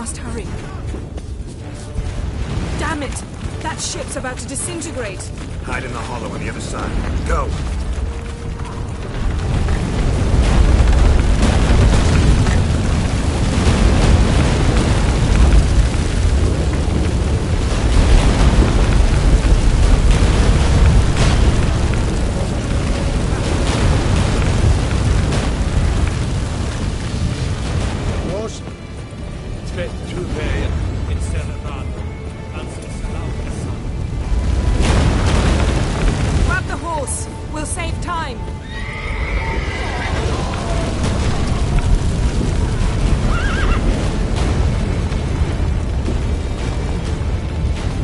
must hurry. Damn it! That ship's about to disintegrate. Hide in the hollow on the other side. Go! Grab the horse. We'll save time.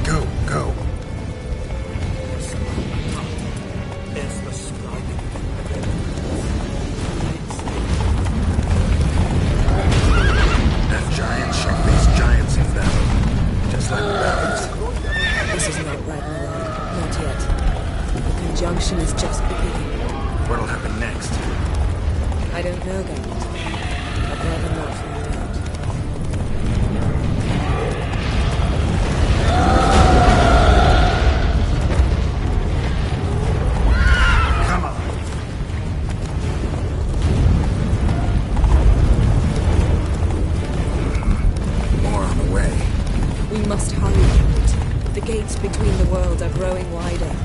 Go, go. That giant shall face giants in battle. Just like the battles. This is not Ragnarok. Not yet. The conjunction is just beginning. What'll happen next? I don't know, Geralt. I'd rather not find out. Come on. More on the way. We must hurry, Geralt. The gates between the worlds are growing wider.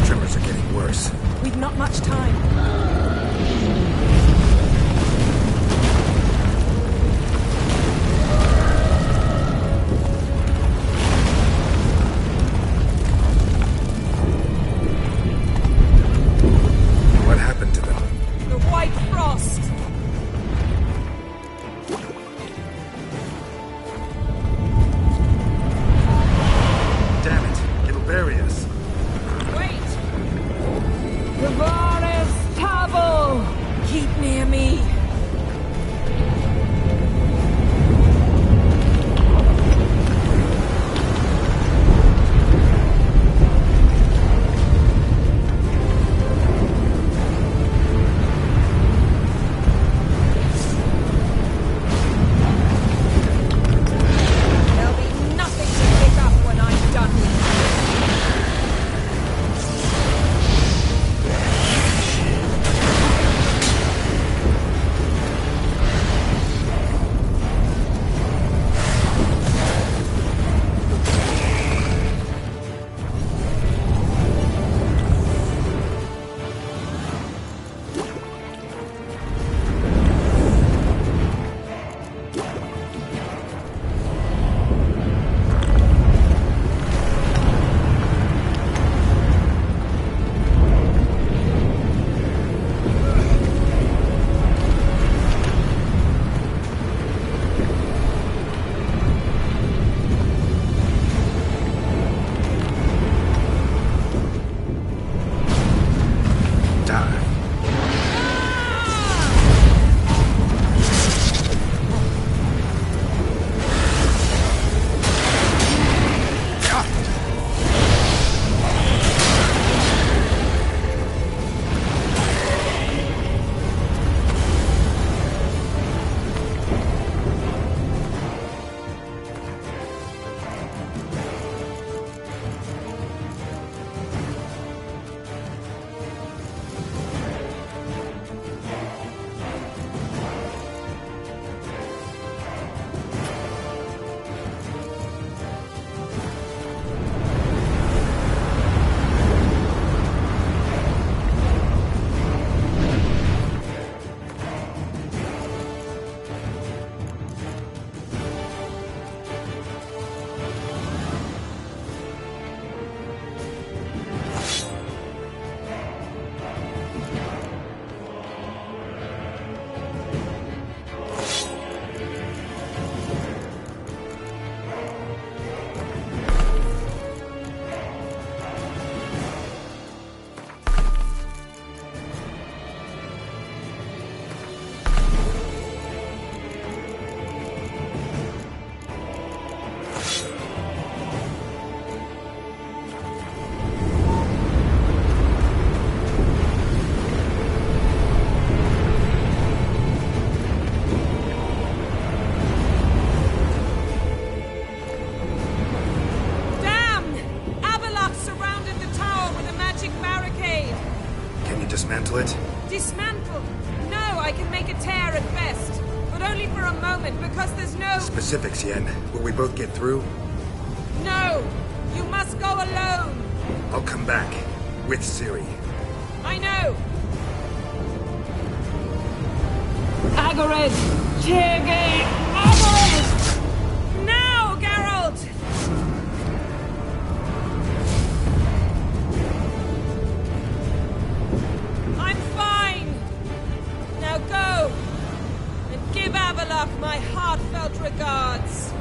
Tremors are getting worse. We've not much time. What happened to them? The White Frost! Damn it, it'll bury us. Wait! Tavares Tavo! Keep near it? Dismantle! No, I can make a tear at best. But only for a moment, because there's no... Specifics, Yen. Will we both get through? No! You must go alone! I'll come back. With Ciri. I know! Agared! Tirge! Agared! Now, Geralt! I'm fine! Now go! And give Avalok my heartfelt regards!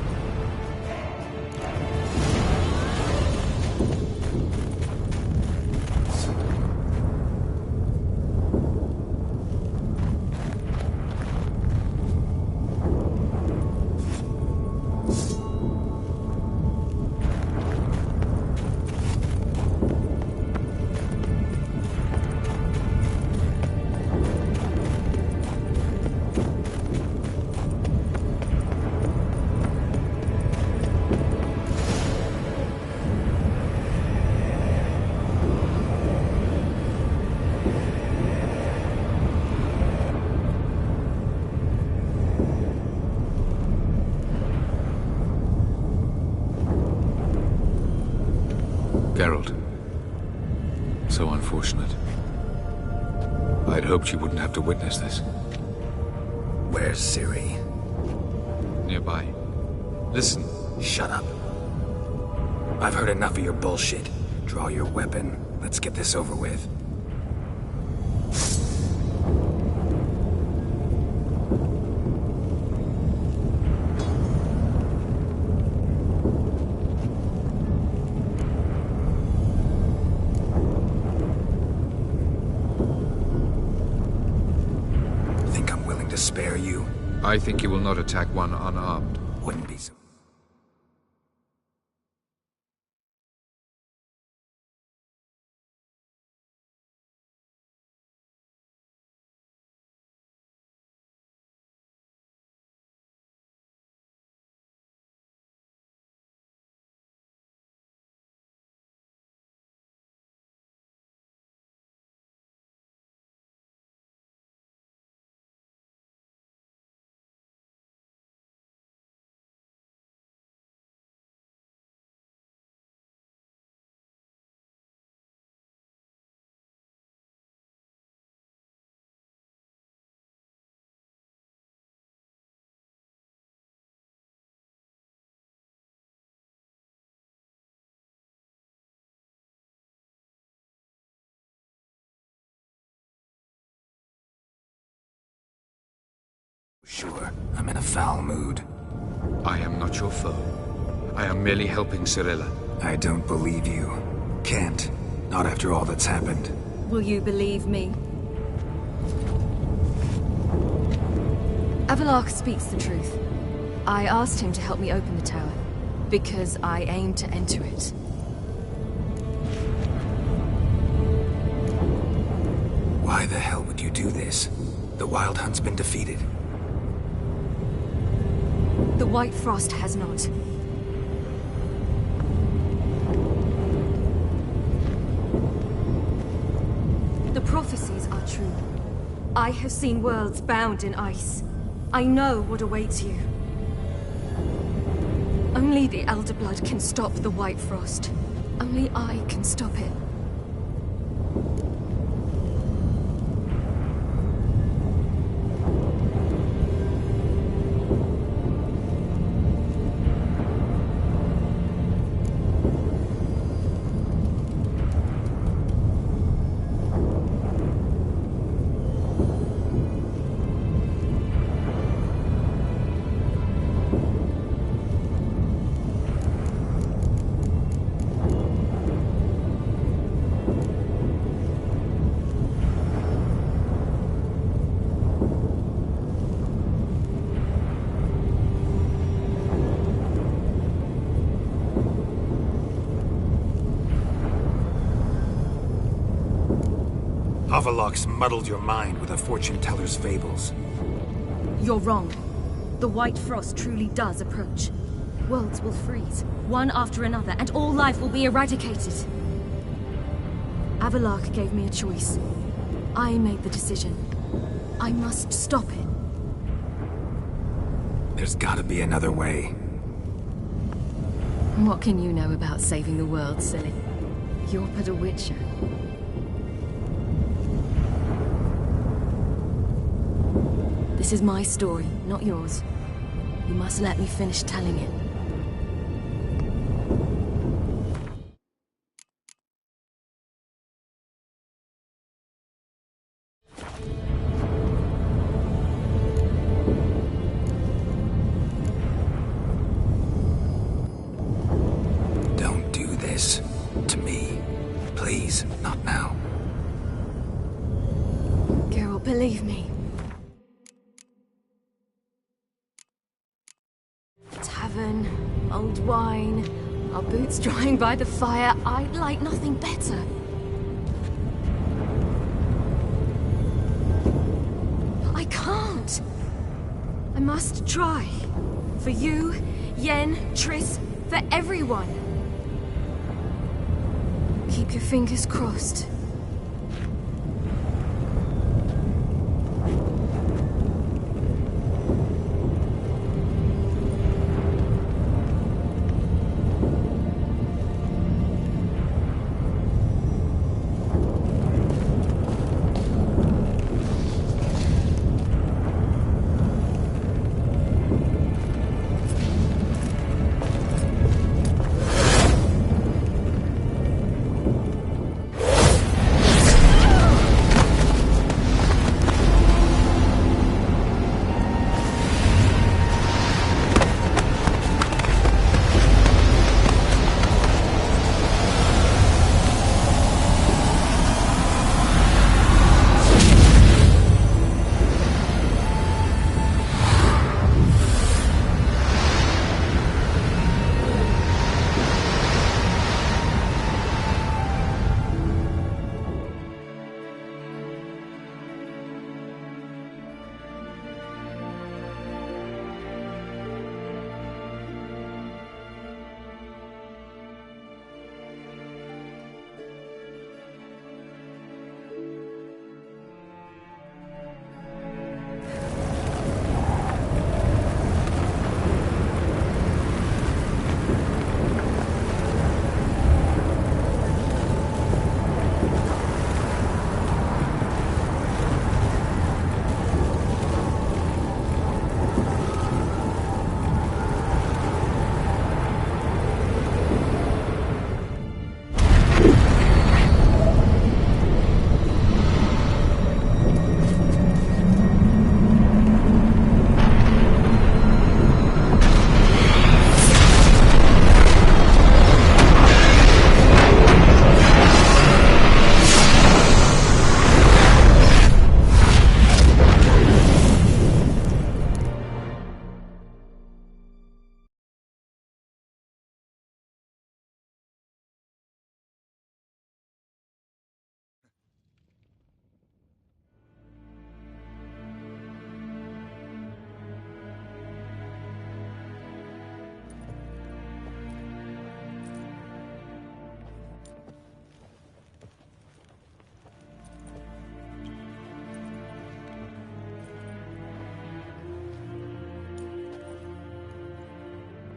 Geralt. So unfortunate. I'd hoped you wouldn't have to witness this. Where's Ciri? Nearby. Listen. Shut up. I've heard enough of your bullshit. Draw your weapon. Let's get this over with. Spare you? I think you will not attack one unarmed. Wouldn't be so. Sure, I'm in a foul mood. I am not your foe. I am merely helping Cirilla. I don't believe you. Can't. Not after all that's happened. Will you believe me? Avalok speaks the truth. I asked him to help me open the tower, because I aim to enter it. Why the hell would you do this? The Wild Hunt's been defeated. The White Frost has not. The prophecies are true. I have seen worlds bound in ice. I know what awaits you. Only the Elder Blood can stop the White Frost. Only I can stop it. Avalok's muddled your mind with a fortune-teller's fables. You're wrong. The White Frost truly does approach. Worlds will freeze, one after another, and all life will be eradicated. Avalok gave me a choice. I made the decision. I must stop it. There's gotta be another way. What can you know about saving the world, silly? You're but a witcher. This is my story, not yours. You must let me finish telling it. Don't do this to me. Please, not now. Geralt, believe me. Tavern, old wine, our boots drying by the fire. I'd like nothing better. I can't. I must try. For you, Yen, Triss, for everyone. Keep your fingers crossed.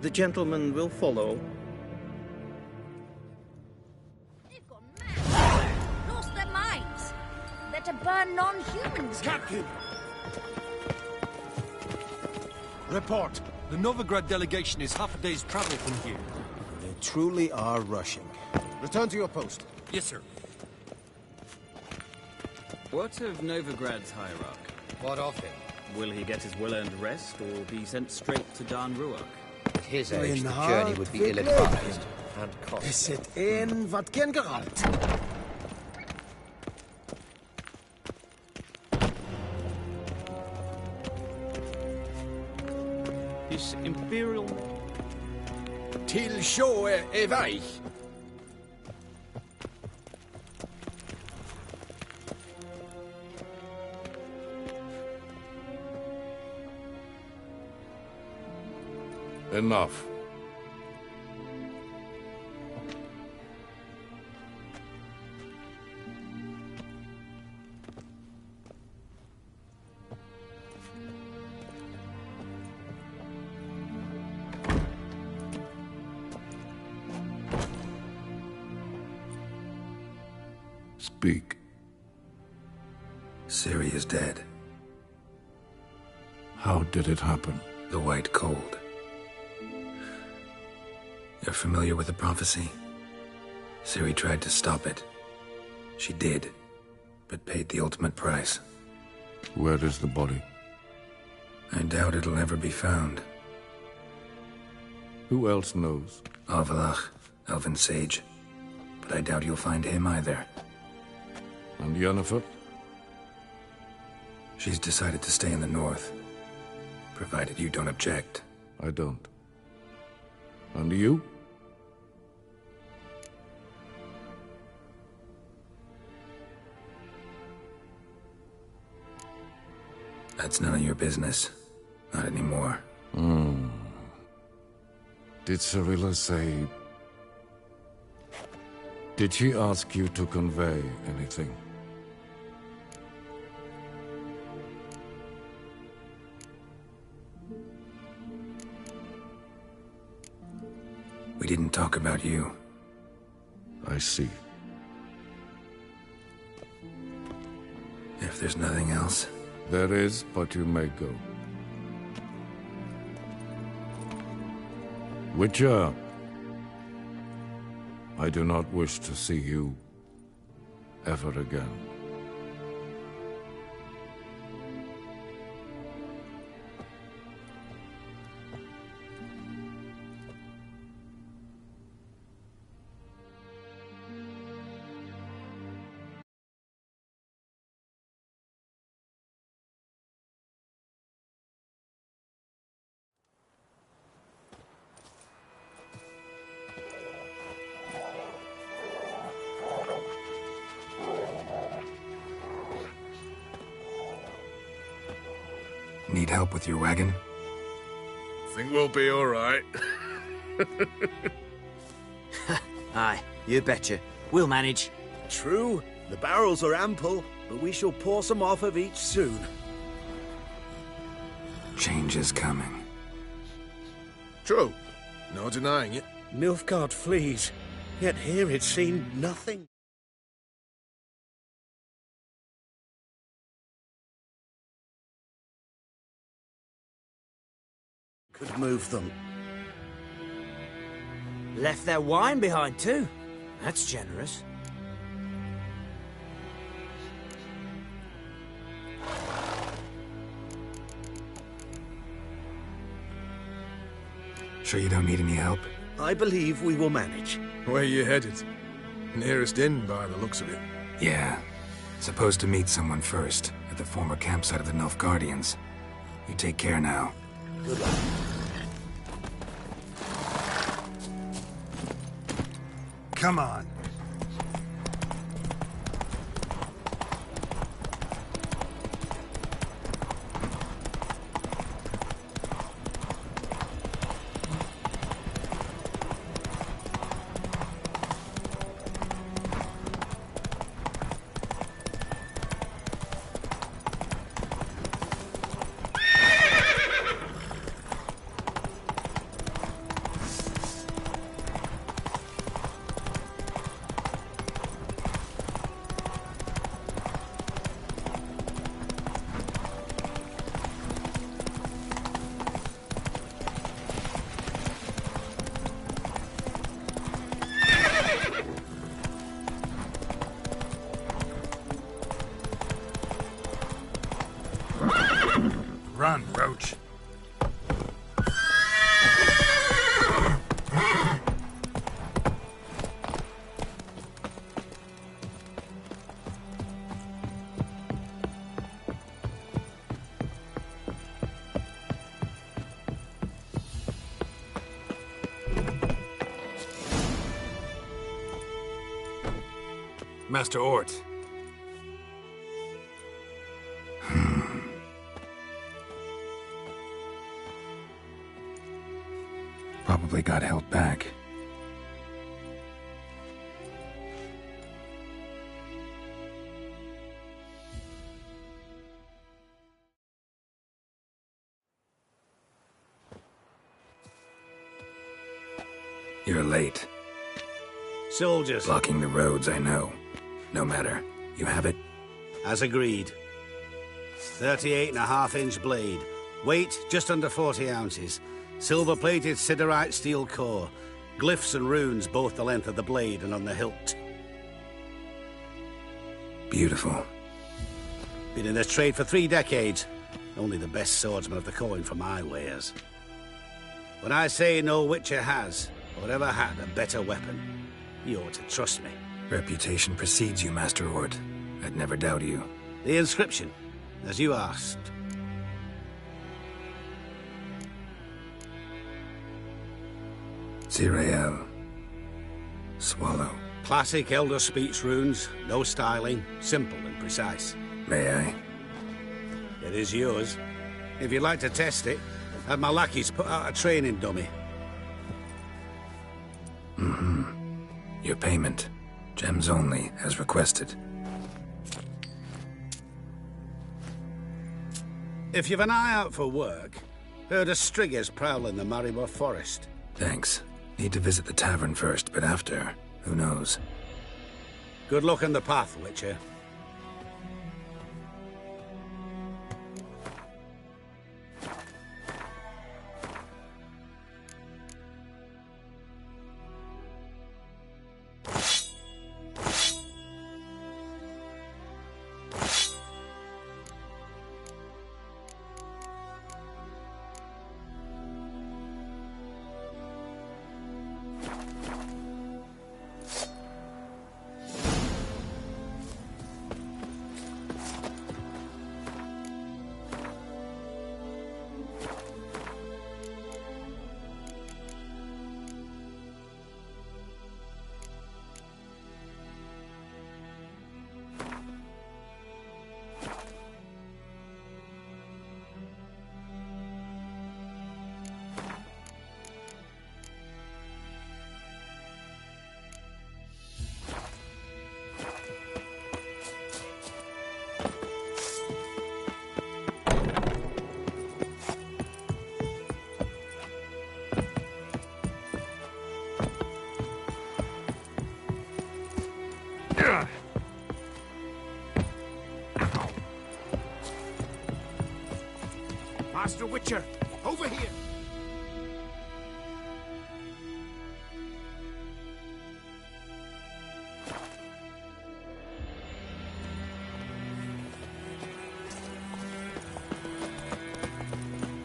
The gentleman will follow. They've gone mad. Lost their minds. They're to burn non-humans. Captain! Report. The Novigrad delegation is half a day's travel from here. They truly are rushing. Return to your post. Yes, sir. What of Novigrad's hierarch? What of him? Will he get his well-earned rest, or be sent straight to Dan Ruach? At his age, the journey would be ill-advised and costly. Is het een wat ken geralt? His Imperial... Til sjøe vei. Enough. Speak. Ciri is dead. How did it happen? The White Cold. You're familiar with the prophecy? Ciri tried to stop it. She did, but paid the ultimate price. Where is the body? I doubt it'll ever be found. Who else knows? Avalach, Elven Sage. But I doubt you'll find him either. And Yennefer? She's decided to stay in the north. Provided you don't object. I don't. And you? That's none of your business. Not anymore. Did Cirilla say... Did she ask you to convey anything? We didn't talk about you. I see. If there's nothing else... There is, but you may go. Witcher, I do not wish to see you ever again. Need help with your wagon? Think we'll be all right. Aye, you betcha. We'll manage. True, the barrels are ample, but we shall pour some off of each soon. Change is coming. True. No denying it. Nilfgaard flees, yet here it seemed nothing. Could move them. Left their wine behind too. That's generous. Sure you don't need any help? I believe we will manage. Where you headed? Nearest inn by the looks of it. Yeah. Supposed to meet someone first, at the former campsite of the Nilfgaardians. You take care now. Good luck. Come on. Run, Roach. Master Ort. Probably got held back. You're late. Soldiers. Blocking the roads, I know. No matter. You have it? As agreed. 38.5-inch blade. Weight just under 40 ounces. Silver-plated siderite steel core. Glyphs and runes both the length of the blade and on the hilt. Beautiful. Been in this trade for 3 decades. Only the best swordsman of the coin for my wares. When I say no Witcher has, or ever had, a better weapon, you ought to trust me. Reputation precedes you, Master Ord. I'd never doubt you. The inscription, as you asked. Zirael. Swallow. Classic Elder Speech runes, no styling, simple and precise. May I? It is yours. If you'd like to test it, have my lackeys put out a training dummy. Mm-hmm. Your payment. Gems only, as requested. If you've an eye out for work, heard of striggers prowling the Maribor forest. Thanks. Need to visit the tavern first, but after, who knows? Good luck on the path, Witcher. Master Witcher, over here!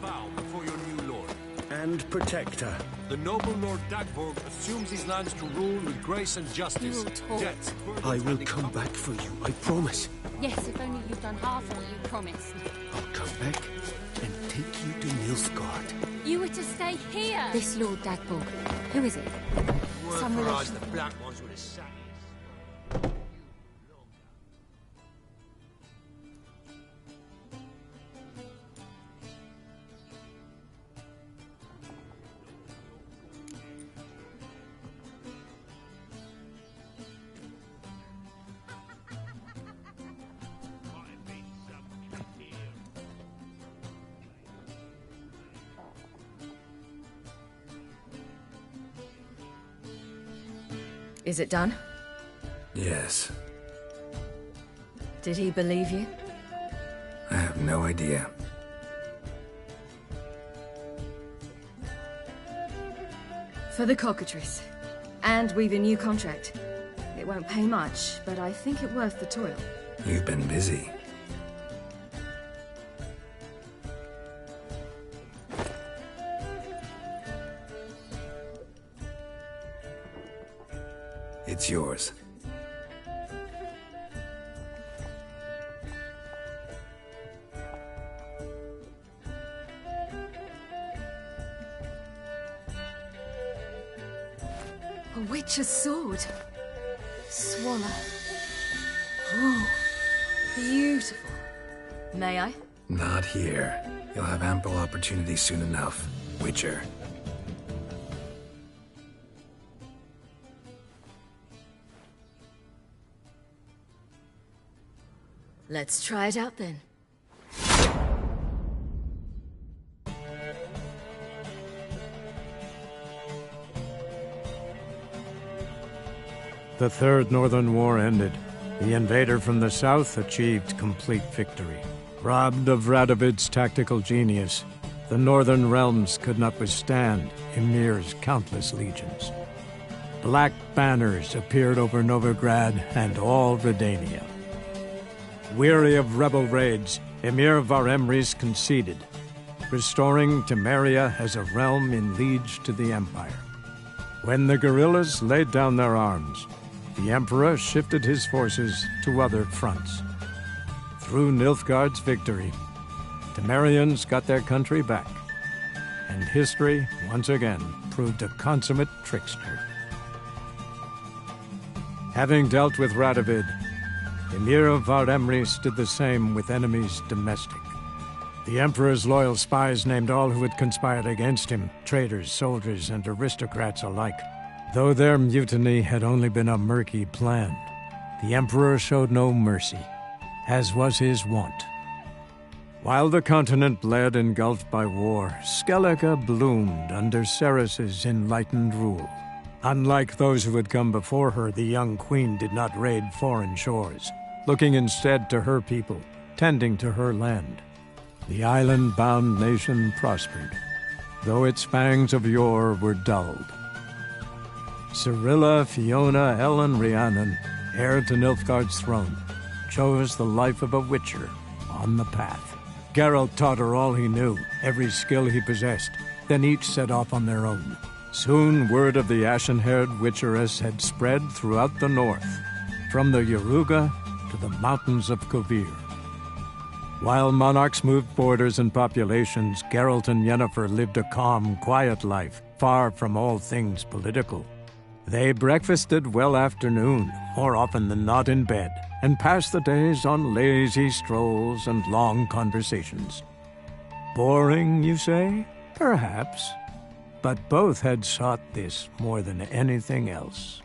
Bow before your new lord. And protector. The noble Lord Dagborg assumes these lands to rule with grace and justice. You will talk. Debts, burdens, I will and come back for you, I promise. Yes, if only you've done half what you promised. I'll come back and take you to Nilfgaard. You were to stay here! This Lord Dagborg. Who is it? Some relation. the black ones with a sack. Is it done? Yes. Did he believe you? I have no idea. For the cockatrice. And we've a new contract. It won't pay much, but I think it worth the toil. You've been busy. It's yours. A witch's sword. Swallow. Oh, beautiful. May I? Not here. You'll have ample opportunity soon enough, Witcher. Let's try it out then. The Third Northern War ended. The invader from the south achieved complete victory. Robbed of Radovid's tactical genius, the northern realms could not withstand Ymir's countless legions. Black banners appeared over Novigrad and all Redania. Weary of rebel raids, Emir Varemrys conceded, restoring Temeria as a realm in liege to the Empire. When the guerrillas laid down their arms, the Emperor shifted his forces to other fronts. Through Nilfgaard's victory, Temerians got their country back, and history once again proved a consummate trickster. Having dealt with Radovid, Emir Varemrys did the same with enemies domestic. The Emperor's loyal spies named all who had conspired against him, traitors, soldiers, and aristocrats alike. Though their mutiny had only been a murky plan, the Emperor showed no mercy, as was his wont. While the continent bled engulfed by war, Skellige bloomed under Ceres's enlightened rule. Unlike those who had come before her, the young queen did not raid foreign shores, looking instead to her people, tending to her land. The island-bound nation prospered, though its fangs of yore were dulled. Cirilla, Fiona, Ellen, Rhiannon, heir to Nilfgaard's throne, chose the life of a witcher on the path. Geralt taught her all he knew, every skill he possessed, then each set off on their own. Soon word of the ashen-haired witcheress had spread throughout the north, from the Yaruga to the mountains of Kovir. While monarchs moved borders and populations, Geralt and Yennefer lived a calm, quiet life, far from all things political. They breakfasted well after noon, more often than not in bed, and passed the days on lazy strolls and long conversations. Boring, you say? Perhaps. But both had sought this more than anything else.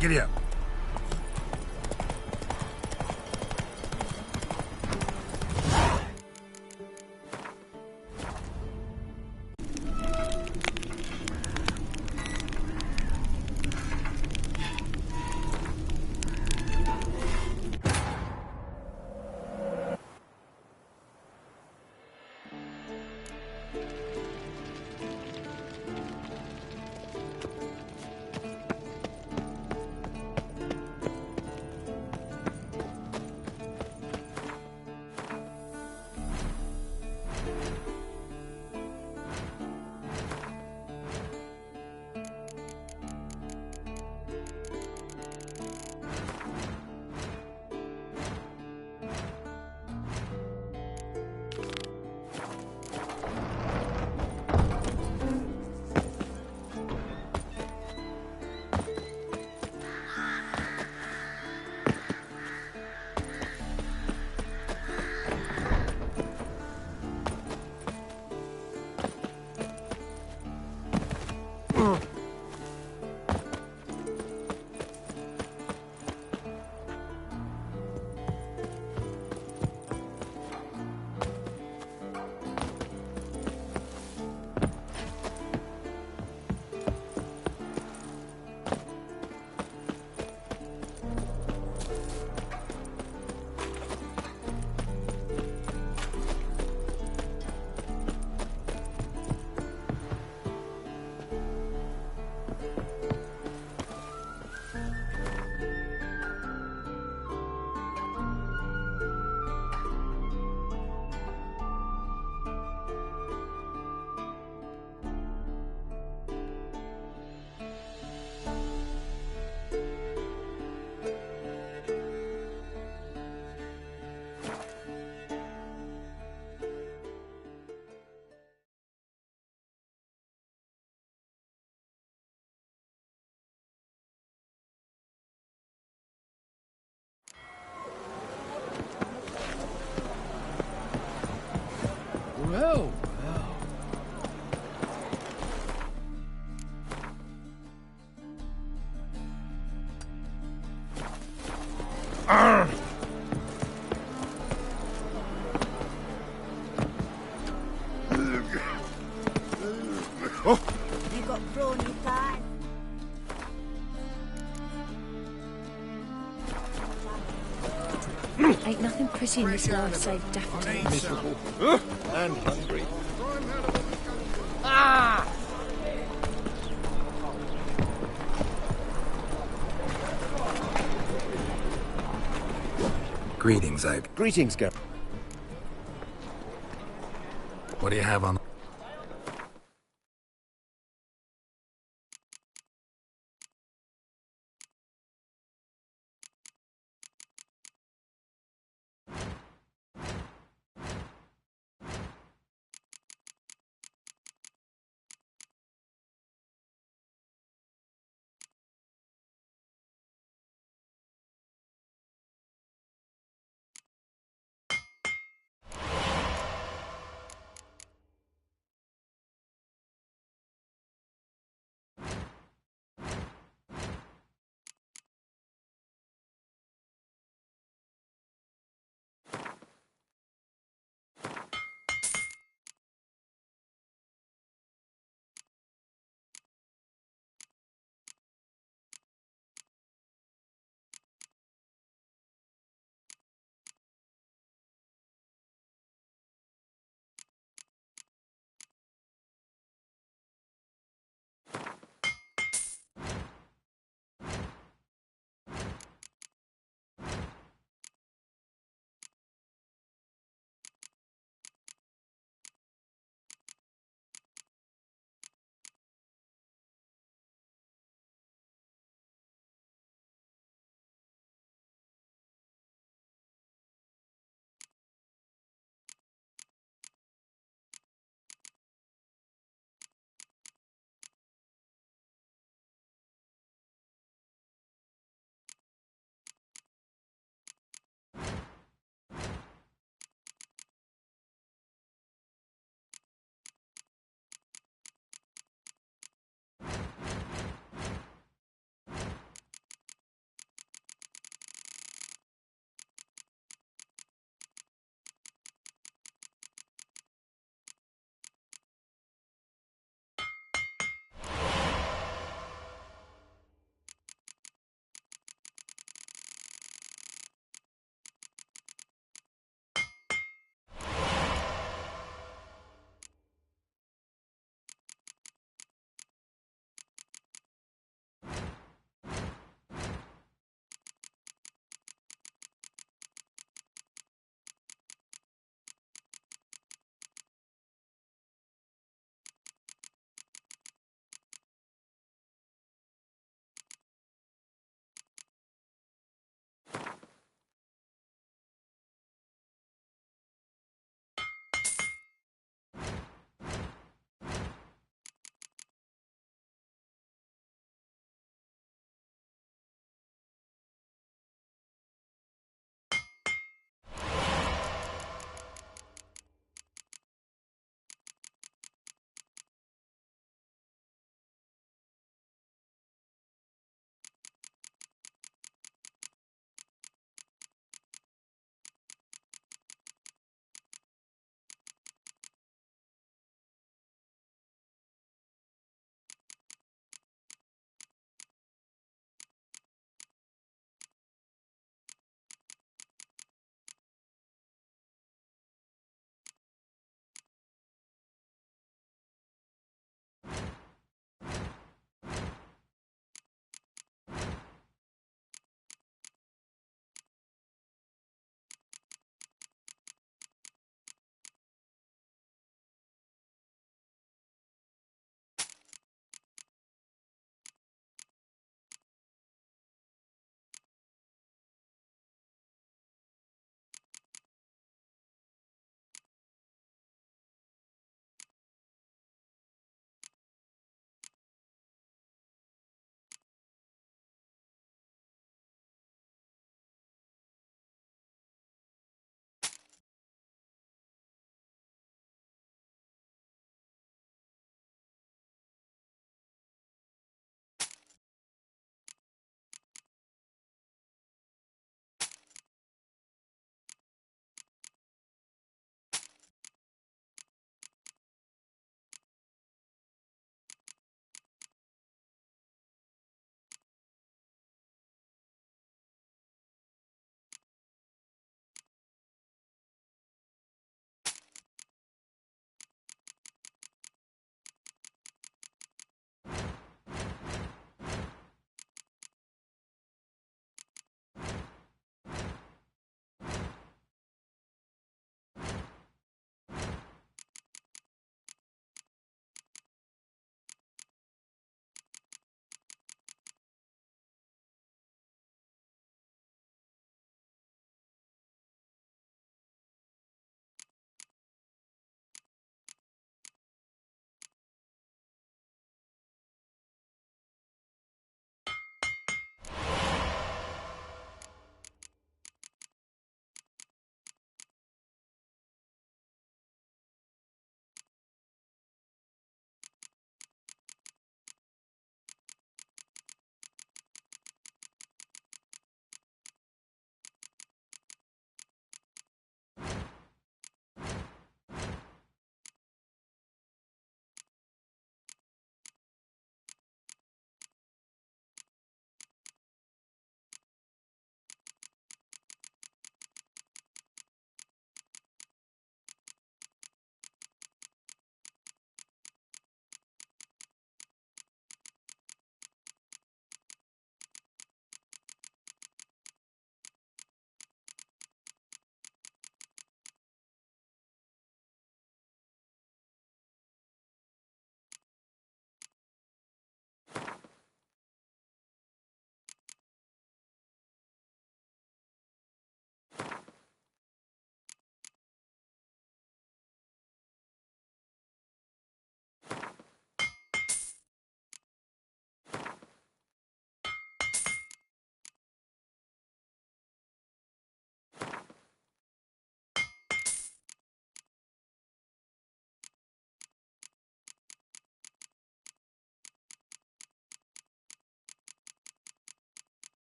Giddy up. Well, You got crony time. Ain't nothing pretty in this world save daffodils. miserable. And hungry. Greetings, Greetings, Geralt. What do you have on?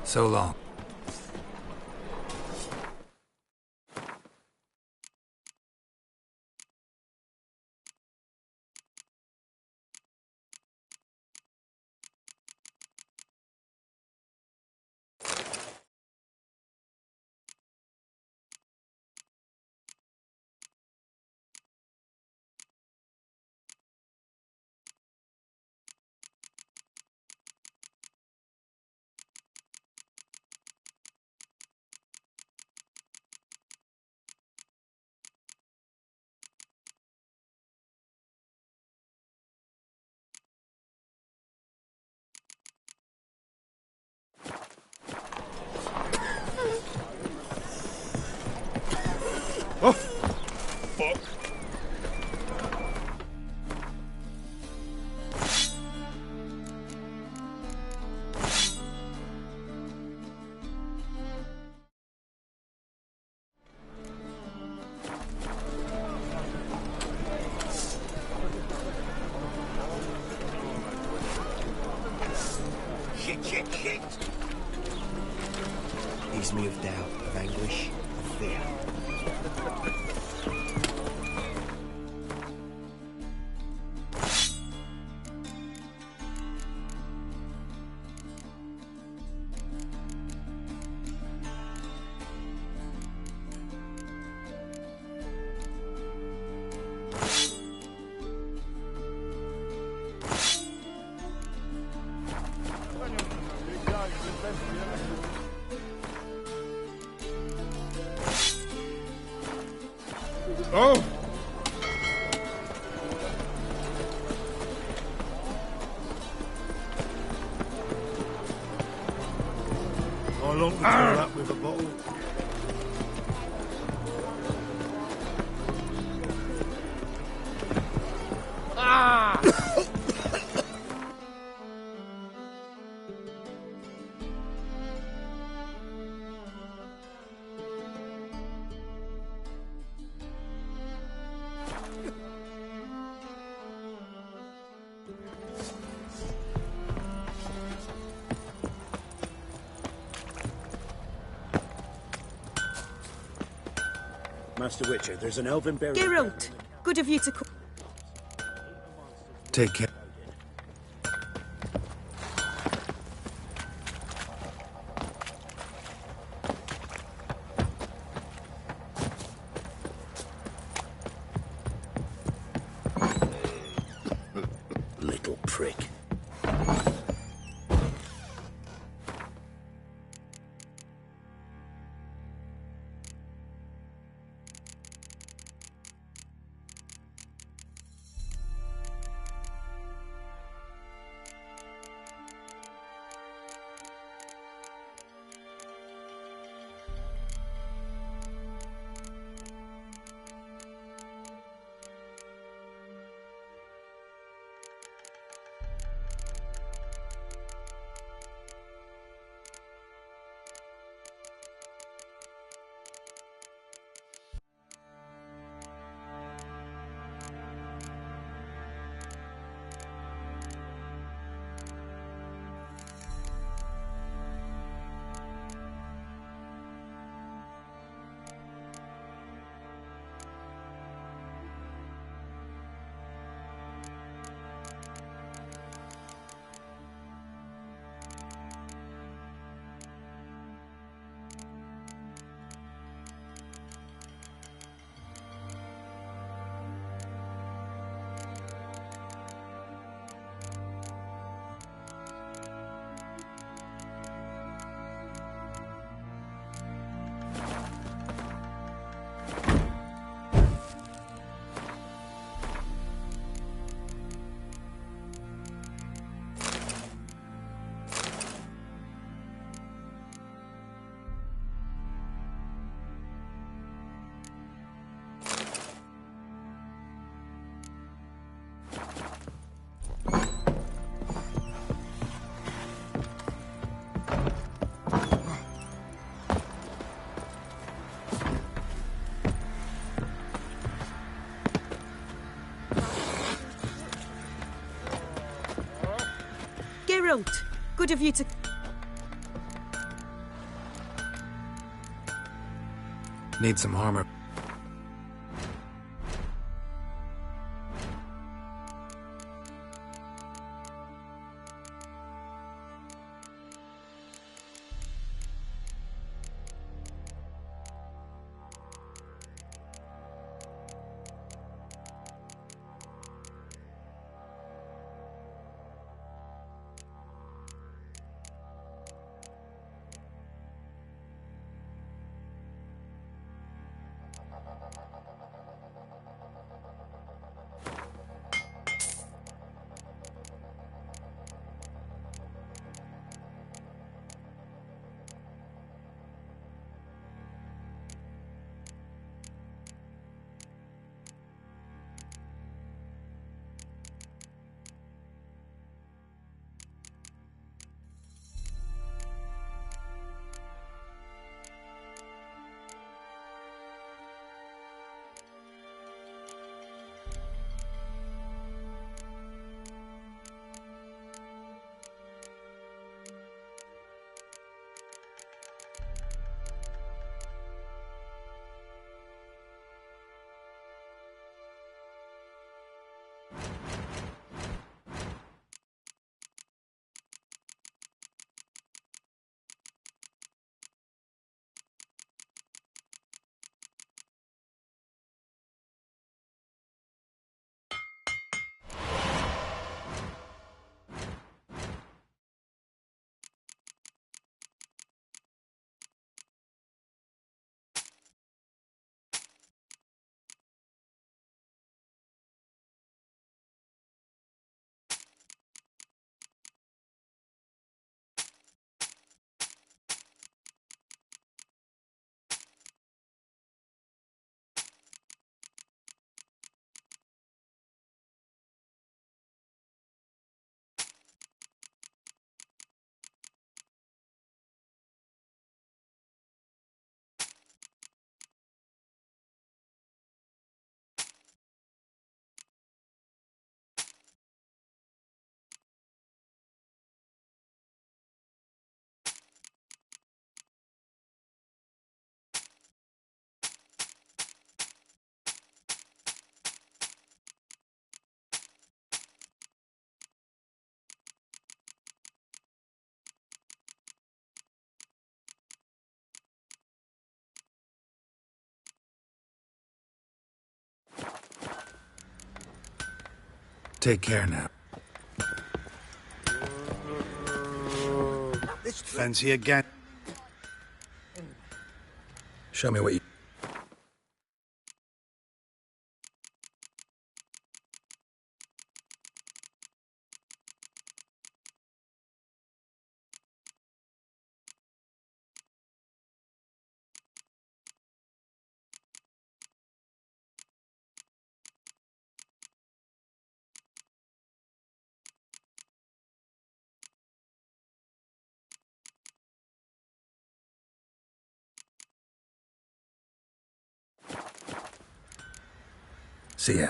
So long. Oh! Fuck. Shit. Ease me of doubt, of anguish, of fear. Oh! How long we throw that with a bottle? Master Witcher, there's an elven burial. Geralt, good of you to call. Take care. Little prick. Geralt, good of you to... Need some armor. Take care now. Fancy again? Show me what you... See ya.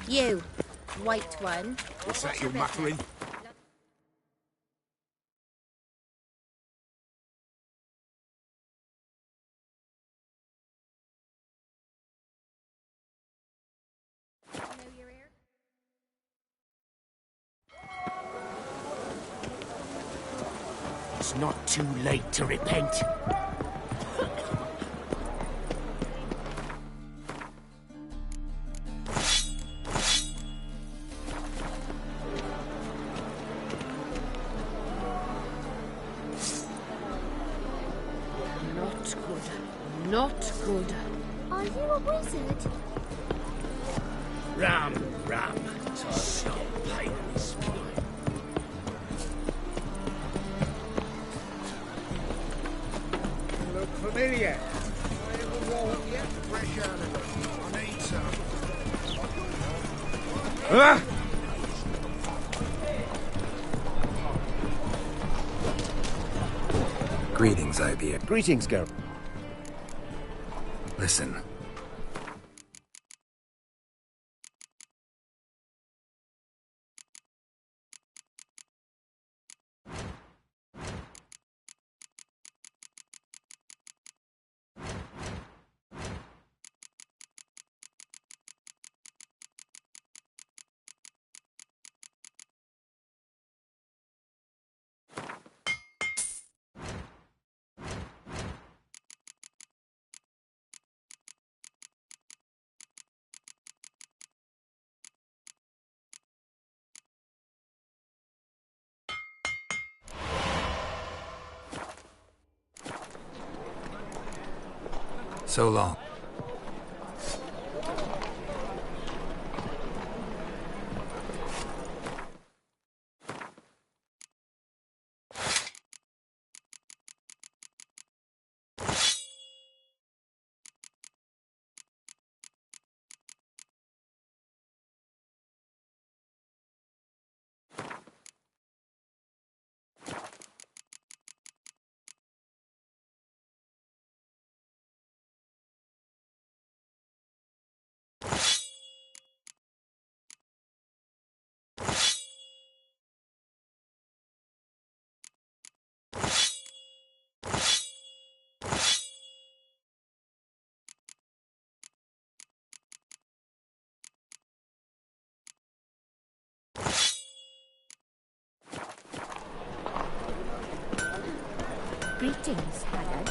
You, white one. What's that you're muttering? It's not too late to repent. Not good. Not good. Are you a wizard? Ram. Stop playing this spine. Look familiar. I haven't walked yet. Fresh out of it. I need some. Ah! Greetings, IBA. Greetings, Geralt. Listen. So long. Greetings, Haggard.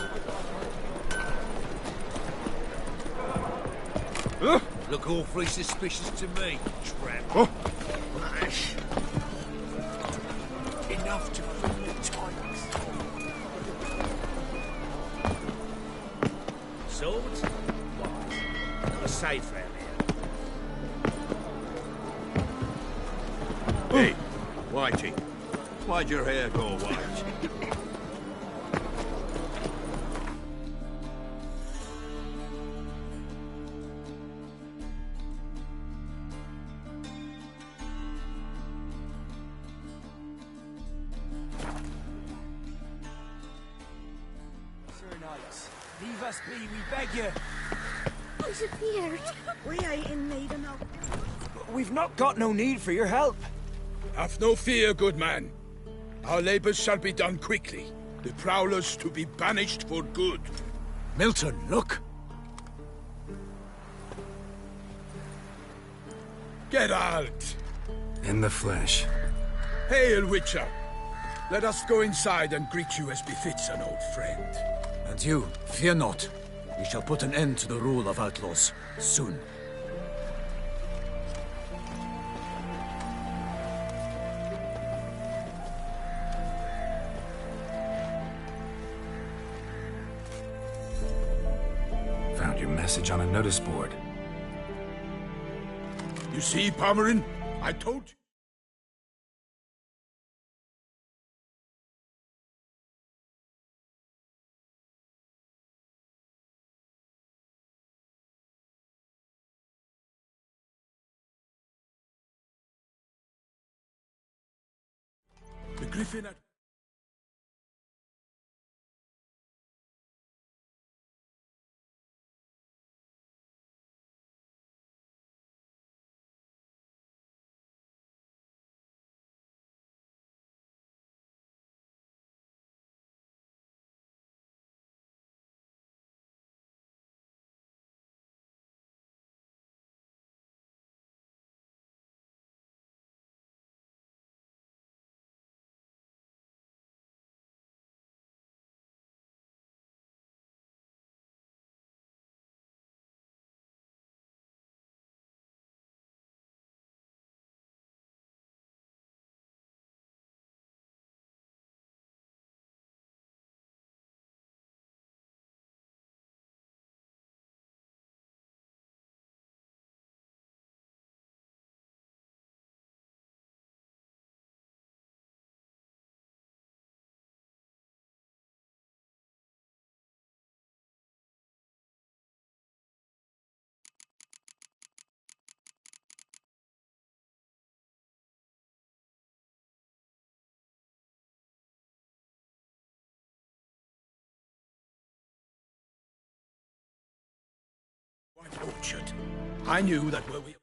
Look awfully suspicious to me, tramp. Flash. Enough to fill the tights. Swords? Why? Not a safe round here. Hey, Whitey. Why'd your hair go white? Sir Knights, leave us be, we beg you. Disappeared. We ain't in need of no... We've not got no need for your help. Have no fear, good man. Our labors shall be done quickly. The prowlers to be banished for good. Milton, look! Geralt! In the flesh. Hail, Witcher! Let us go inside and greet you as befits an old friend. And you, fear not. We shall put an end to the rule of outlaws, soon. Found your message on a notice board. You see, Pomeran? I told you. The Griffin at... White Orchard. I knew that were we...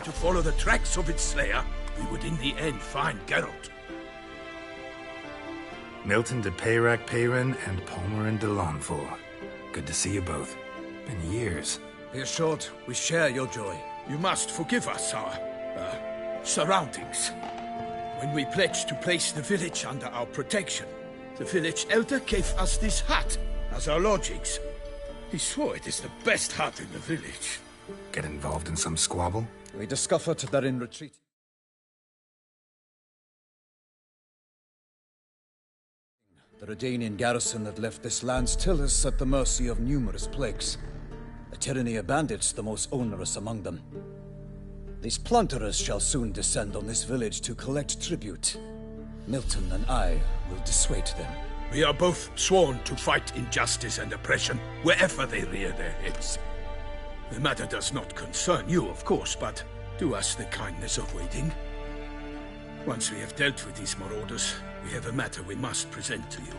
to follow the tracks of its slayer, we would in the end find Geralt. Milton de Peyrac Peyran and Palmerin de Lawnful. Good to see you both. Been years. Be assured, we share your joy. You must forgive us our, surroundings. When we pledged to place the village under our protection, the village elder gave us this hut as our lodgings. He swore it is the best hut in the village. Get involved in some squabble? We discovered that in retreat. The Redanian garrison that left this land still is at the mercy of numerous plagues. A tyranny of bandits, the most onerous among them. These plunderers shall soon descend on this village to collect tribute. Milton and I will dissuade them. We are both sworn to fight injustice and oppression wherever they rear their heads. The matter does not concern you, of course, but do us the kindness of waiting. Once we have dealt with these marauders, we have a matter we must present to you.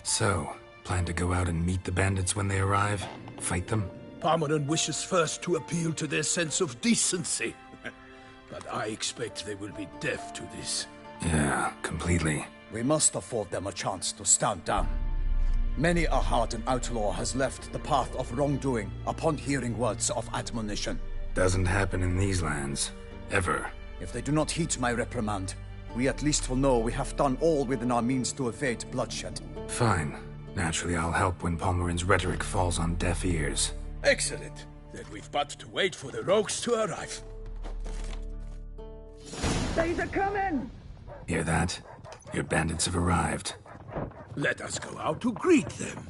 So, plan to go out and meet the bandits when they arrive? Fight them? Palmerin wishes first to appeal to their sense of decency. But I expect they will be deaf to this. Yeah, completely. We must afford them a chance to stand down. Many a hardened outlaw has left the path of wrongdoing upon hearing words of admonition. Doesn't happen in these lands. Ever. If they do not heed my reprimand, we at least will know we have done all within our means to evade bloodshed. Fine. Naturally, I'll help when Palmerin's rhetoric falls on deaf ears. Excellent. Then we've but to wait for the rogues to arrive. They's a coming! Hear that? Your bandits have arrived. Let us go out to greet them.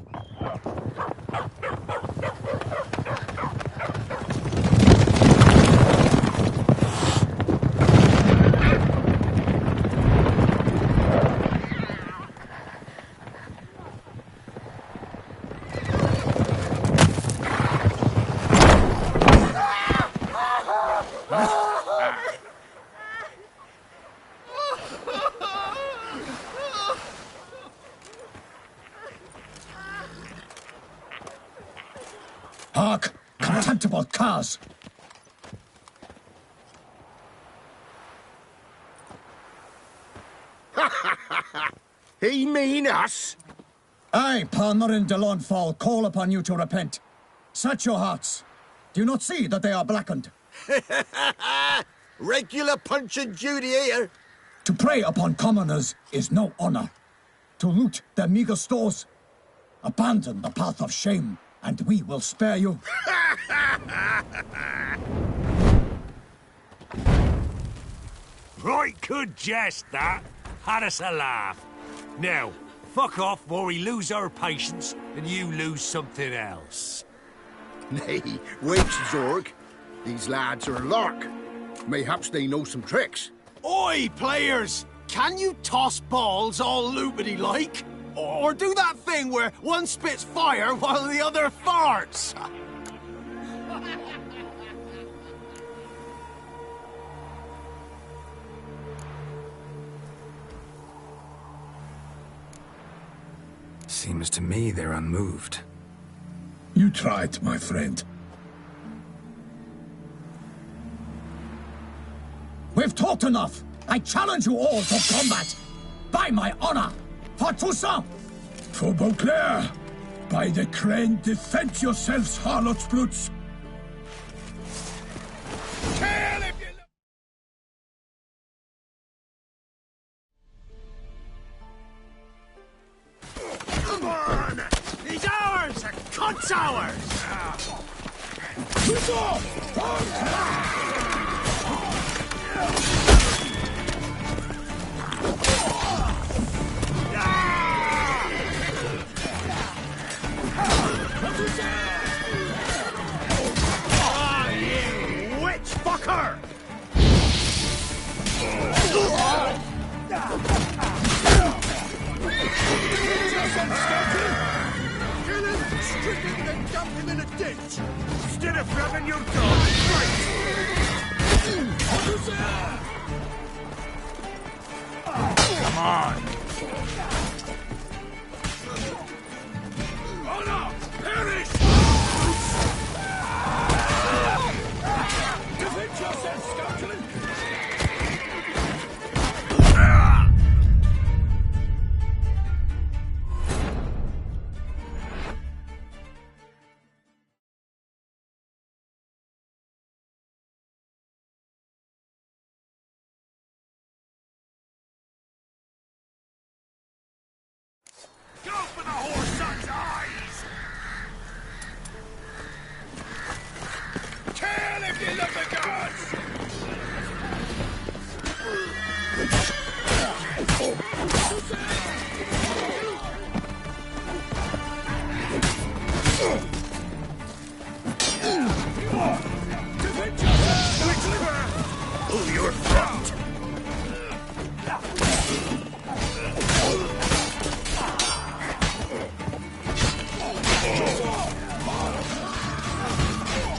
Hark! Contemptible curs! He mean us? I, Palmerin de Lawnfall, call upon you to repent. Set your hearts. Do you not see that they are blackened? Regular Punch and Judy here. To prey upon commoners is no honor. To loot their meager stores, abandon the path of shame, and we will spare you. Right good jest, that. Had us a laugh. Now, fuck off before we lose our patience and you lose something else. Nay, wait, Zorg. These lads are a lark. Mayhaps they know some tricks. Oi, players! Can you toss balls all loopity-like? Or do that thing where one spits fire while the other farts? Seems to me they're unmoved. You tried, my friend. We've talked enough. I challenge you all to combat. By my honor. For Toussaint. For Beauclair. By the Quien, defend yourselves, harlots brutes. Kill if you... Come on! He's ours! A cunt's ours! Ah, you witch fucker! Kill him, strip him, then dump him in a ditch. Instead of grabbing your dog, fight! on! Oh no! Perish! Defend yourself, scoundrel! Go for the horse son's eyes! Kill if you love the gods! Defend yourself, quickly! Pull your front!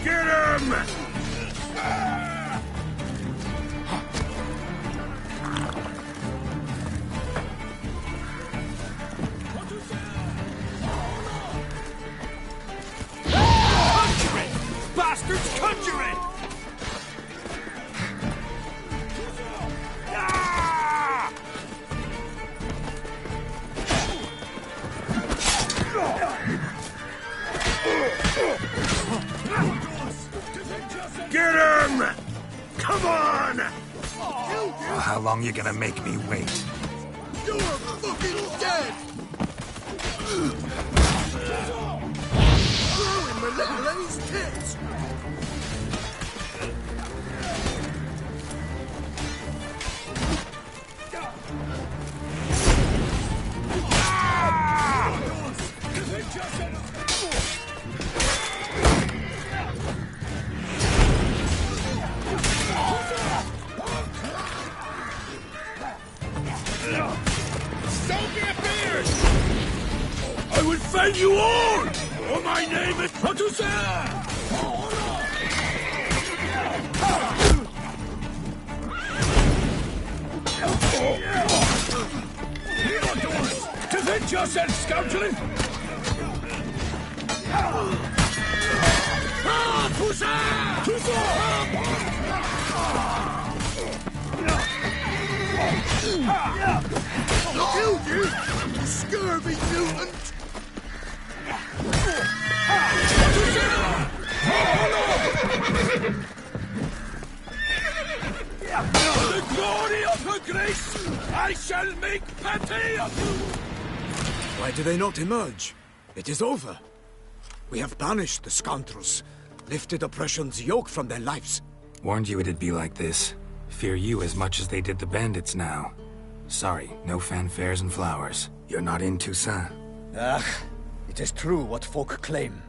Get him! Conjuring! Bastards conjuring! Ah! Get him! Come on! Well, how long you gonna make me wait? You're fucking dead! Throwing my little lady's tits! I will fell you all! For my name is Producer! Defend yourself, scoundrel! Killed you, you scurvy mutant! For the glory of her grace, I shall make pate of you! Why do they not emerge? It is over. We have banished the scoundrels, lifted oppression's yoke from their lives. Warned you it'd be like this. Fear you as much as they did the bandits now. Sorry, no fanfares and flowers. You're not in Toussaint. Ah, it is true what folk claim.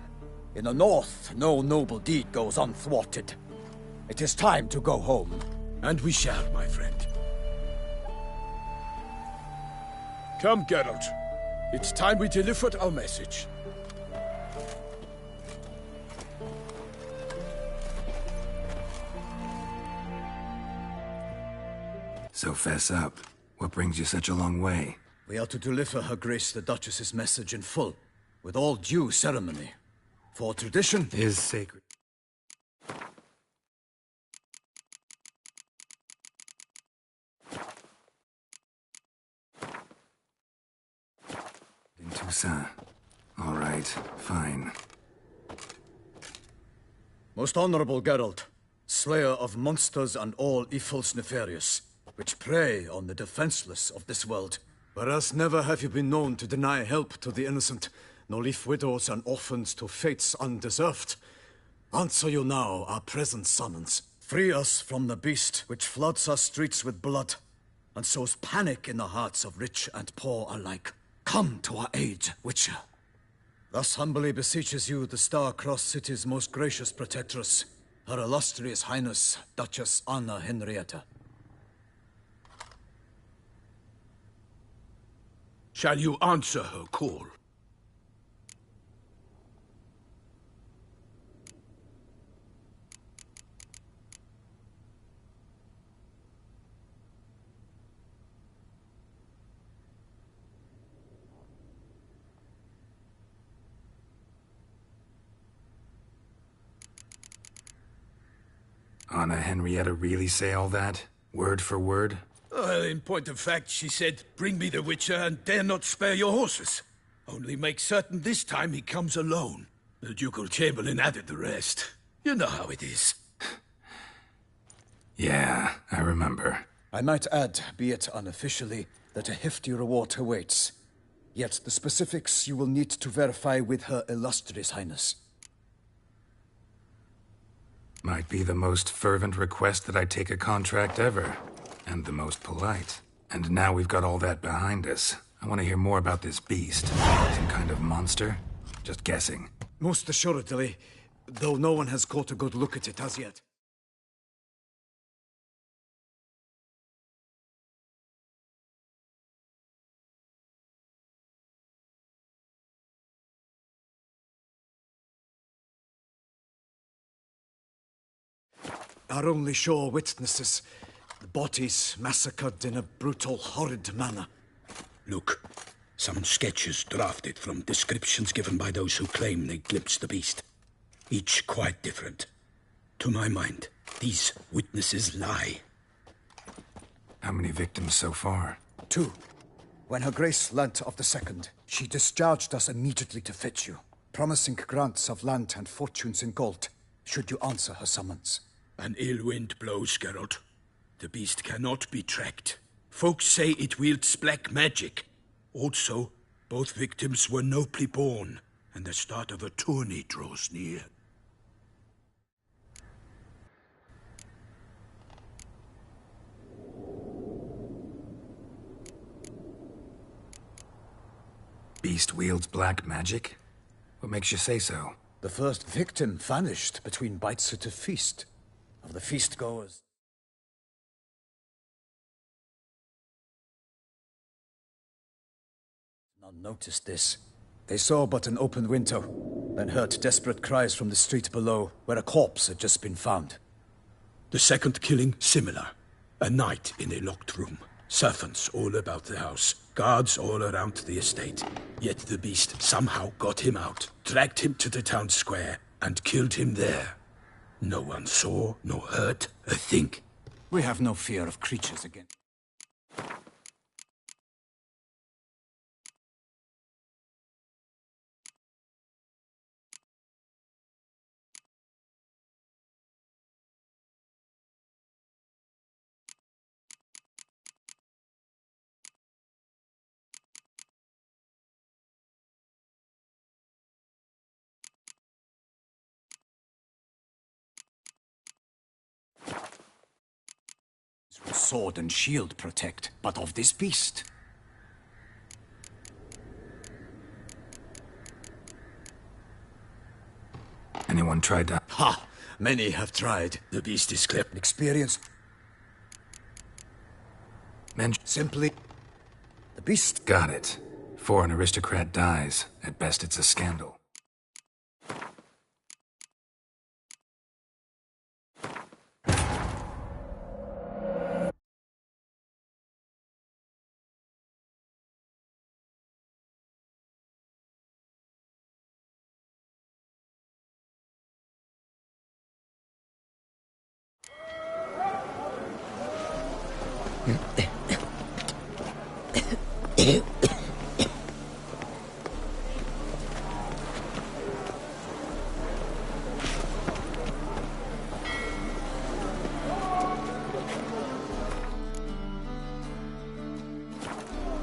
In the north, no noble deed goes unthwarted. It is time to go home. And we shall, my friend. Come, Geralt. It's time we delivered our message. So fess up. What brings you such a long way? We are to deliver Her Grace the Duchess's message in full, with all due ceremony. For tradition is sacred. In Toussaint. All right, fine. Most honorable Geralt, slayer of monsters and all evils nefarious, which prey on the defenseless of this world. Whereas never have you been known to deny help to the innocent, nor leave widows and orphans to fates undeserved. Answer you now our present summons. Free us from the beast which floods our streets with blood, and sows panic in the hearts of rich and poor alike. Come to our aid, Witcher. Thus humbly beseeches you the Star-Crossed City's most gracious protectress, Her Illustrious Highness, Duchess Anna Henrietta. Shall you answer her call? Anna Henrietta really say all that? Word for word? Well, in point of fact, she said, "Bring me the Witcher and dare not spare your horses. Only make certain this time he comes alone." The Ducal Chamberlain added the rest. You know how it is. Yeah, I remember. I might add, be it unofficially, that a hefty reward awaits. Yet the specifics you will need to verify with Her Illustrious Highness. Might be the most fervent request that I take a contract ever. And the most polite. And now we've got all that behind us. I want to hear more about this beast. Some kind of monster? Just guessing. Most assuredly, though no one has caught a good look at it as yet. Our only sure witnesses, the bodies massacred in a brutal, horrid manner. Look, some sketches drafted from descriptions given by those who claim they glimpsed the beast. Each quite different. To my mind, these witnesses lie. How many victims so far? 2. When Her Grace learnt of the second, she discharged us immediately to fetch you, promising grants of land and fortunes in gold, should you answer her summons. An ill wind blows, Geralt. The beast cannot be tracked. Folks say it wields black magic. Also, both victims were nobly born, and the start of a tourney draws near. Beast wields black magic? What makes you say so? The first victim vanished between bites at a feast. Of the feast-goers. None noticed this. They saw but an open window, then heard desperate cries from the street below, where a corpse had just been found. The second killing, similar. A night in a locked room. Servants all about the house. Guards all around the estate. Yet the beast somehow got him out, dragged him to the town square, and killed him there. No one saw, nor heard a thing. We have no fear of creatures again. Sword and shield protect, but of this beast. Anyone tried to... Ha! Many have tried. The beast is clever. Experienced. Simply... The beast... Got it. Before an aristocrat dies, at best it's a scandal.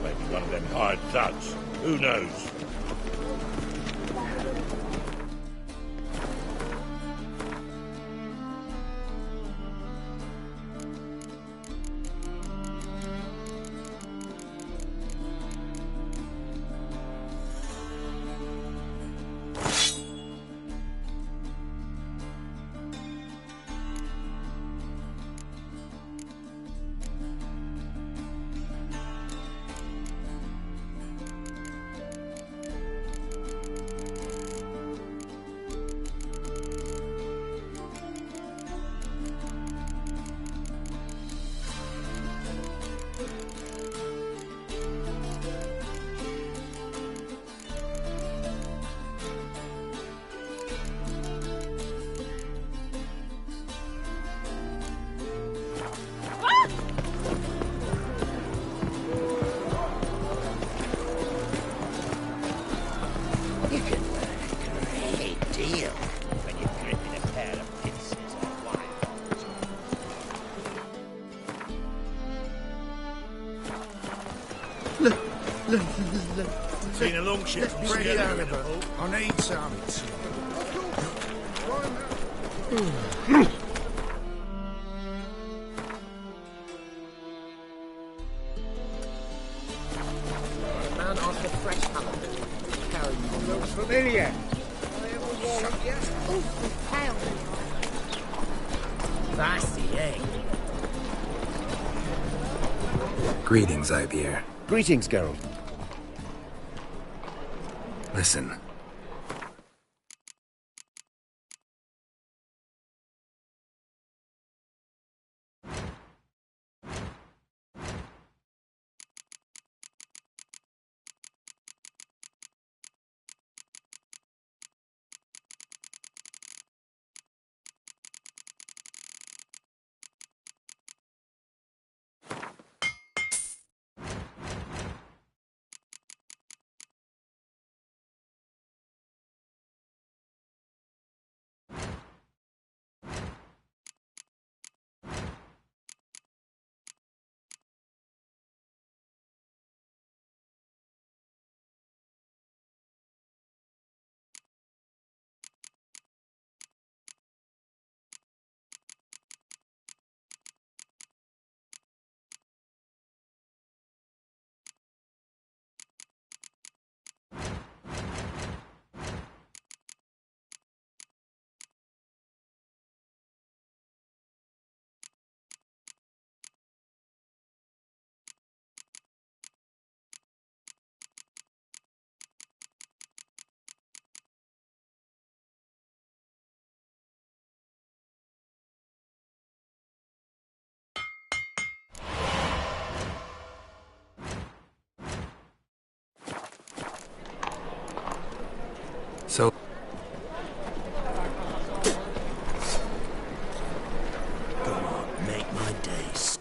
Maybe one of them hired thugs. Who knows? Let's break down a bit. I need some. Man asked for fresh halibut. Carry you. Looks familiar. That's the egg. Greetings, Ivier. Greetings, Geralt. Listen. So... Go on, make my days.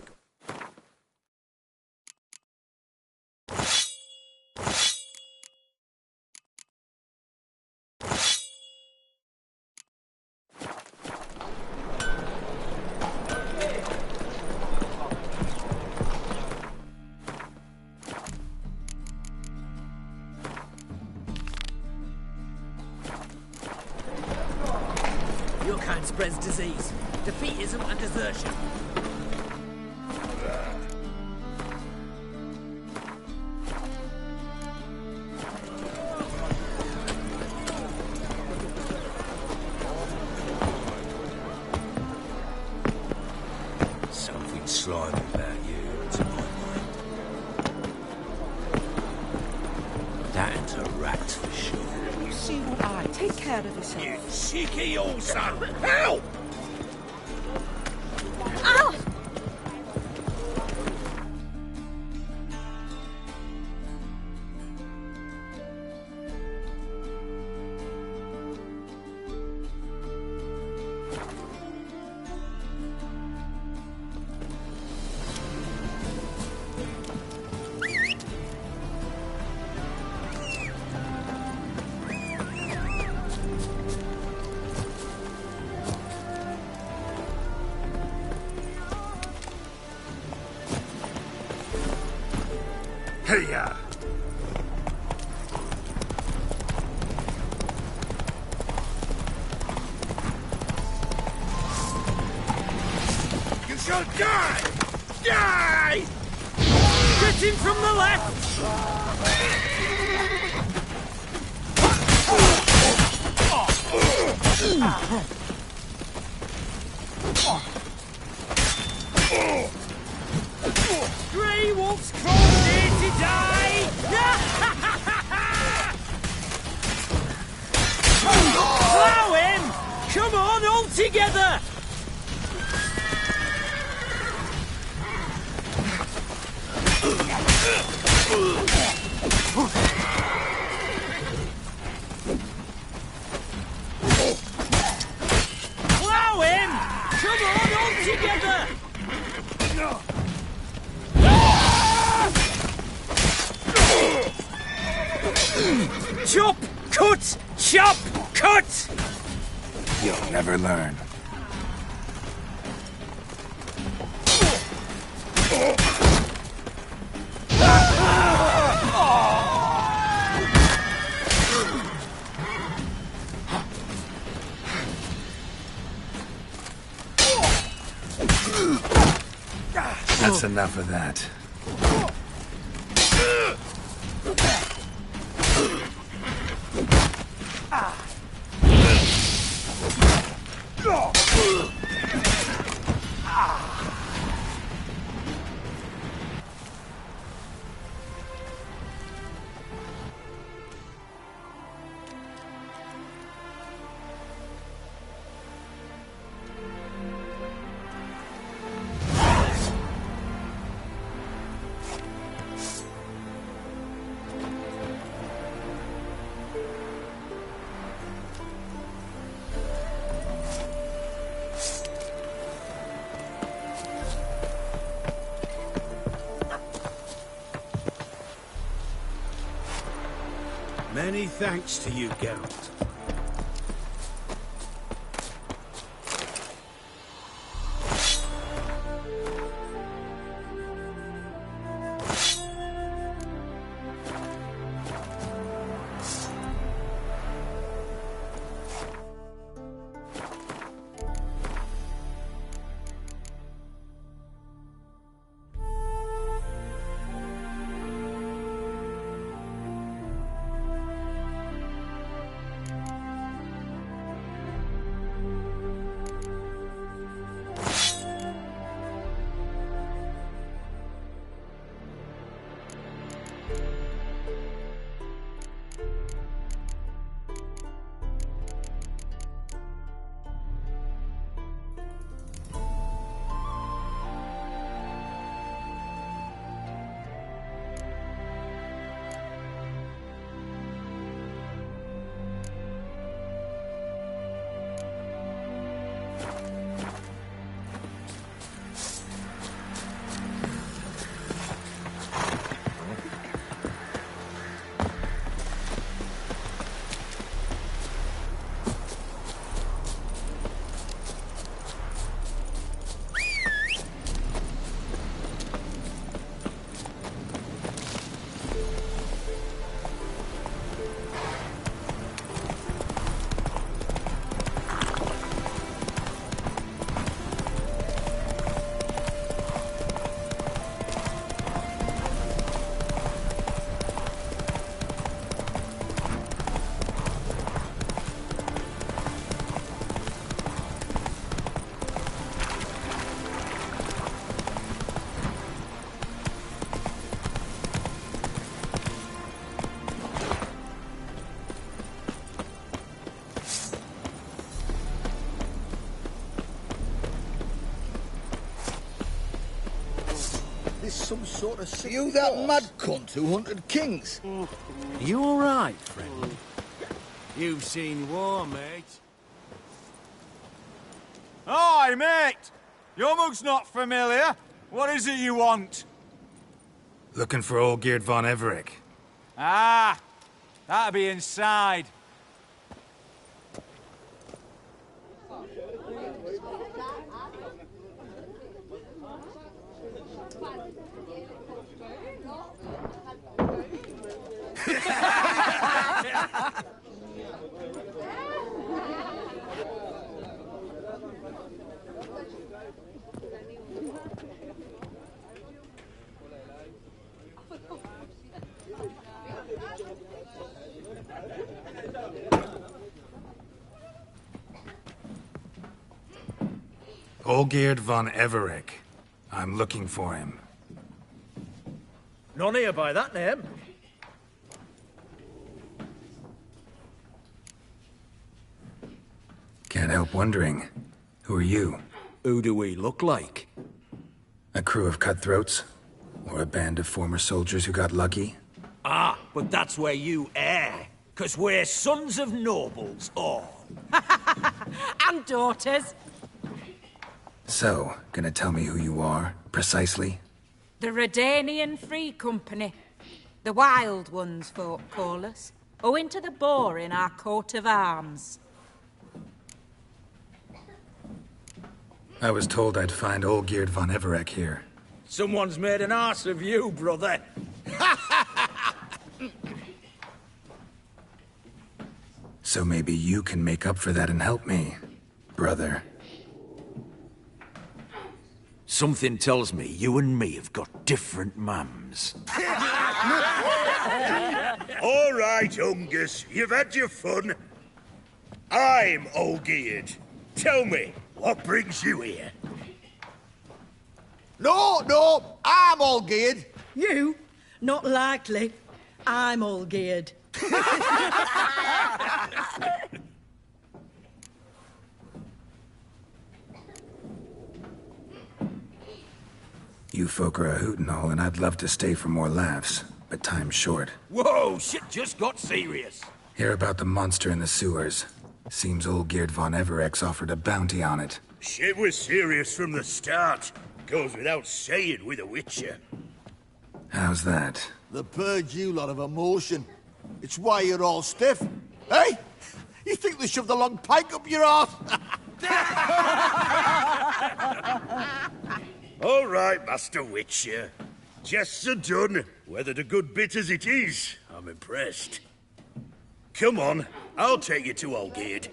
Your kind spreads disease. Defeatism and desertion. Something slimy about you, to my mind. That ain't a rat for sure. You see what I take care of yourself. You cheeky also! Help! Ow! Hey-ya! You shall die! Die! Get him from the left! Grey Wolf's crawled here to die! Plow him! Come on, all together! Plow him! Come on, all together! Chop! Cut! Chop! Cut! You'll never learn. That's enough of that. Many thanks to you, Geralt. Some sort of you that mad cunt who hunted kings. You all right, friend? You've seen war, mate. Aye, mate! Your mug's not familiar. What is it you want? Looking for Olgierd von Everec. Ah! That'll be inside. Olgierd von Everec. I'm looking for him. None here by that name. Can't help wondering. Who are you? Who do we look like? A crew of cutthroats? Or a band of former soldiers who got lucky? Ah, but that's where you err. 'Cause we're sons of nobles, all. And daughters. So, gonna tell me who you are, precisely? The Redanian Free Company. The Wild Ones, folk call us. Owing to the boar in our coat of arms. I was told I'd find Olgierd von Everec here. Someone's made an arse of you, brother. So maybe you can make up for that and help me, brother. Something tells me you and me have got different mums. All right, Ungus, you've had your fun. I'm Olgierd. Tell me, what brings you here? No, I'm all geared. You? Not likely. I'm all geared. You folk are a hoot and all, and I'd love to stay for more laughs, but time's short. Whoa, shit just got serious. Hear about the monster in the sewers. Seems old Geert von Everex offered a bounty on it. Shit was serious from the start. Goes without saying with a Witcher. How's that? The purge you lot of emotion. It's why you're all stiff. Hey? You think they shoved a long pike up your arse? All right, Master Witcher. Jests are done. Weathered a good bit as it is. I'm impressed. Come on, I'll take you to Olgierd.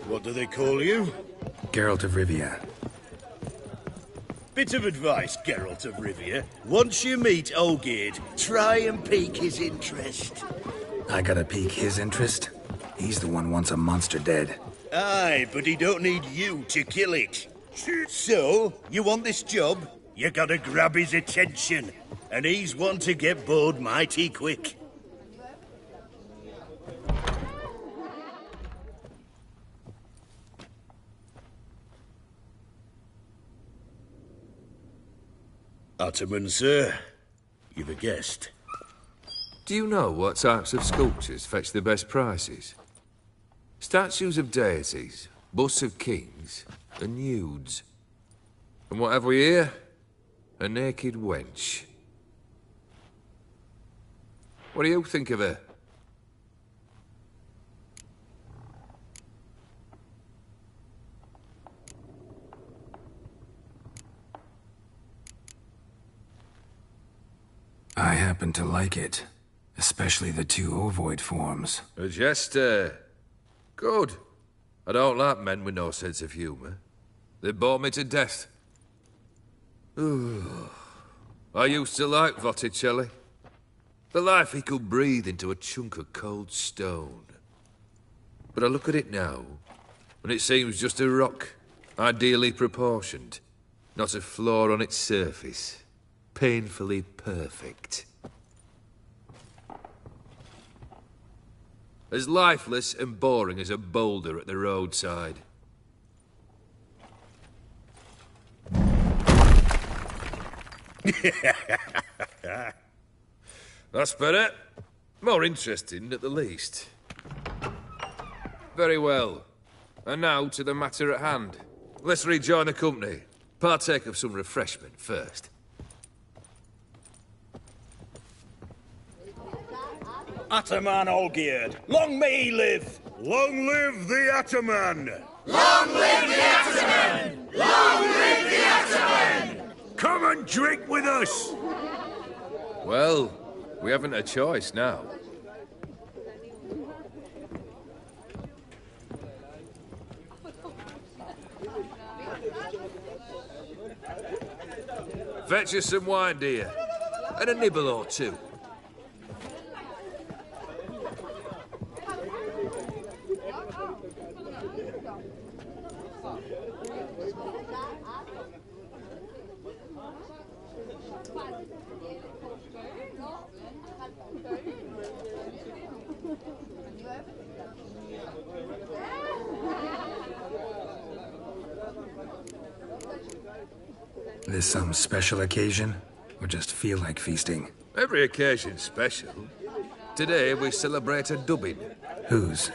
What do they call you? Geralt of Rivia. Bit of advice, Geralt of Rivia. Once you meet Olgierd, try and pique his interest. I gotta pique his interest? He's the one wants a monster dead. Aye, but he don't need you to kill it. So, you want this job? You gotta grab his attention. And he's one to get bored mighty quick. Ataman, sir. You've a guest. Do you know what types of sculptures fetch the best prices? Statues of deities, busts of kings, and nudes. And what have we here? A naked wench. What do you think of her? I happen to like it. Especially the two ovoid forms. A jester. Good. I don't like men with no sense of humour. They bore me to death. I used to like Botticelli. The life he could breathe into a chunk of cold stone. But I look at it now, and it seems just a rock, ideally proportioned. Not a flaw on its surface. Painfully perfect. As lifeless and boring as a boulder at the roadside. That's better. More interesting, at the least. Very well. And now to the matter at hand. Let's rejoin the company. Partake of some refreshment first. Ataman Olgierd, long may he live! Long live the Ataman! Long live the Ataman! Long live the Ataman! Come and drink with us! Well, we haven't a choice now. Fetch us some wine, dear. And a nibble or two. This some special occasion? Or just feel like feasting? Every occasion's special. Today we celebrate a dubbing. Whose?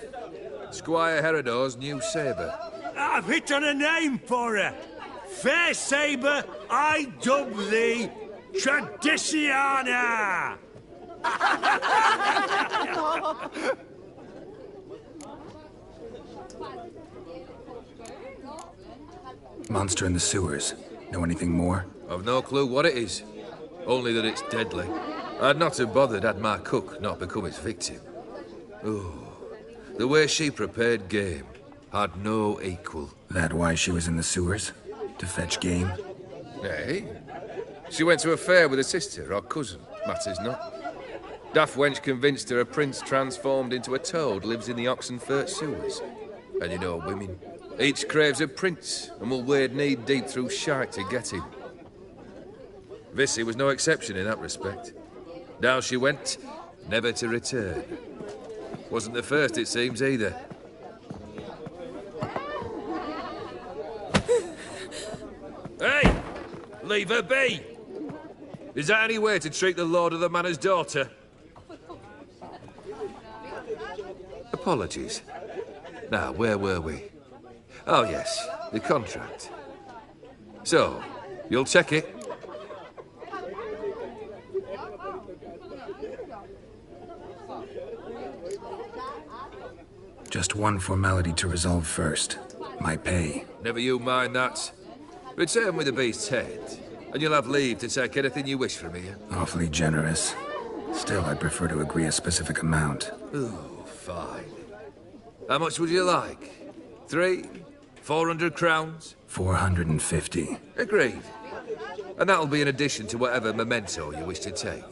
Squire Herodor's new sabre. I've hit on a name for her. Fair sabre, I dub thee Tradiciana! Monster in the sewers. Know anything more? I've no clue what it is. only that it's deadly. I'd not have bothered had my cook not become its victim. Oh, the way she prepared game had no equal. That why she was in the sewers? To fetch game? Nay. She went to a fair with a sister or cousin, matters not. Daft wench convinced her a prince transformed into a toad lives in the Oxenfurt sewers. And you know women, each craves a prince and will wade knee-deep through shite to get him. Vissy was no exception in that respect. Down she went, never to return. Wasn't the first, it seems, either. Hey! Leave her be! Is that any way to treat the lord of the manor's daughter? Apologies. Now, where were we? Oh, yes, the contract. So, you'll check it? Just one formality to resolve first. My pay. Never you mind that. Return with the beast's head, and you'll have leave to take anything you wish from here. Awfully generous. Still, I'd prefer to agree a specific amount. Oh, fine. How much would you like? 400 crowns? 450. Agreed. And that'll be in addition to whatever memento you wish to take.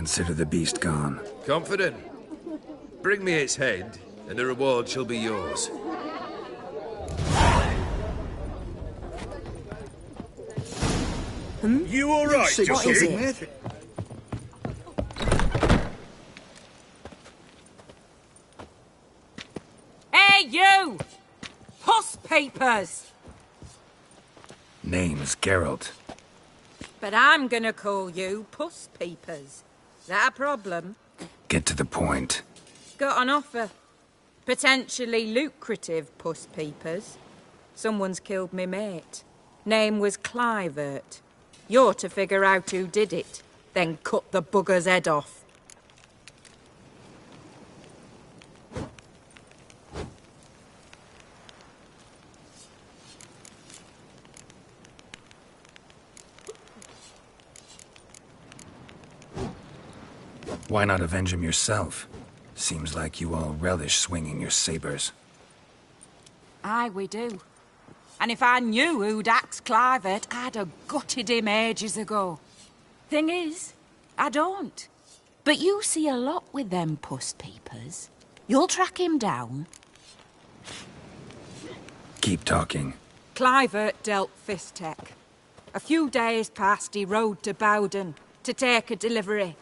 consider the beast gone. Confident? Bring me its head, and the reward shall be yours. You all right, What is Justin? it? Hey, you! Puss papers! Name's Geralt. But I'm gonna call you Puss Peepers. Is that a problem? Get to the point. Got an offer. Potentially lucrative Puss Peepers. Someone's killed me mate. Name was Clivert. You're to figure out who did it, then cut the bugger's head off. Why not avenge him yourself? Seems like you all relish swinging your sabers. Aye, we do. And if I knew who'd axed Clivert, I'd have gutted him ages ago. Thing is, I don't. But you see a lot with them Puss Peepers. You'll track him down. Keep talking. Clivert dealt Fistech. A few days past, he rode to Bowden to take a delivery.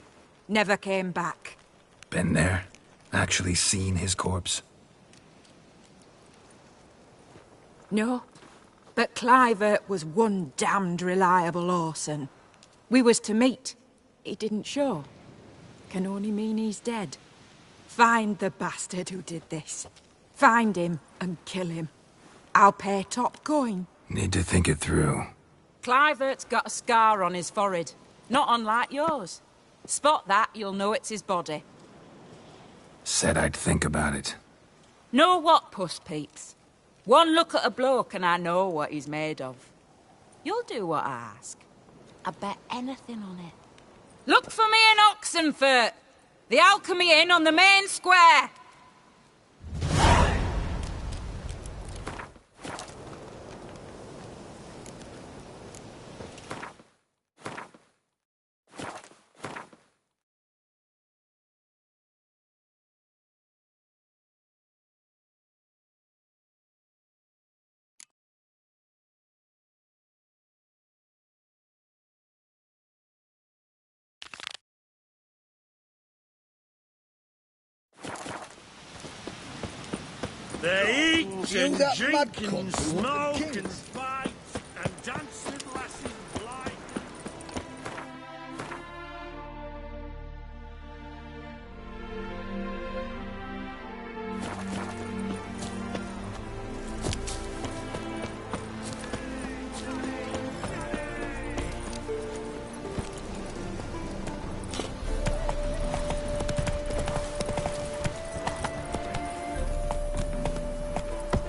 Never came back. Been there? Actually seen his corpse? No. But Clivert was one damned reliable horseman. We was to meet. He didn't show. Can only mean he's dead. Find the bastard who did this. Find him and kill him. I'll pay top coin. Need to think it through. Clivert's got a scar on his forehead. Not unlike yours. Spot that, you'll know it's his body. Said I'd think about it. Know what, Puss Peeps? One look at a bloke and I know what he's made of. You'll do what I ask. I bet anything on it. Look for me in Oxenfurt! The Alchemy Inn on the main square! They eat and You that drink mad and cunt who smoke wanted and fight and dance with lasses blind.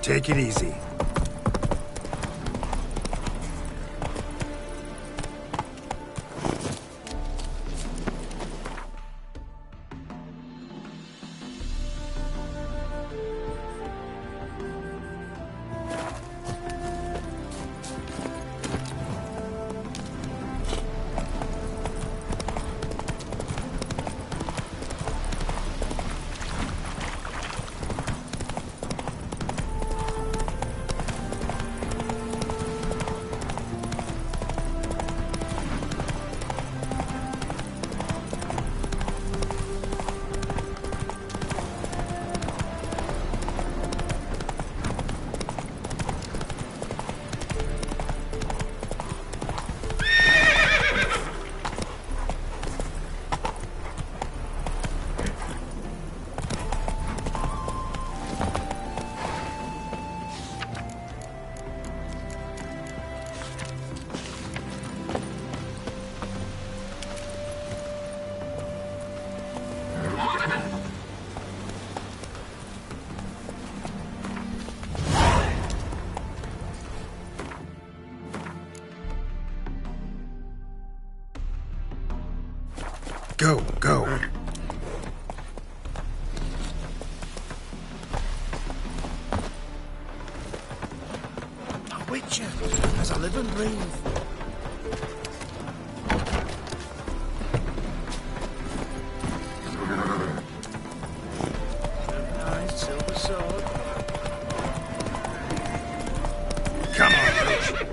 Take it easy. Go, go. A witcher, as I live and breathe. sword. Come on, bitch.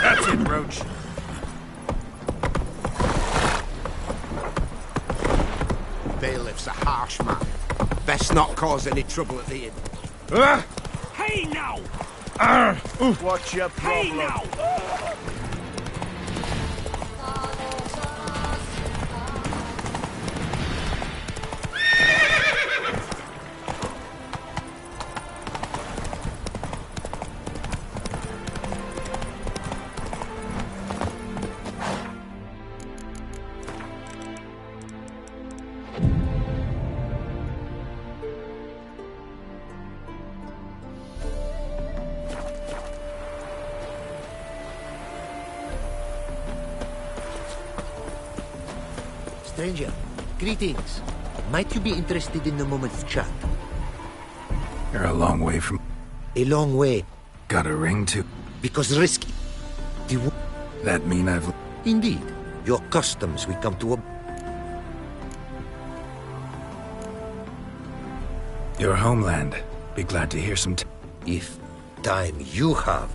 That's it, Roach. Bailiff's a harsh man. Best not cause any trouble at the inn. Hey now! What's your problem? Hey now! Stranger, greetings. Might you be interested in a moment's chat? You're a long way from... A long way. Got a ring to... Because risky. That mean I've... Indeed. Your customs we come to... Your homeland. Be glad to hear some... If time you have,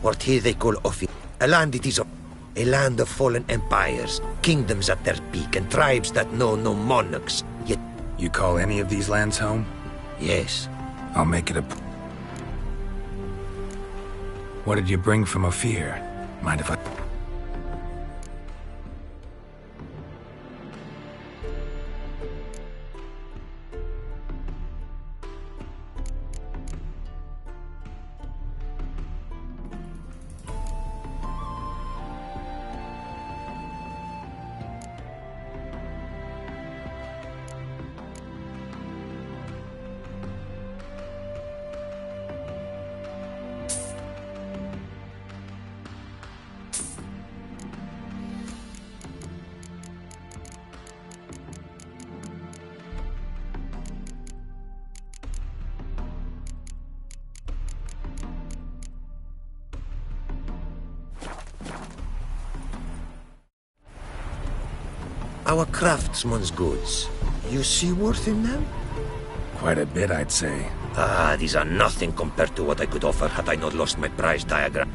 what here they call office. A land it is... A land of fallen empires, kingdoms at their peak, and tribes that know no monarchs, yet... You call any of these lands home? Yes. I'll make it a... What did you bring from Ophir? Mind if I... Our craftsman's goods. You see worth in them? Quite a bit, I'd say. Ah, these are nothing compared to what I could offer had I not lost my prize diagram.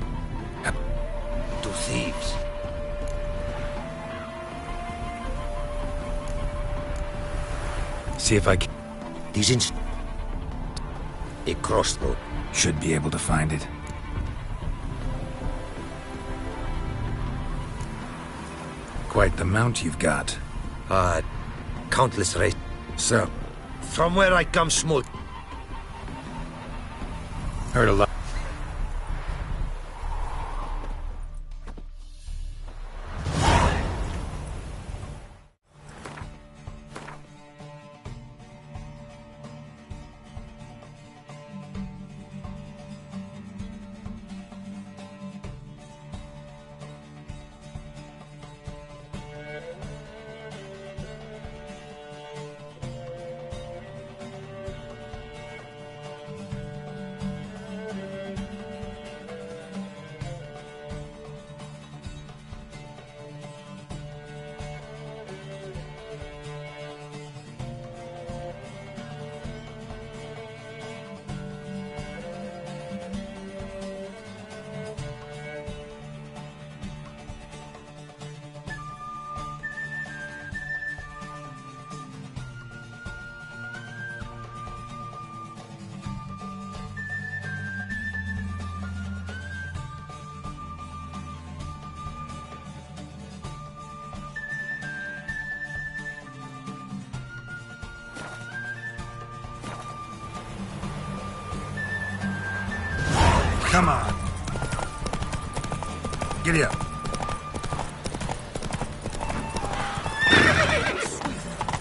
To thieves. See if I can... These a crossbow. Should be able to find it. Quite the mount you've got. Countless race. So? From where I come, small. Heard a lot. Come on. Giddy up.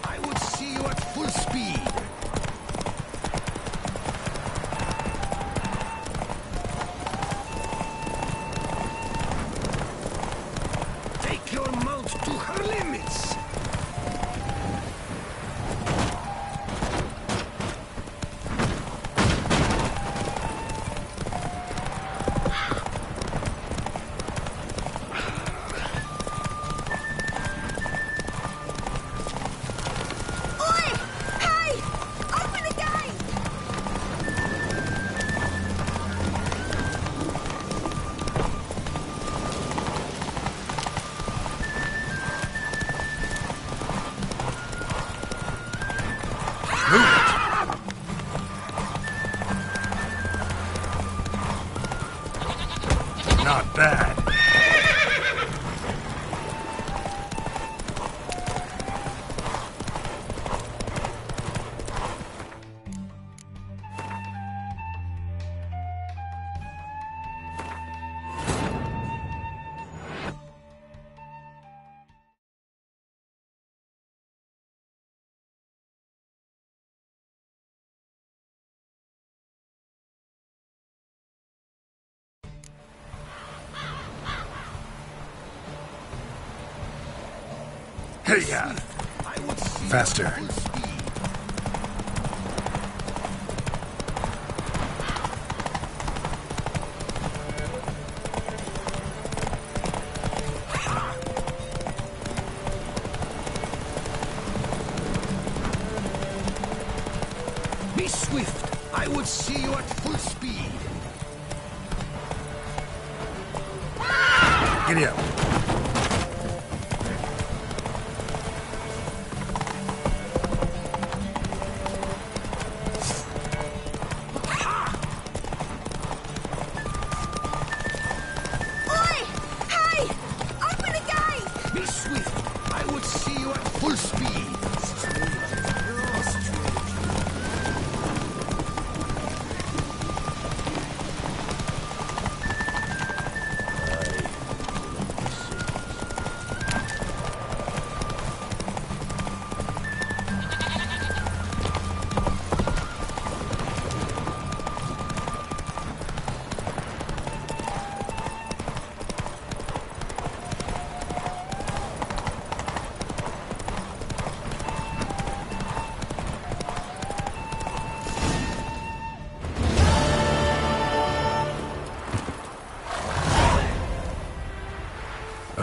I would see you at full speed. Take your mount to her limits. Not bad. Hey-ya! Faster. Be swift. I would see you at full speed. Giddy up.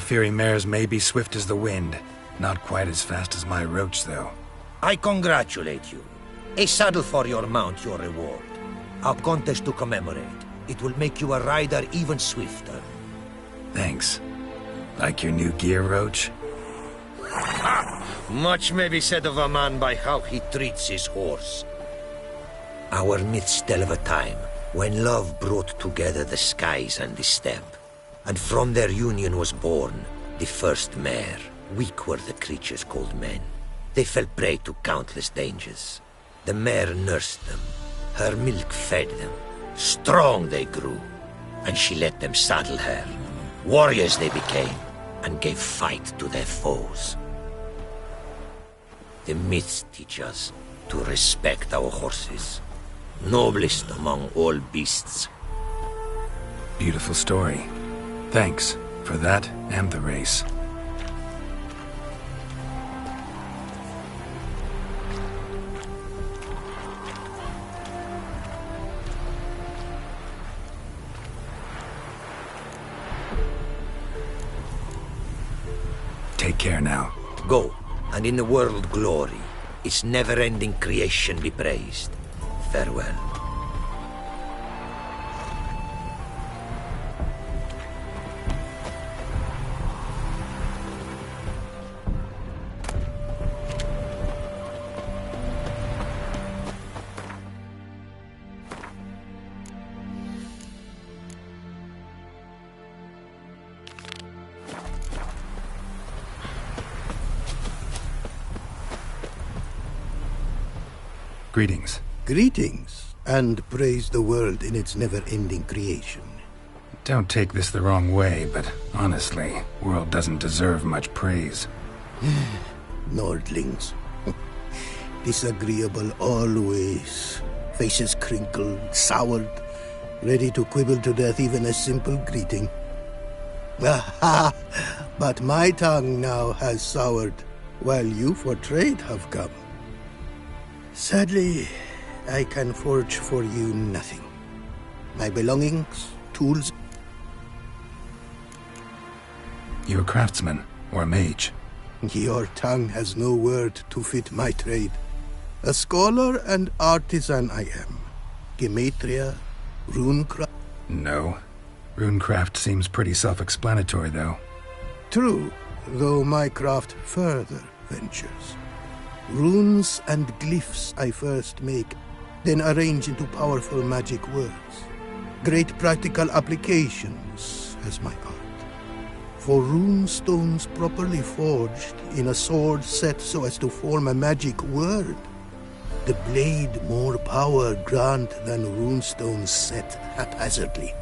Fury mares may be swift as the wind. Not quite as fast as my roach, though. I congratulate you. A saddle for your mount, your reward. A contest to commemorate. It will make you a rider even swifter. Thanks. Like your new gear, Roach? Much may be said of a man by how he treats his horse. Our myths tell of a time when love brought together the skies and the steppe. And from their union was born the first mare. Weak were the creatures called men. They fell prey to countless dangers. The mare nursed them. Her milk fed them. Strong they grew. And she let them saddle her. Warriors they became, and gave fight to their foes. The myths teach us to respect our horses. Noblest among all beasts. Beautiful story. Thanks for that and the race. Take care now. Go, and in the world glory, its never-ending creation be praised. Farewell. Greetings. Greetings, and praise the world in its never-ending creation. Don't take this the wrong way, but honestly, world doesn't deserve much praise. Nordlings. Disagreeable always. Faces crinkled, soured, ready to quibble to death even a simple greeting. Aha! But my tongue now has soured, while you for trade have come. Sadly, I can forge for you nothing. My belongings, tools... You a craftsman, or a mage? Your tongue has no word to fit my trade. A scholar and artisan I am. Gematria, runecraft... No. Runecraft seems pretty self-explanatory, though. True, though my craft further ventures. Runes and glyphs I first make, then arrange into powerful magic words. Great practical applications as my art. For rune stones properly forged in a sword set so as to form a magic word, the blade more power grant than runestones set haphazardly.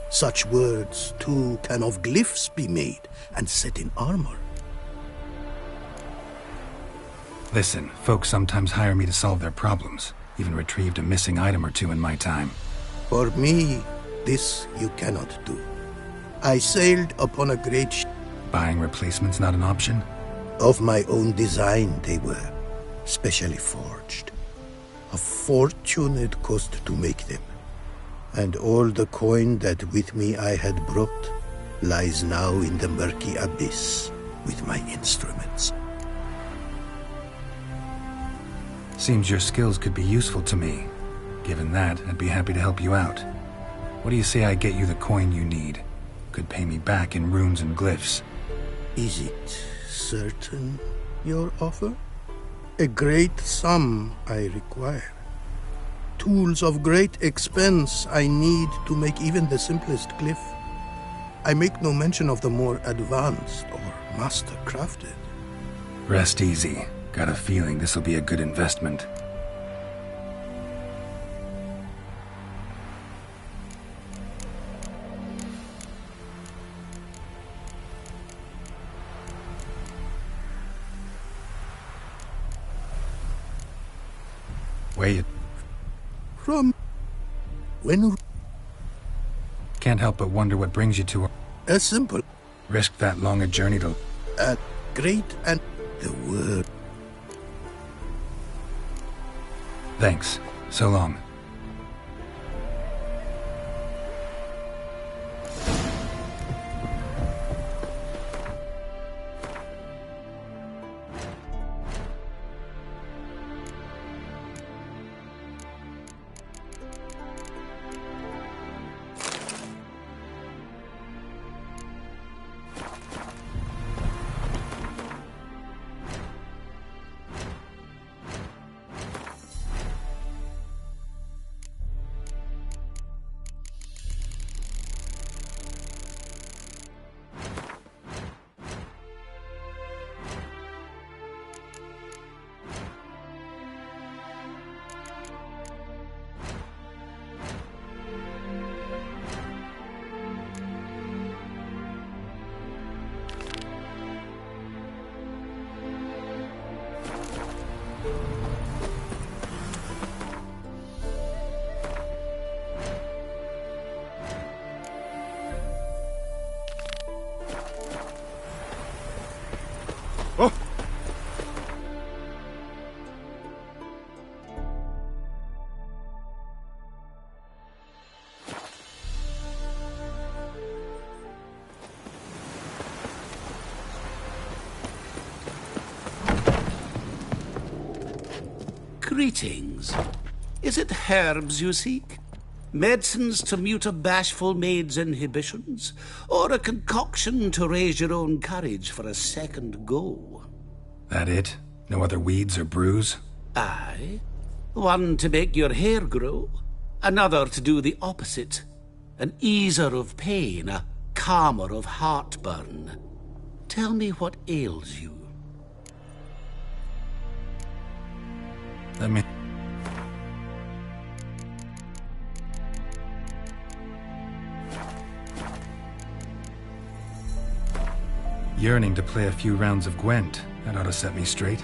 Such words, too, can of glyphs be made and set in armor. Listen, folks sometimes hire me to solve their problems. Even retrieved a missing item or two in my time. For me, this you cannot do. I sailed upon a great ship. Buying replacements not an option? Of my own design they were, specially forged. A fortune it cost to make them. And all the coin that with me I had brought lies now in the murky abyss with my instruments. Seems your skills could be useful to me. Given that, I'd be happy to help you out. What do you say I get you the coin you need? Could pay me back in runes and glyphs. Is it certain, your offer? A great sum I require. Tools of great expense I need to make even the simplest glyph. I make no mention of the more advanced or master-crafted. Rest easy. Got a feeling this'll be a good investment. Where you... From... when... Can't help but wonder what brings you to a simple... Risk that long a journey to... A great and... the word... Thanks. So long. Greetings. Is it herbs you seek? Medicines to mute a bashful maid's inhibitions? Or a concoction to raise your own courage for a second go? That it? No other weeds or brews? Aye. One to make your hair grow, another to do the opposite. An easer of pain, a calmer of heartburn. Tell me what ails you. Let me... Yearning to play a few rounds of Gwent. That ought to set me straight.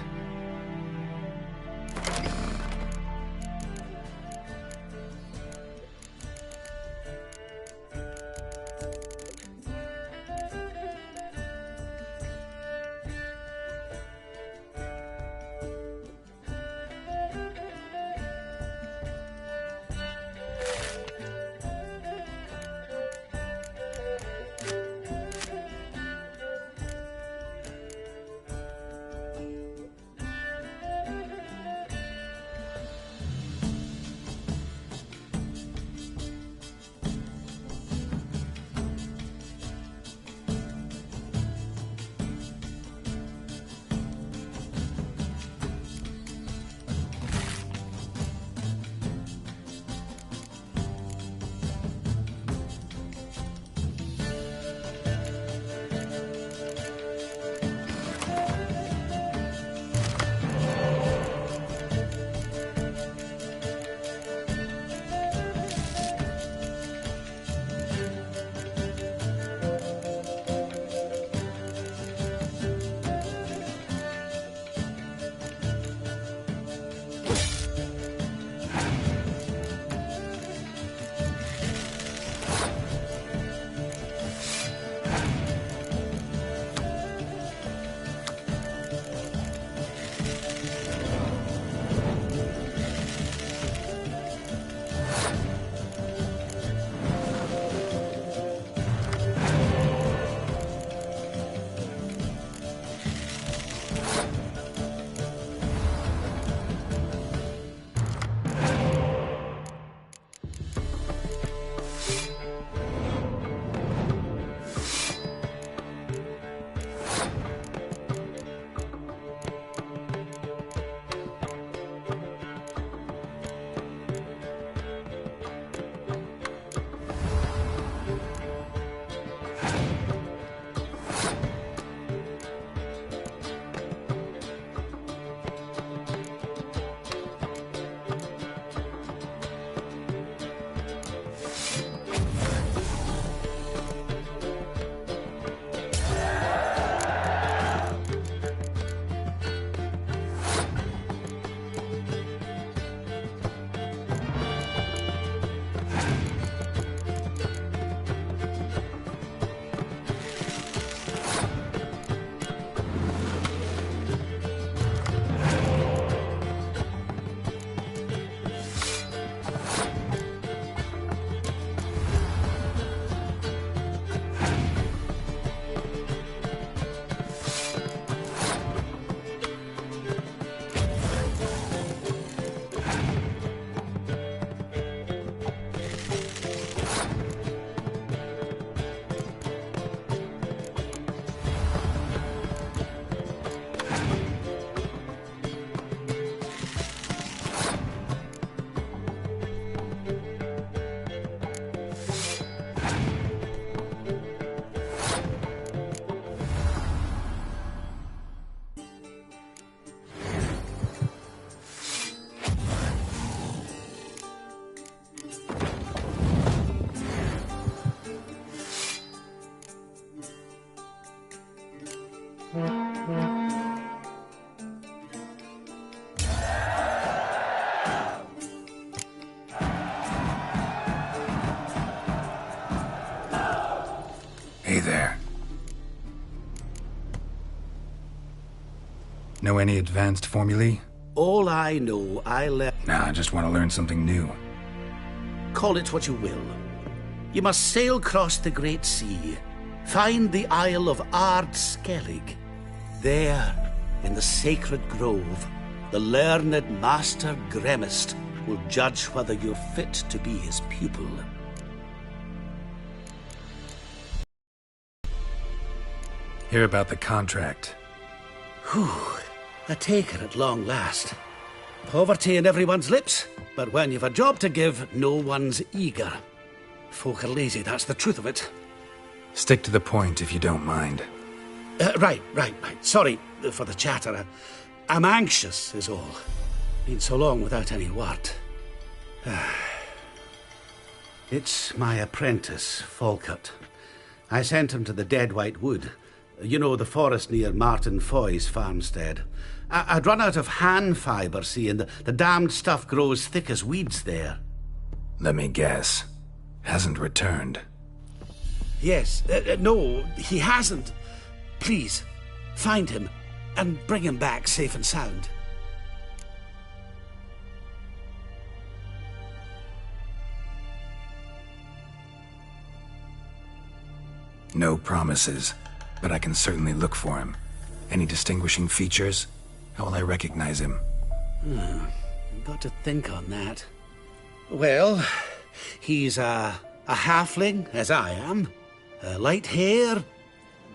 Know any advanced formulae? All I know, I left... Nah, I just want to learn something new. Call it what you will. You must sail across the Great Sea, find the Isle of Ard Skellig. There, in the sacred grove, the learned Master Gremist will judge whether you're fit to be his pupil. Hear about the contract. Whew, a taker at long last. Poverty in everyone's lips, but when you've a job to give, no one's eager. Folk are lazy, that's the truth of it. Stick to the point if you don't mind. Right. Sorry for the chatter. I'm anxious, is all. Been so long without any word. It's my apprentice, Falkert. I sent him to the Dead White Wood. You know, the forest near Martin Foy's farmstead. I'd run out of han fibre, see, and the damned stuff grows thick as weeds there. Let me guess. Hasn't returned. Yes. No, he hasn't. Please, find him and bring him back safe and sound. No promises, but I can certainly look for him. Any distinguishing features? How will I recognize him? Got to think on that. Well, he's a halfling, as I am. Light hair.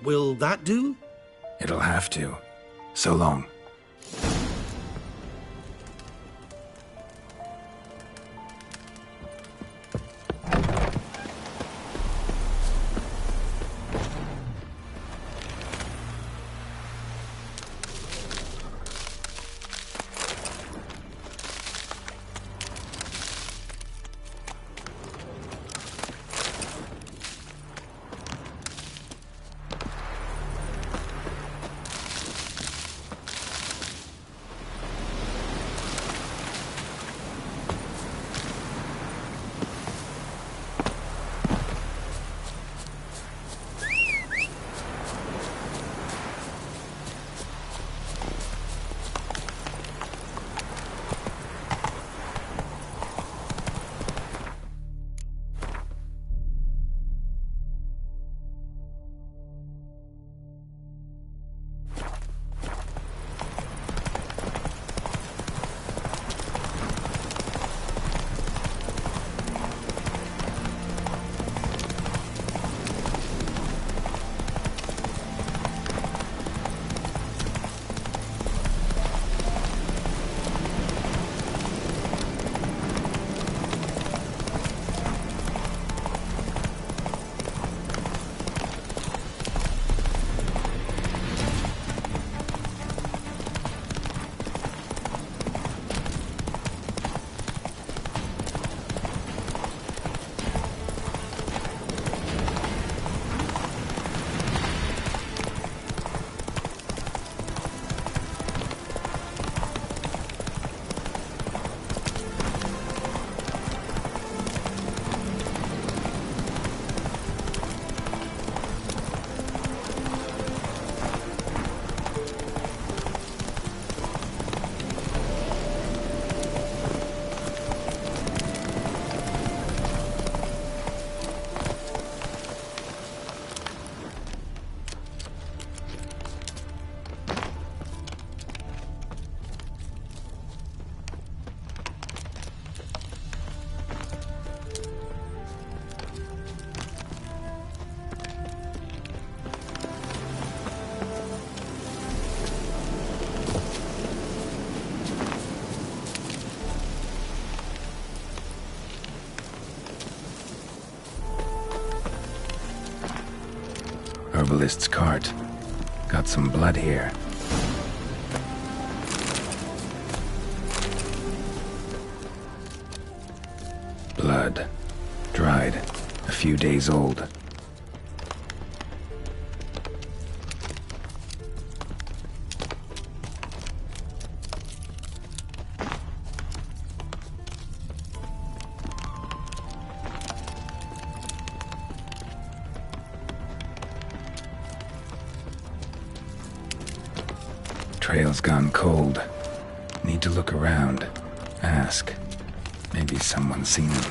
Will that do? It'll have to. So long. Herbalist's cart. Got some blood here. Blood. Dried. A few days old. trail's gone cold. Need to look around. Ask. Maybe someone's seen him.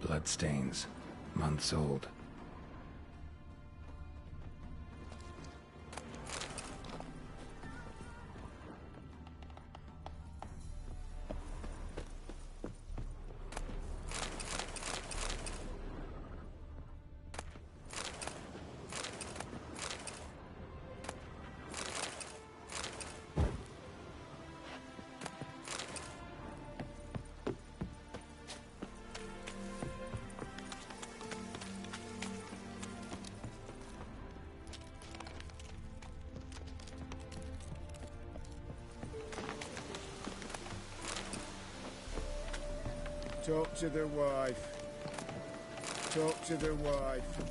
Bloodstains. Months old. Talk to the wife. Talk to the wife.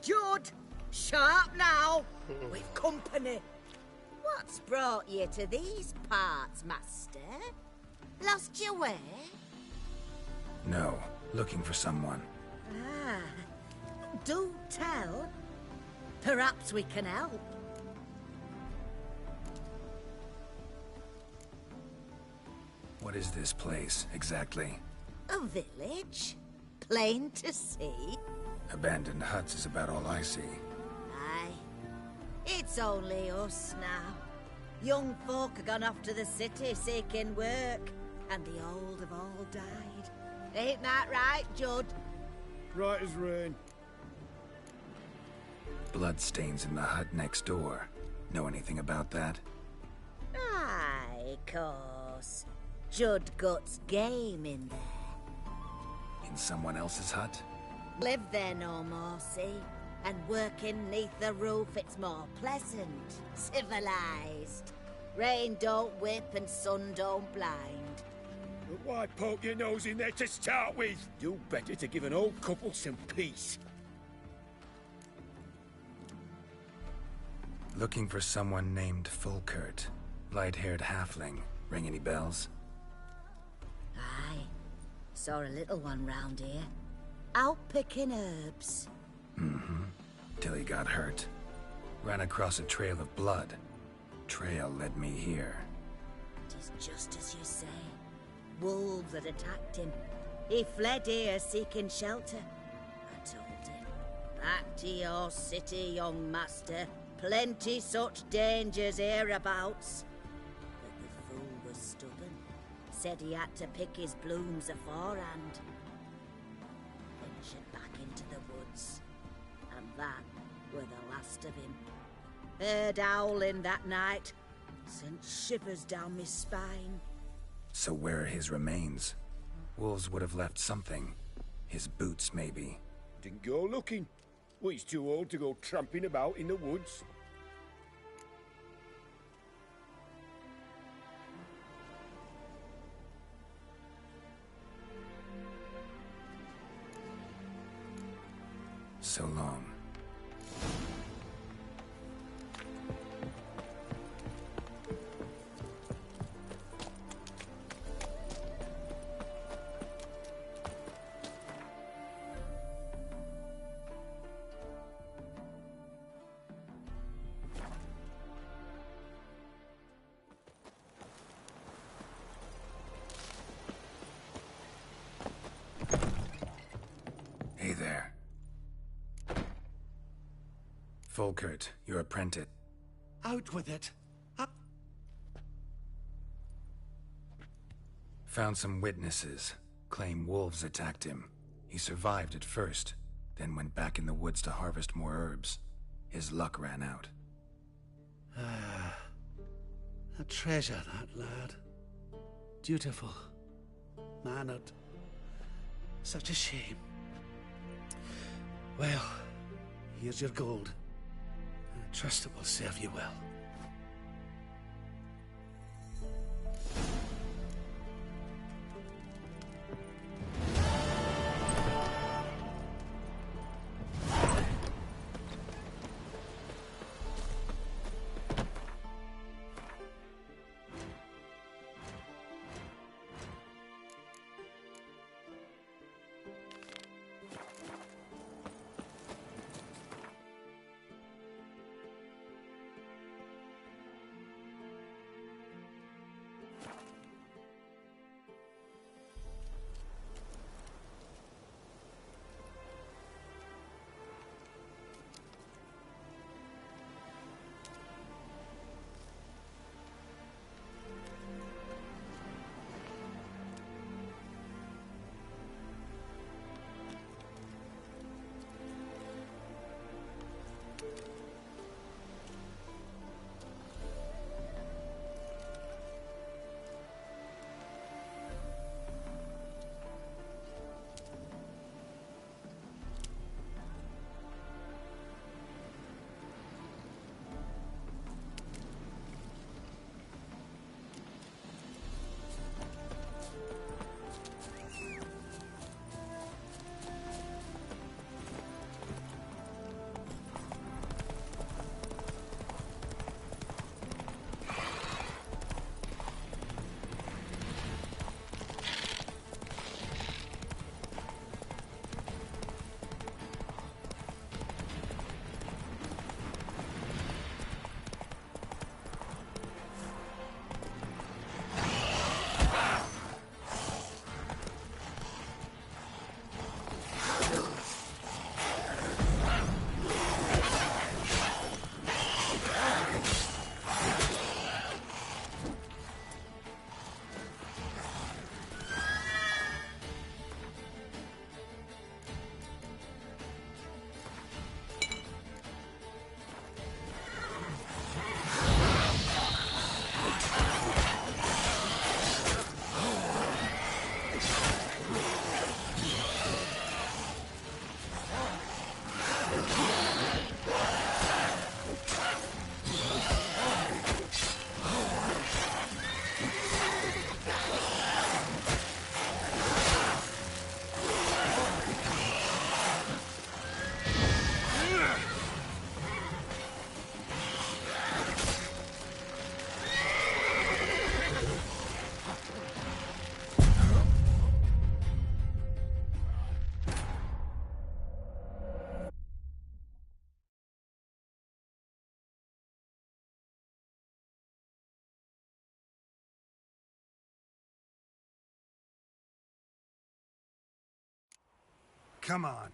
Judd! Sharp now! We've company. What's brought you to these parts, master? Lost your way? No. Looking for someone. Ah. Do tell. Perhaps we can help. What is this place, exactly? A village. Plain to see. Abandoned huts is about all I see. Aye. It's only us now. Young folk have gone off to the city seeking work, and the old have all died. Ain't that right, Judd? Right as rain. Bloodstains in the hut next door. Know anything about that? Aye, course. Judd guts game in there. In someone else's hut? Live there no more, see? And working neath the roof, it's more pleasant. Civilized. Rain don't whip and sun don't blind. But why poke your nose in there to start with? Do better to give an old couple some peace. Looking for someone named Fulkert. Light-haired halfling. Ring any bells? Aye. Saw a little one round here. Out picking herbs. Mm-hmm. Till he got hurt. Ran across a trail of blood. Trail led me here. Tis just as you say. Wolves had attacked him. He fled here seeking shelter. I told him. Back to your city, young master. Plenty such dangers hereabouts. But the fool was stubborn. Said he had to pick his blooms aforehand. Ventured back into the woods. And that were the last of him. Heard howling that night. Sent shivers down my spine. So where are his remains? Wolves would have left something. His boots, maybe. Didn't go looking. Well, he's too old to go tramping about in the woods. So long. Hey there. Fulkert, your apprentice. Out with it. Found some witnesses. Claim wolves attacked him. He survived at first. then went back in the woods to harvest more herbs. His luck ran out. A treasure, that lad. Dutiful. Mannered. Such a shame. Well, here's your gold. I trust it will serve you well. Come on.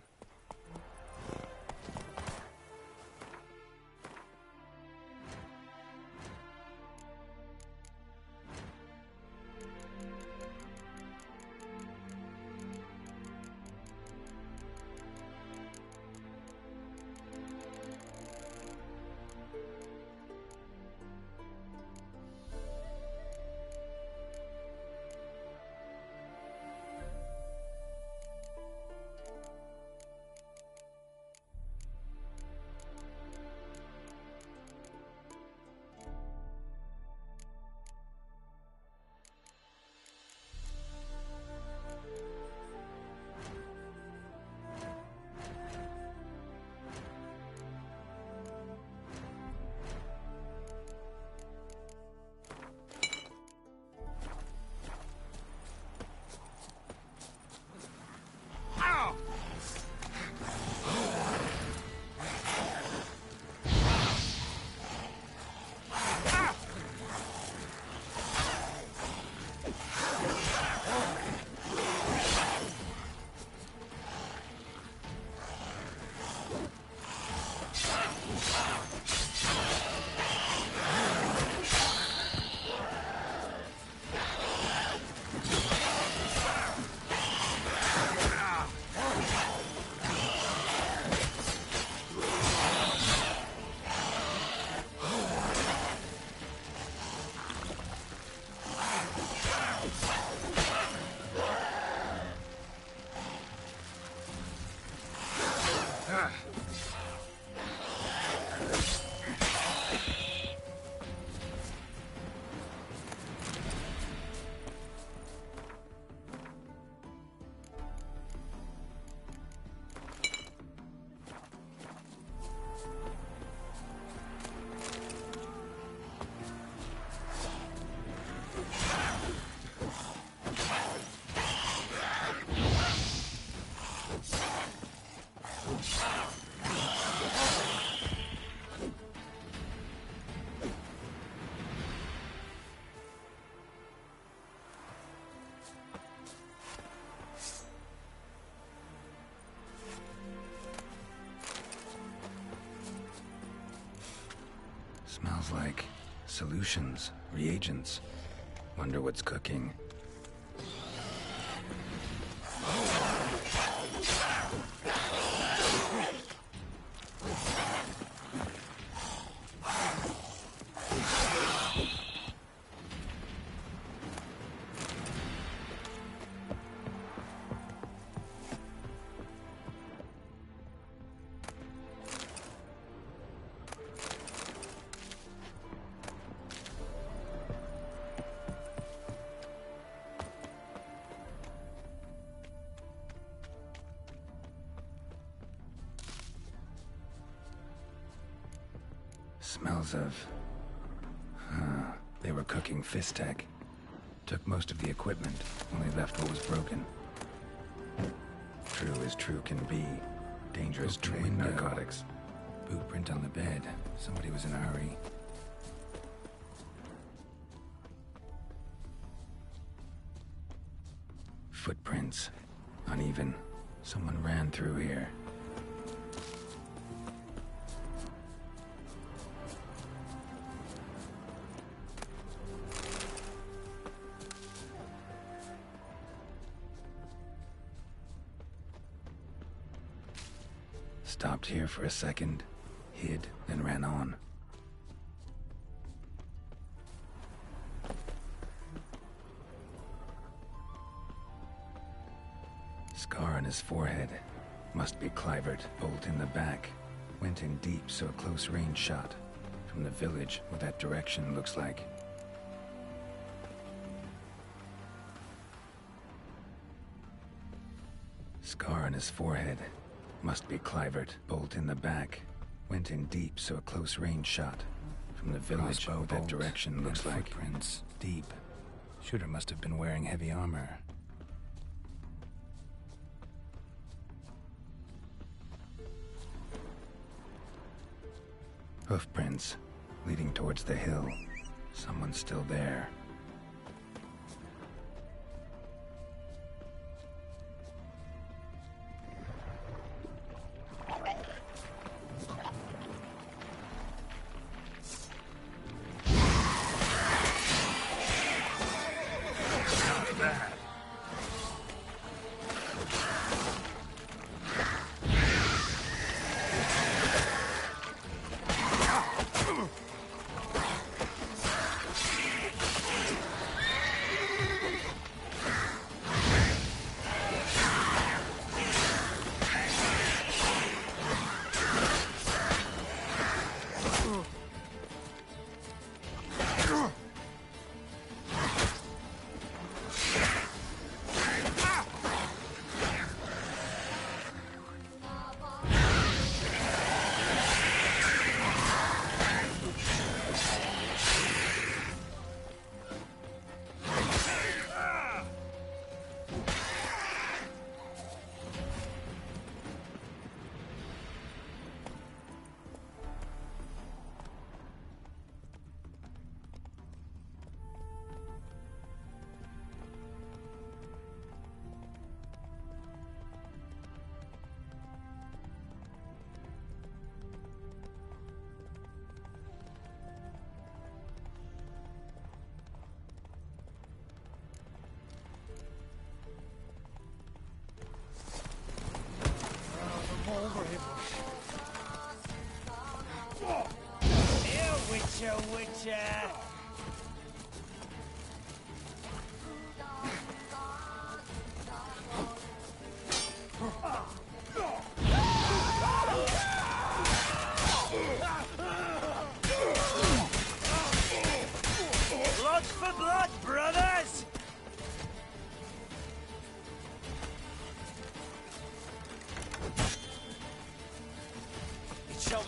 Smells like solutions, reagents. Wonder what's cooking. Smells of... they were cooking Fistek. Took most of the equipment, only left what was broken. True as true can be. Dangerous to narcotics. Boot print on the bed. Somebody was in a hurry. Footprints. Uneven. Someone ran through here. Stopped here for a second, hid, then ran on. Scar on his forehead. Must be Clivert. Bolt in the back. Went in deep, so a close range shot. From the village, what that direction looks like. Scar on his forehead. Must be Clivert. Bolt in the back. Went in deep, so a close range shot. From the village, what that direction looks like. Footprints. Deep. Shooter must have been wearing heavy armor. Hoofprints. Leading towards the hill. Someone's still there. Witcher! Blood for blood, brothers! It shall...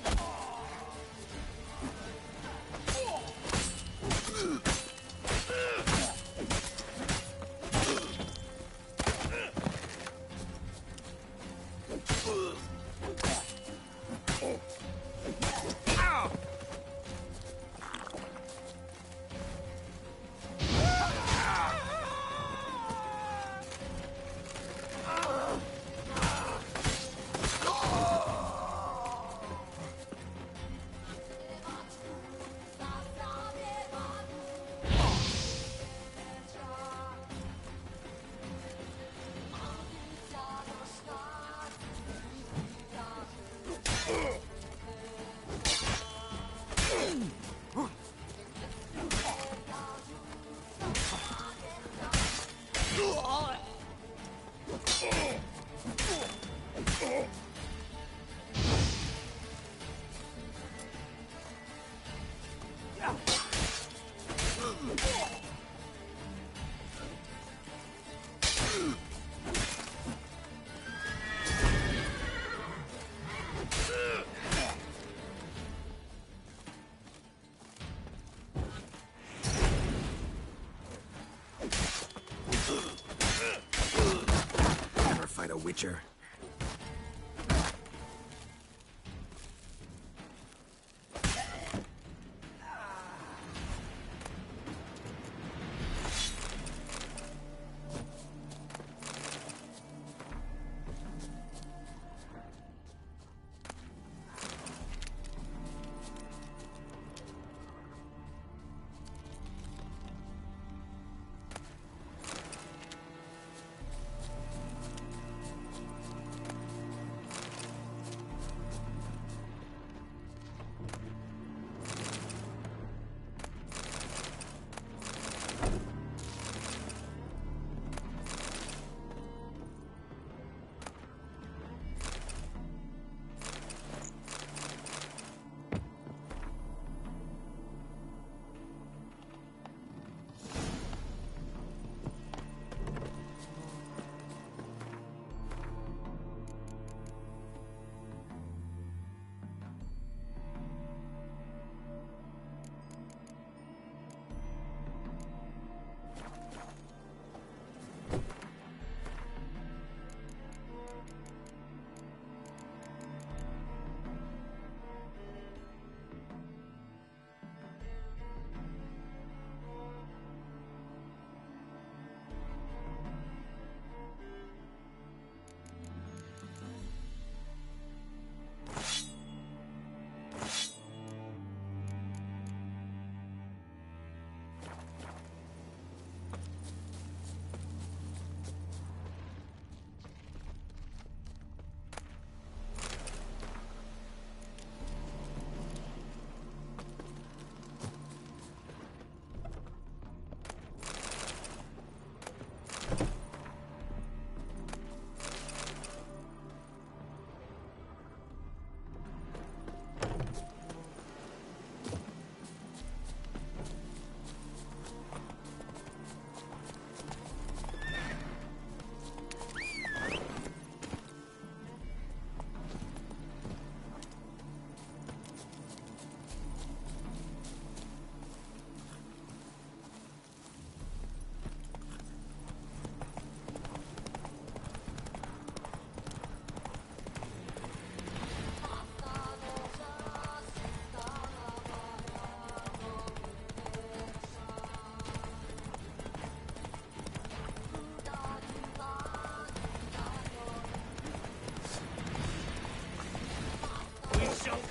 Never fight a witcher.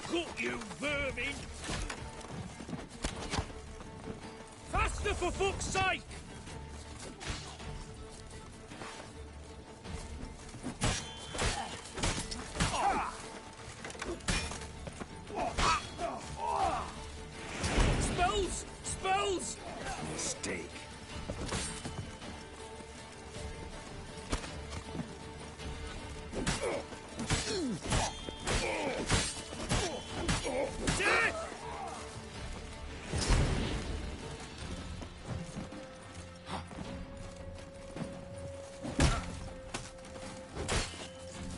Cut, you vermin! Faster, for fuck's sake! Spells! Spells! Mistake.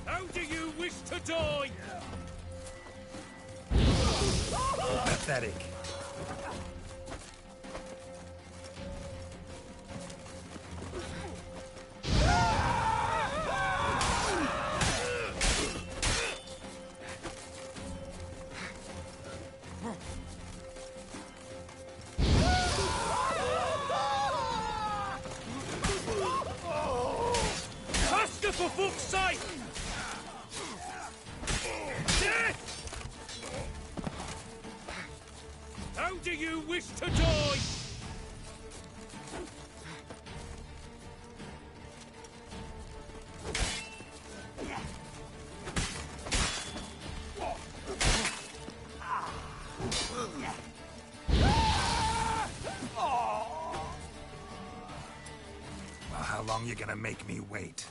How do you wish to die? Pathetic. Faster, for fuck's sake! Death! How do you wish to die? Well, how long you gonna make me wait?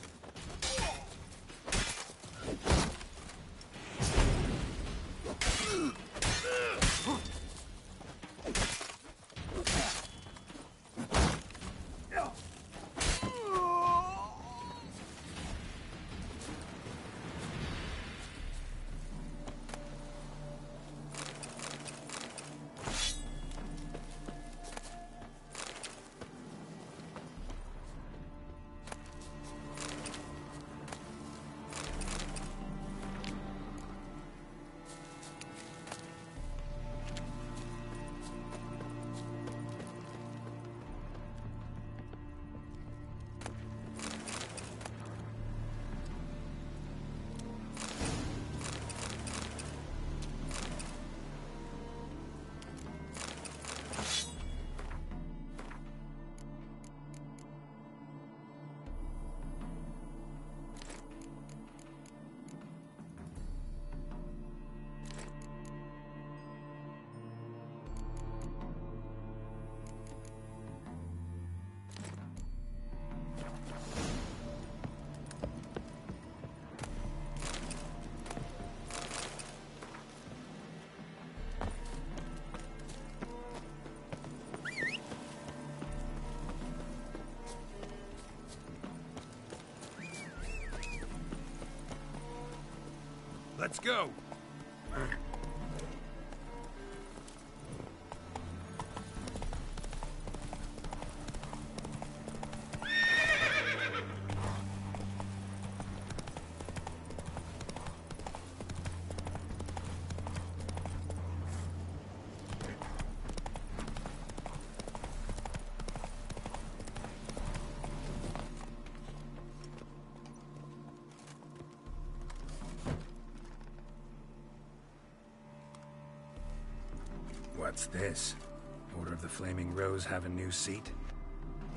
Let's go! What's this? Order of the Flaming Rose have a new seat?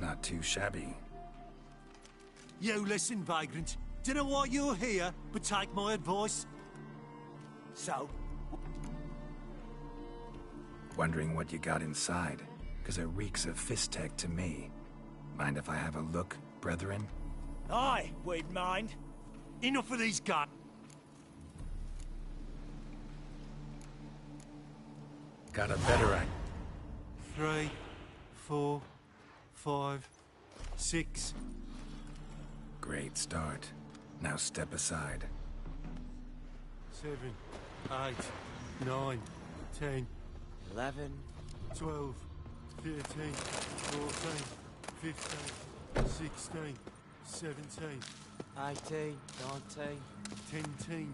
Not too shabby. You listen, vagrant. Dunno why you're here, but take my advice. So? Wondering what you got inside, because it reeks of Fistech to me. Mind if I have a look, brethren? Aye, we'd mind. Enough of these guns. Got a better idea. 3, 4, 5, 6. Great start. Now step aside. 7, 8, 9, 10, 11, 12, 13, 14, 15, 16, 17, 18, 19, 10.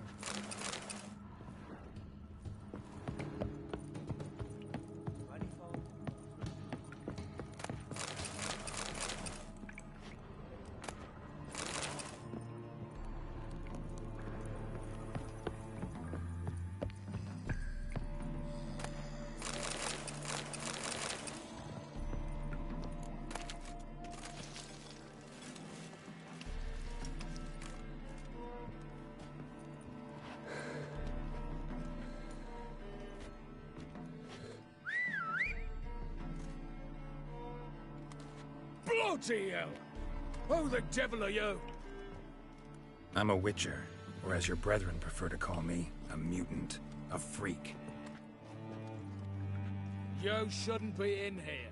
Bloody hell! Who the devil are you? I'm a Witcher, or as your brethren prefer to call me, a mutant, a freak. You shouldn't be in here.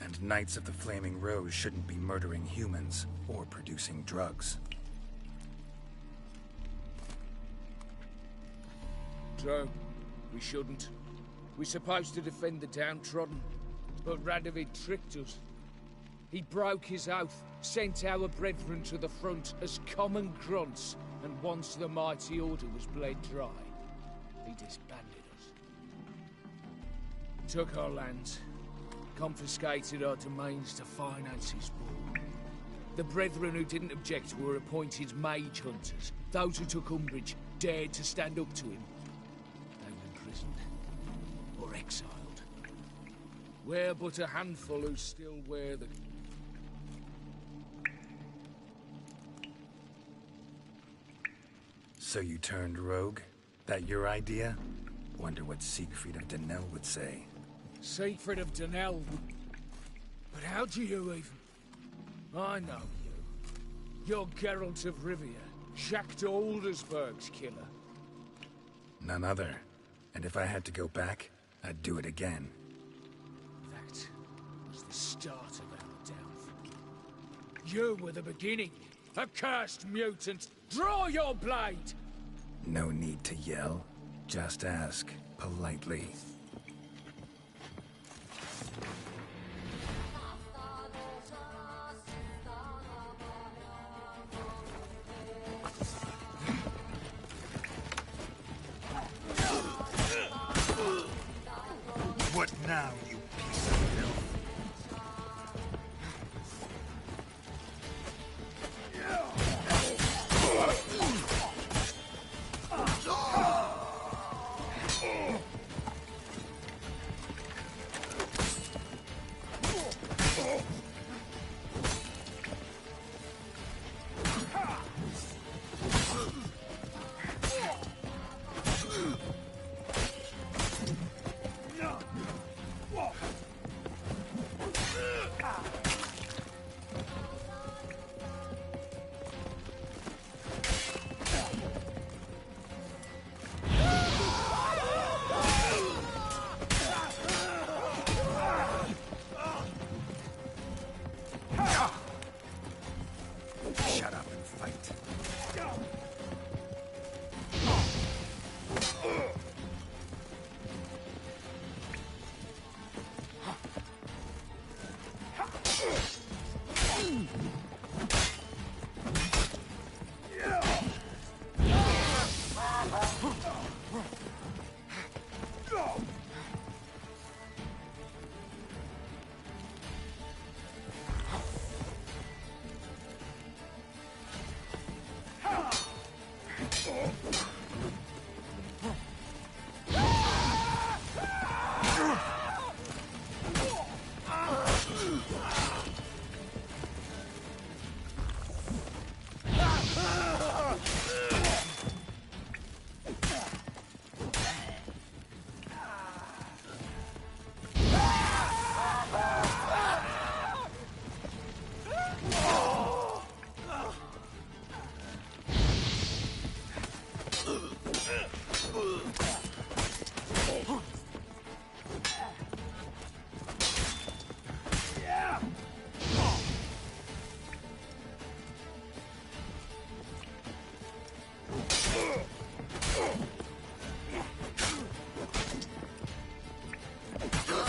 And Knights of the Flaming Rose shouldn't be murdering humans or producing drugs. True. We shouldn't. We're supposed to defend the downtrodden, but Radovid tricked us. He broke his oath, sent our brethren to the front as common grunts, and once the mighty order was bled dry, he disbanded us. Took our lands, confiscated our domains to finance his war. The brethren who didn't object were appointed mage hunters. Those who took umbrage dared to stand up to him. They were imprisoned or exiled. We're but a handful who still wear the... So you turned rogue? That your idea? Wonder what Siegfried of Denel would say. Siegfried of Denel. But how do you even... I know you. You're Geralt of Rivia, Jacques de Aldersberg's killer. None other. And if I had to go back, I'd do it again. That was the start of our downfall. You were the beginning. Accursed mutant! Draw your blade! No need to yell. Just ask, politely. What now, you piece of filth? Shut up and fight.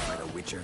By the Witcher.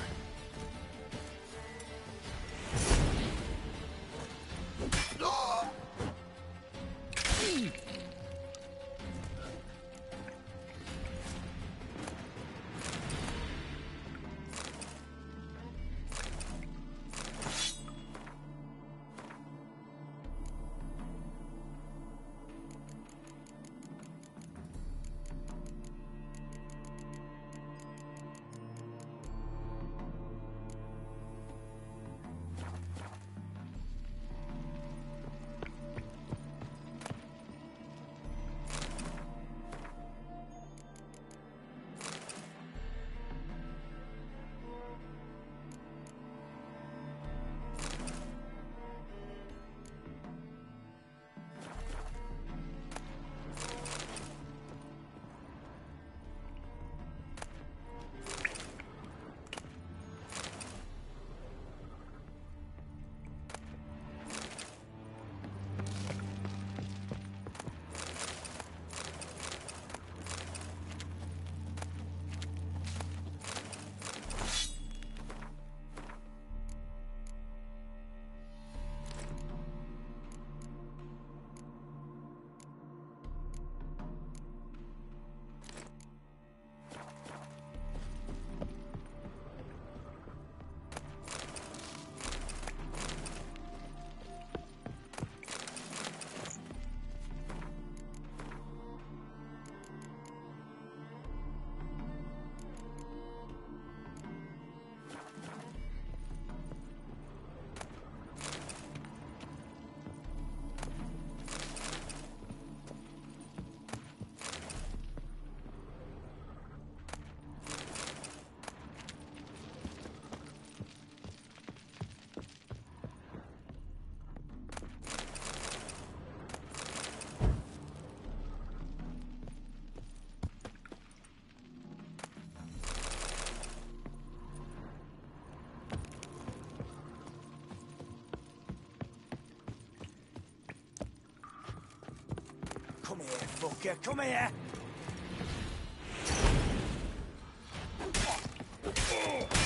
fucker. Come here.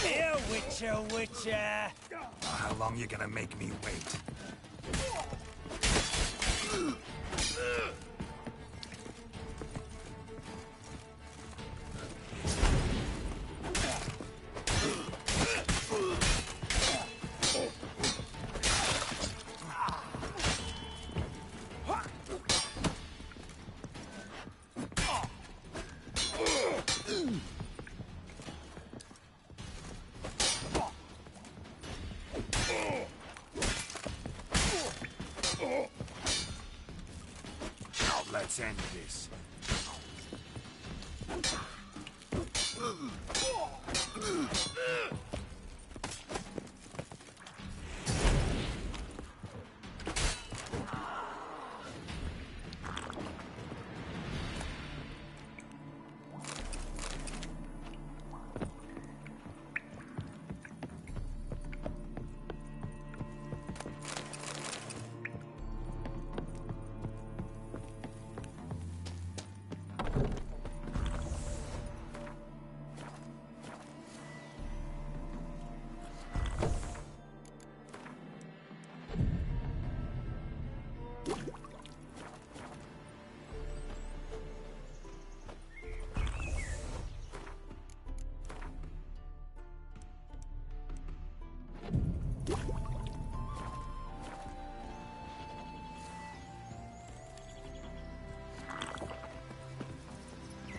Here, Witcher. How long you gonna make me wait? Let's end this.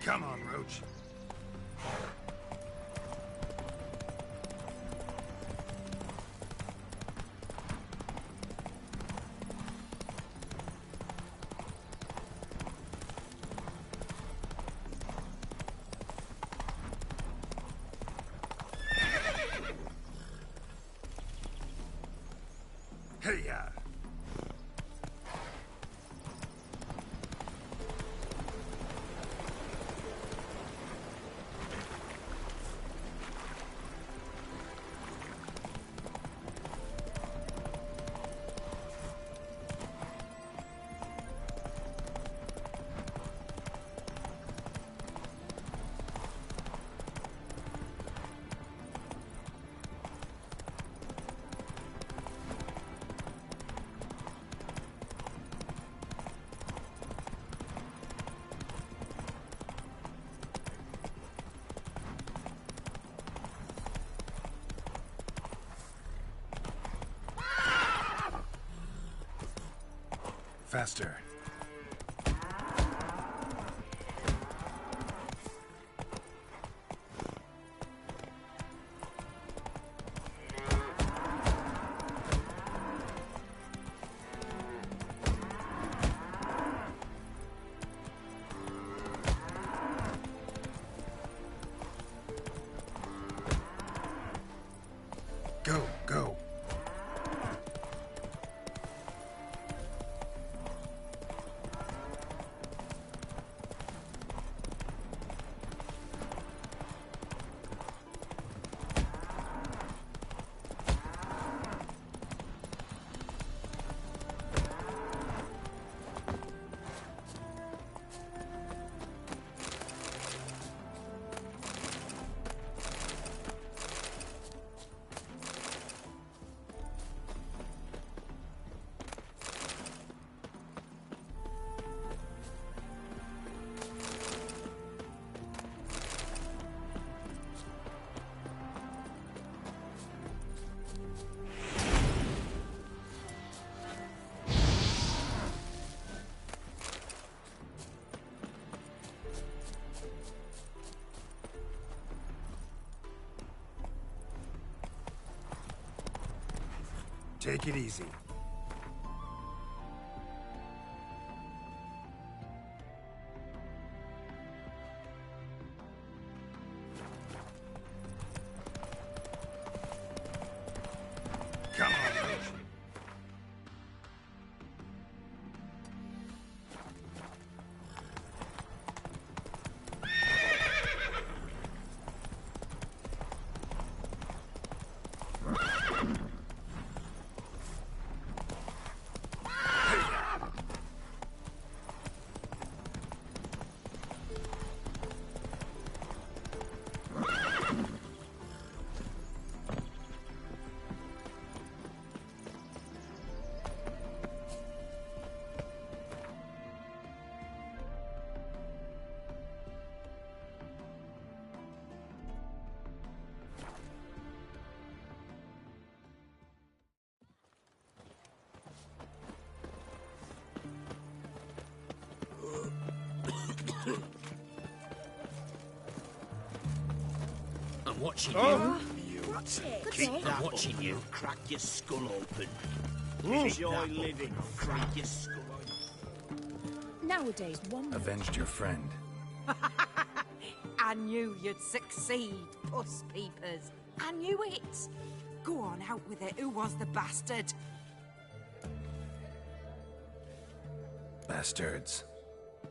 Come on, Roach. Hey-ya! Faster. Go, go. Take it easy. Come on, Roach. watching Oh. you. Watch it. Keep that watching you. Crack your skull open. Enjoy living. Crack your skull Nowadays, one Avenged your friend. I knew you'd succeed, puss peepers. I knew it. Go on, out with it. Who was the bastard? Bastards.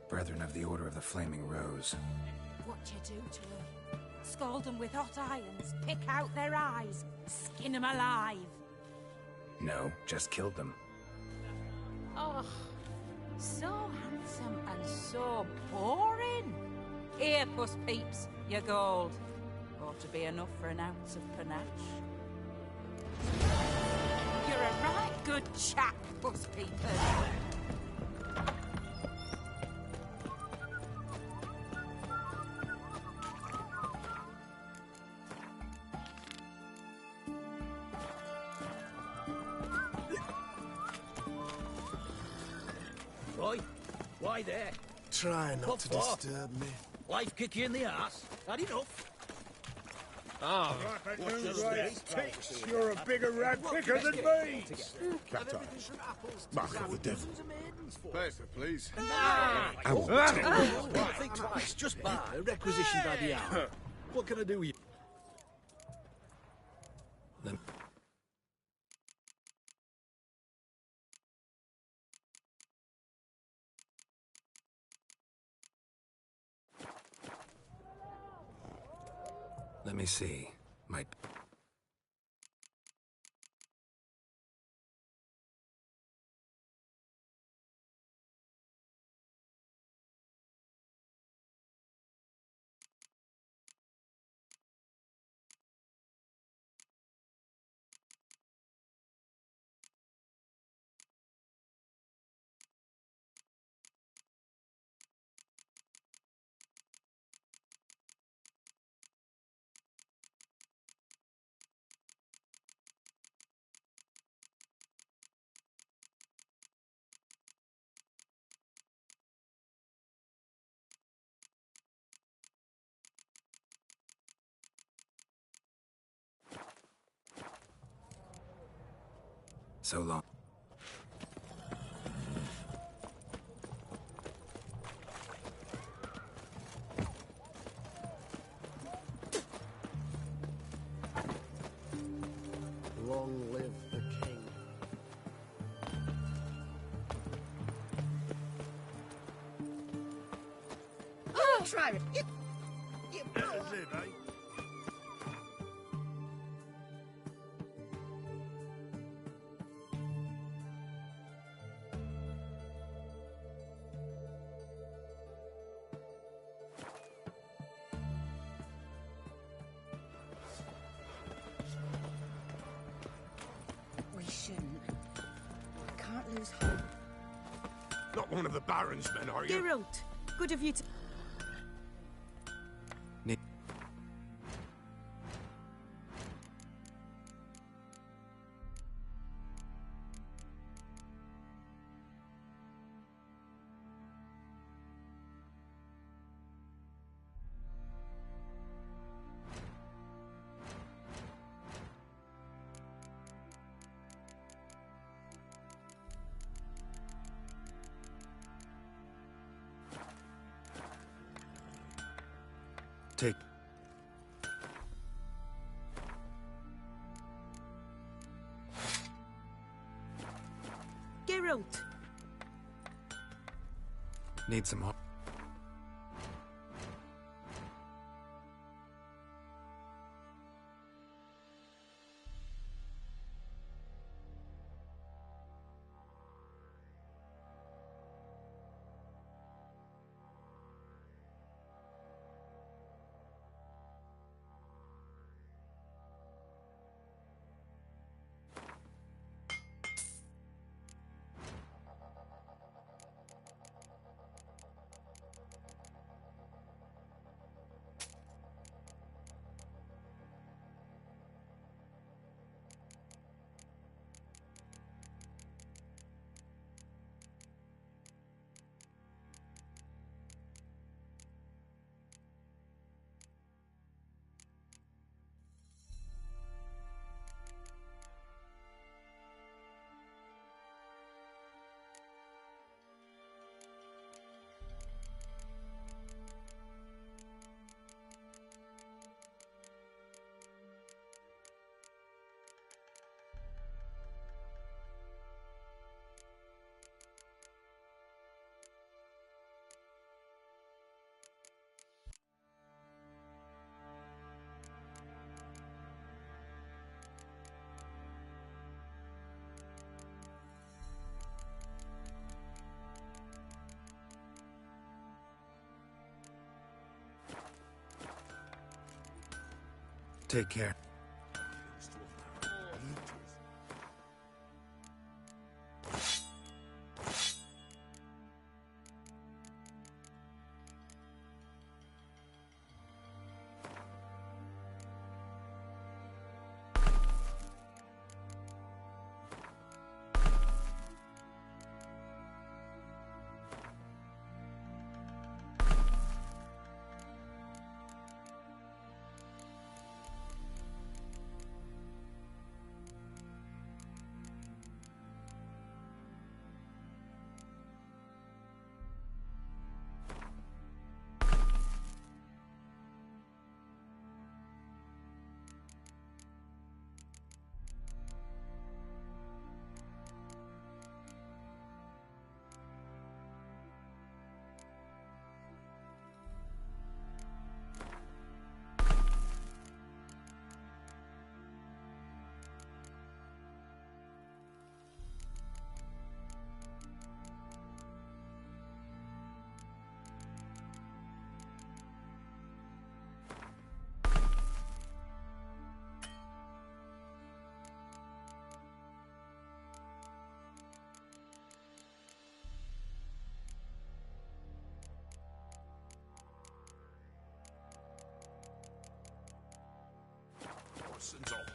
Brethren of the Order of the Flaming Rose. What you do to them? Scald them with hot irons, pick out their eyes, skin them alive. No, just killed them. Oh, so handsome and so boring. Here, puss peeps, your gold. Ought to be enough for an ounce of panache. You're a right good chap, puss peepers. Right? Why there? Try not What to for? disturb me. Life kick you in the ass? Had enough? Ah, You're a bigger rat picker than me! Cat Mark of the devil. Paper, please. Think twice, just buy. Requisition by the hour. What can I do with you? Let me see. Might... So long. Long live the king. Oh, try it. You That's it, eh? We shouldn't. We can't lose hope. Not one of the Baron's men, are you? Geralt, good of you to... Take... Geralt, Need some help. Take care. Lessons off.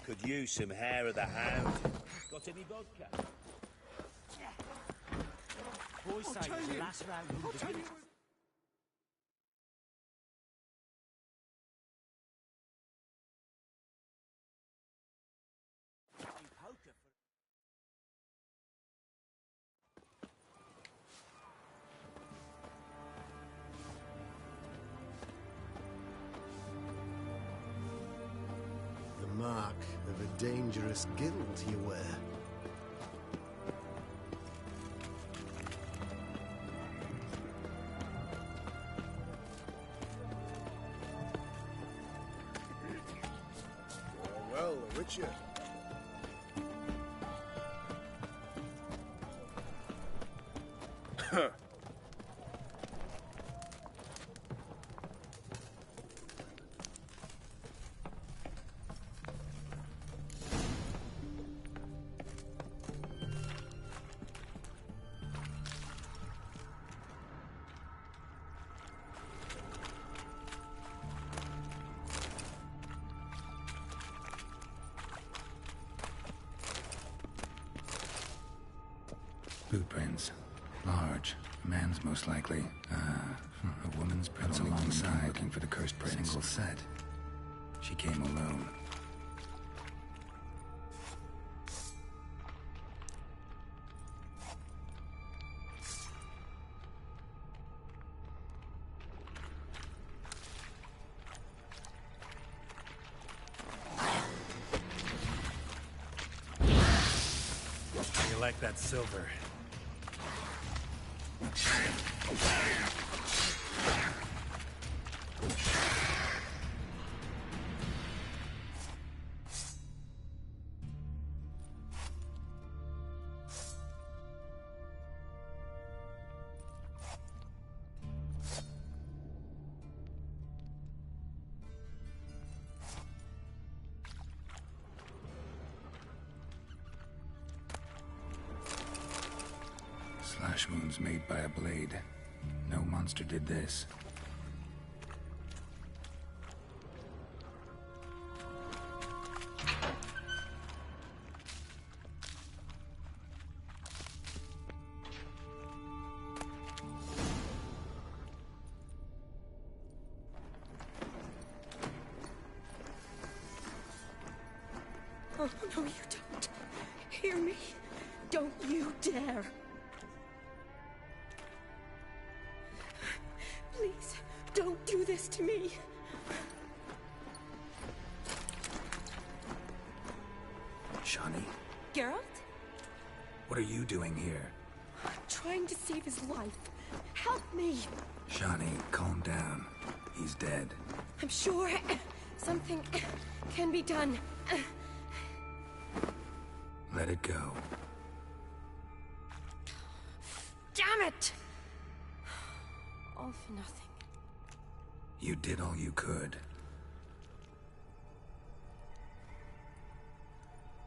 Could use some hair of the hound. Got any vodka? Boys say it was the last round in the village. Poker for The mark of a dangerous guild you wear. Well, Richard. Footprints. Large. A man's most likely. A woman's prints alongside, looking for the cursed prints. Single set. She came alone. You like that silver? wounds made by a blade. No monster did this. Oh, no, you don't. Hear me? Don't you dare. Please, don't do this to me. Shani, Geralt? what are you doing here? I'm trying to save his life. Help me. Shani, calm down. He's dead. I'm sure something can be done. Let it go. Damn it! All for nothing. You did all you could.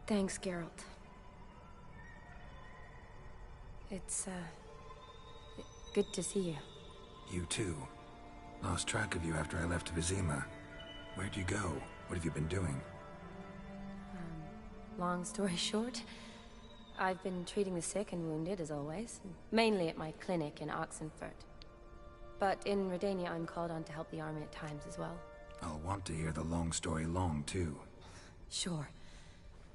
Thanks, Geralt. It's, good to see you. You too. Lost track of you after I left Vizima. Where'd you go? What have you been doing? Long story short, I've been treating the sick and wounded, as always. Mainly at my clinic in Oxenfurt. But in Redania, I'm called on to help the army at times as well. I'll want to hear the long story long, too. Sure.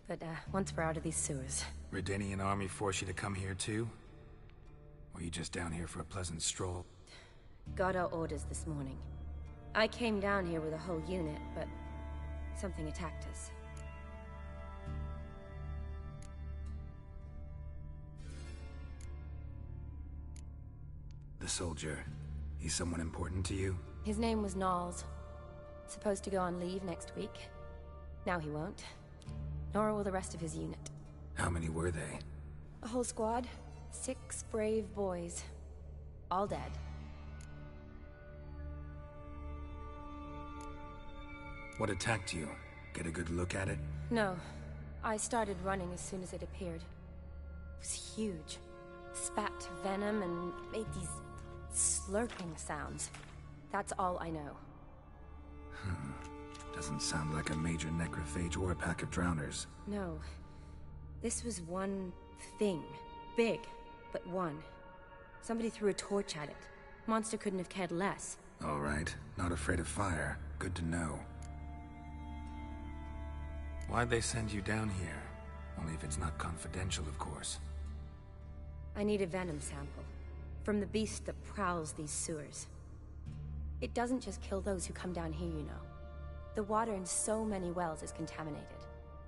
But, once we're out of these sewers... Redanian army force you to come here, too? Or you just down here for a pleasant stroll? Got our orders this morning. I came down here with a whole unit, but... something attacked us. The soldier. He's someone important to you? His name was Knowles. Supposed to go on leave next week. Now he won't. Nor will the rest of his unit. How many were they? A whole squad. 6 brave boys. All dead. What attacked you? Get a good look at it? No. I started running as soon as it appeared. It was huge. Spat venom and made these slurping sounds. That's all I know. Doesn't sound like a major necrophage or a pack of drowners. No. This was one thing. Big, but one. Somebody threw a torch at it. Monster couldn't have cared less. All right. Not afraid of fire. Good to know. Why'd they send you down here? Only if it's not confidential, of course. I need a venom sample. From the beast that prowls these sewers. It doesn't just kill those who come down here, you know. The water in so many wells is contaminated.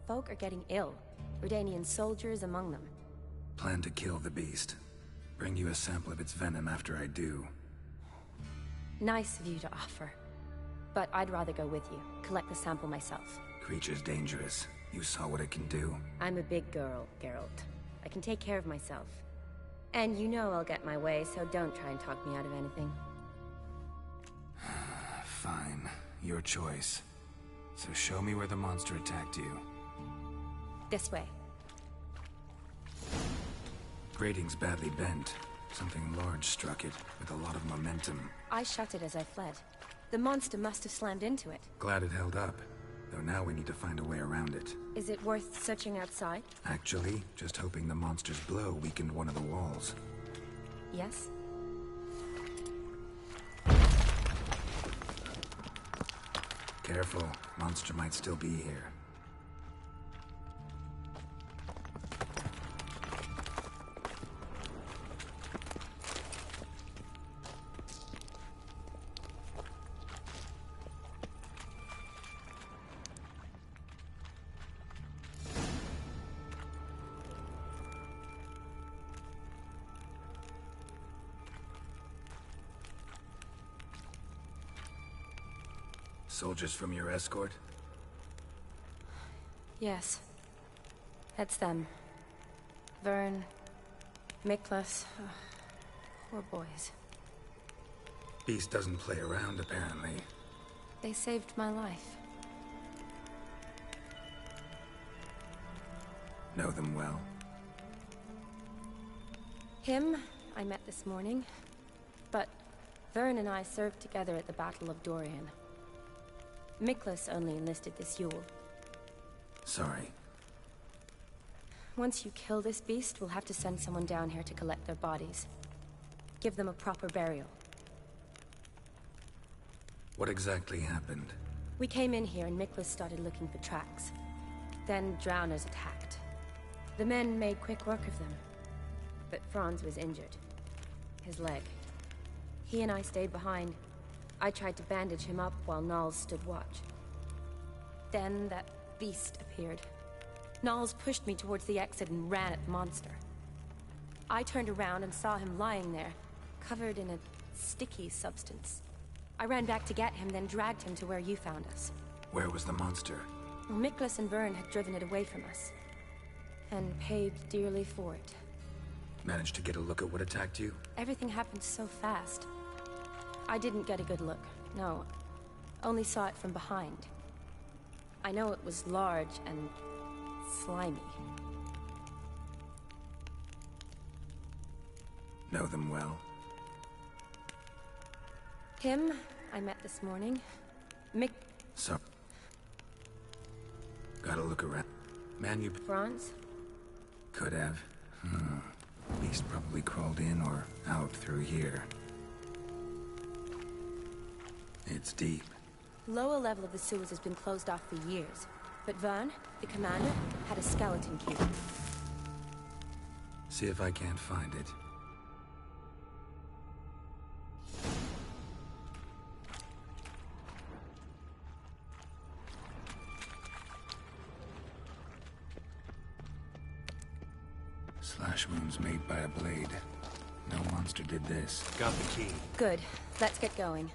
Folk are getting ill. Redanian soldiers among them. Plan to kill the beast. Bring you a sample of its venom after I do. Nice of you to offer. But I'd rather go with you. Collect the sample myself. Creature's dangerous. You saw what it can do. I'm a big girl, Geralt. I can take care of myself. And you know I'll get my way, so don't try and talk me out of anything. Fine. Your choice. So show me where the monster attacked you. This way. Grating's badly bent. Something large struck it, with a lot of momentum. I shut it as I fled. The monster must have slammed into it. Glad it held up. Though now we need to find a way around it. Is it worth searching outside? Actually, just hoping the monster's blow weakened one of the walls. Yes? Careful. Monster might still be here. Soldiers from your escort? Yes. That's them. Vern, Miklas. Poor boys. Beast doesn't play around, apparently. They saved my life. Know them well? Him I met this morning. But Vern and I served together at the Battle of Dorian. Miklas only enlisted this Yule. Sorry. Once you kill this beast, we'll have to send someone down here to collect their bodies. Give them a proper burial. What exactly happened? We came in here and Miklas started looking for tracks. Then drowners attacked. The men made quick work of them. But Franz was injured. His leg. He and I stayed behind. I tried to bandage him up while Nals stood watch. Then that beast appeared. Nals pushed me towards the exit and ran at the monster. I turned around and saw him lying there, covered in a sticky substance. I ran back to get him, then dragged him to where you found us. Where was the monster? Well, Miklas and Vern had driven it away from us. And paid dearly for it. Managed to get a look at what attacked you? Everything happened so fast. I didn't get a good look, no. Only saw it from behind. I know it was large and slimy. Know them well? Him, I met this morning. So... Gotta look around. Man, you... Franz? Could have. Beast probably crawled in or out through here. It's deep. Lower level of the sewers has been closed off for years. But Vern, the commander, had a skeleton key. See if I can't find it. Slash wounds made by a blade. No monster did this. Got the key. Good. Let's get going.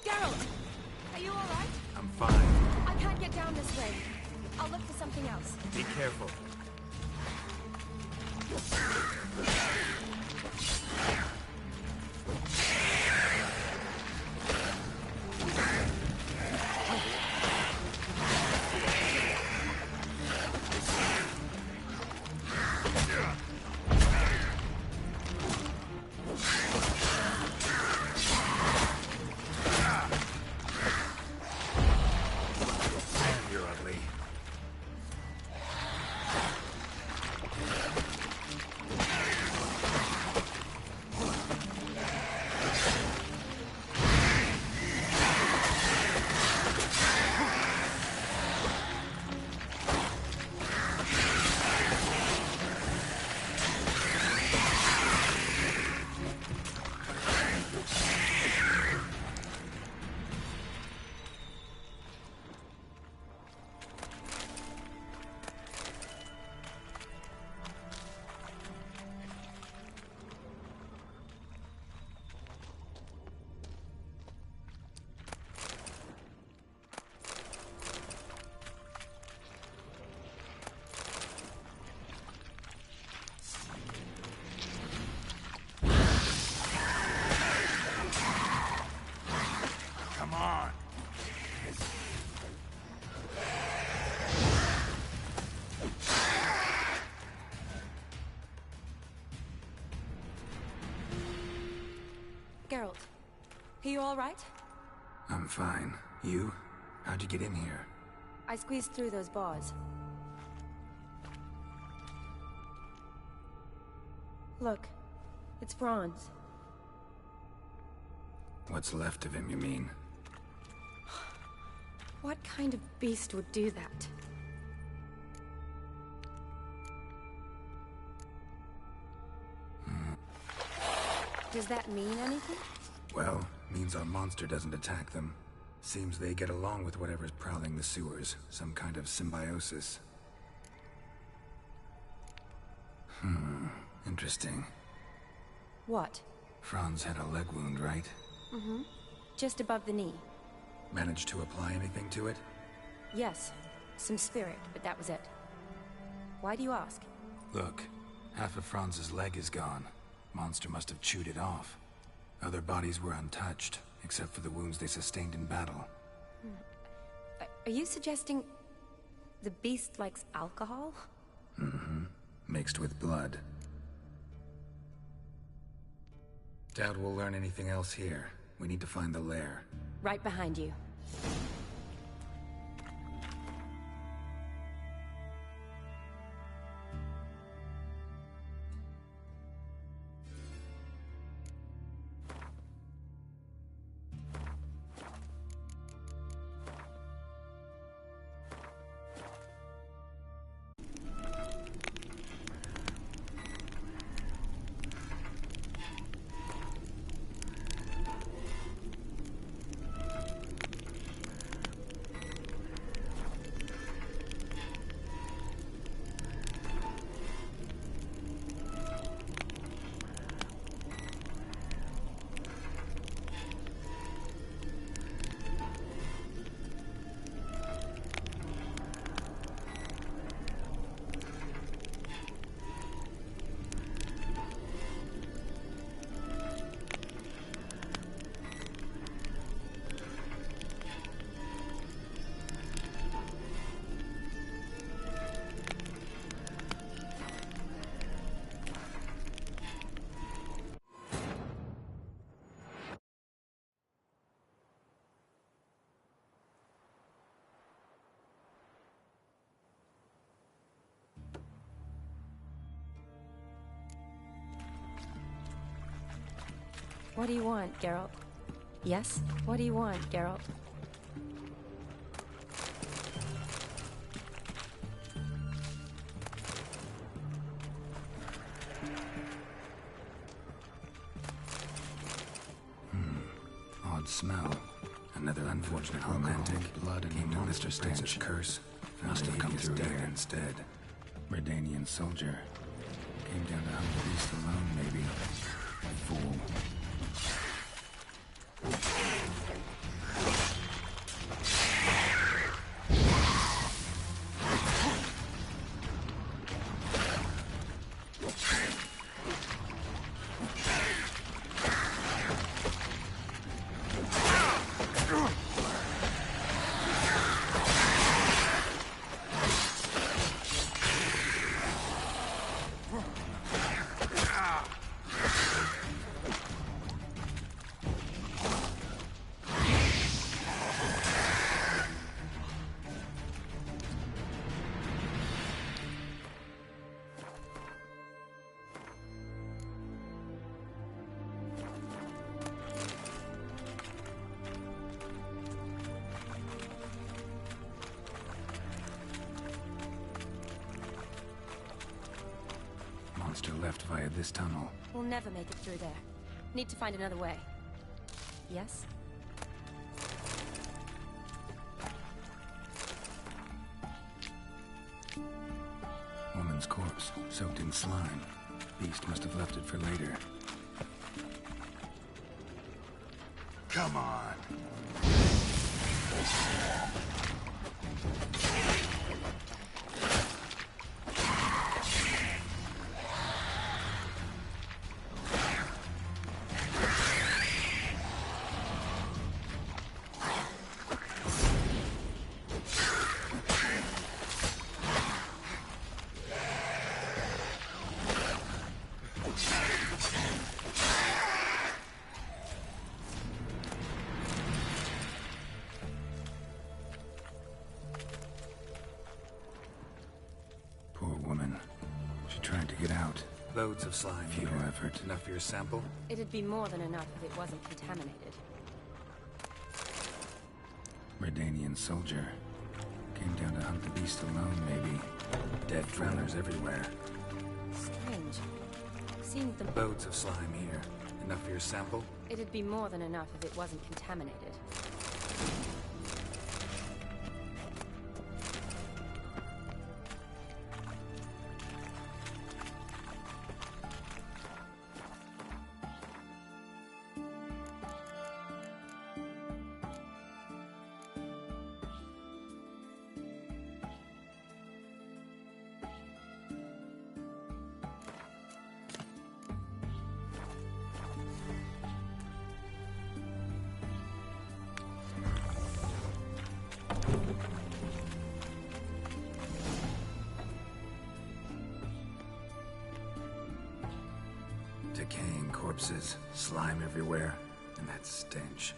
Geralt! Are you alright? I'm fine. I can't get down this way. I'll look for something else. Be careful. You're ugly. Come on. Geralt, are you alright? I'm fine. You? How'd you get in here? I squeezed through those bars. Look, it's Franz. What's left of him, you mean? What kind of beast would do that? Does that mean anything? Well, means our monster doesn't attack them. Seems they get along with whatever's prowling the sewers. Some kind of symbiosis. Interesting. What? Franz had a leg wound, right? Mm-hmm. Just above the knee. Managed to apply anything to it? Yes. Some spirit, but that was it. Why do you ask? Look, half of Franz's leg is gone. Monster must have chewed it off. Other bodies were untouched, except for the wounds they sustained in battle. Are you suggesting the beast likes alcohol? Mm-hmm. Mixed with blood. Doubt we'll learn anything else here. We need to find the lair. Right behind you. What do you want, Geralt? Yes? What do you want, Geralt? Odd smell. Another unfortunate romantic. Blood and came to Mr. Stanch's curse. Must have come through here instead. Redanian soldier. Came down to hunt the beast alone, maybe. Fool. Monster left via this tunnel. We'll never make it through there. Need to find another way. Yes? Woman's corpse, soaked in slime. Beast must have left it for later. Come on! Poor woman. She tried to get out. Loads of slime. Few effort. Enough for your sample? It'd be more than enough if it wasn't contaminated. Redanian soldier. Came down to hunt the beast alone, maybe. Dead drowners everywhere. Strange. Seems the... Loads of slime here. Enough for your sample? It'd be more than enough if it wasn't contaminated. Decaying corpses, slime everywhere, and that stench.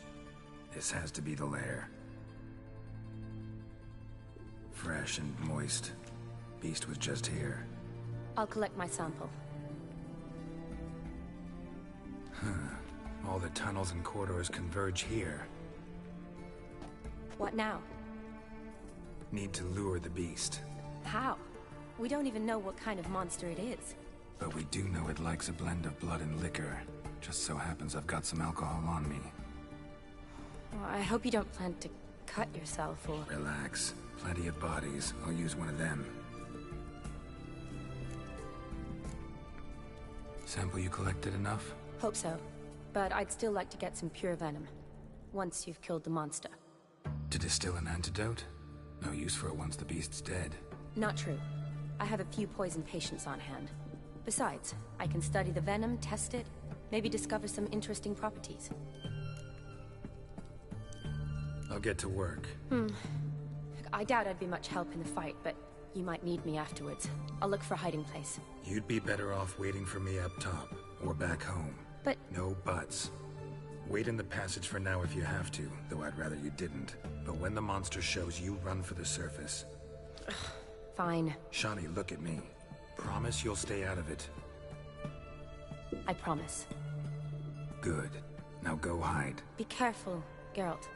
This has to be the lair. Fresh and moist. Beast was just here. I'll collect my sample. All the tunnels and corridors converge here. What now? Need to lure the beast. How? We don't even know what kind of monster it is. But we do know it likes a blend of blood and liquor. Just so happens I've got some alcohol on me. Well, I hope you don't plan to cut yourself or... Relax. Plenty of bodies. I'll use one of them. Sample you collected enough? Hope so. But I'd still like to get some pure venom. Once you've killed the monster. To distill an antidote? No use for it once the beast's dead. Not true. I have a few poison patients on hand. Besides, I can study the venom, test it, maybe discover some interesting properties. I'll get to work. I doubt I'd be much help in the fight, but you might need me afterwards. I'll look for a hiding place. You'd be better off waiting for me up top, or back home. But... No buts. Wait in the passage for now if you have to, though I'd rather you didn't. But when the monster shows, you run for the surface. Fine. Shani, look at me. Promise you'll stay out of it. I promise. Good. Now go hide. Be careful, Geralt.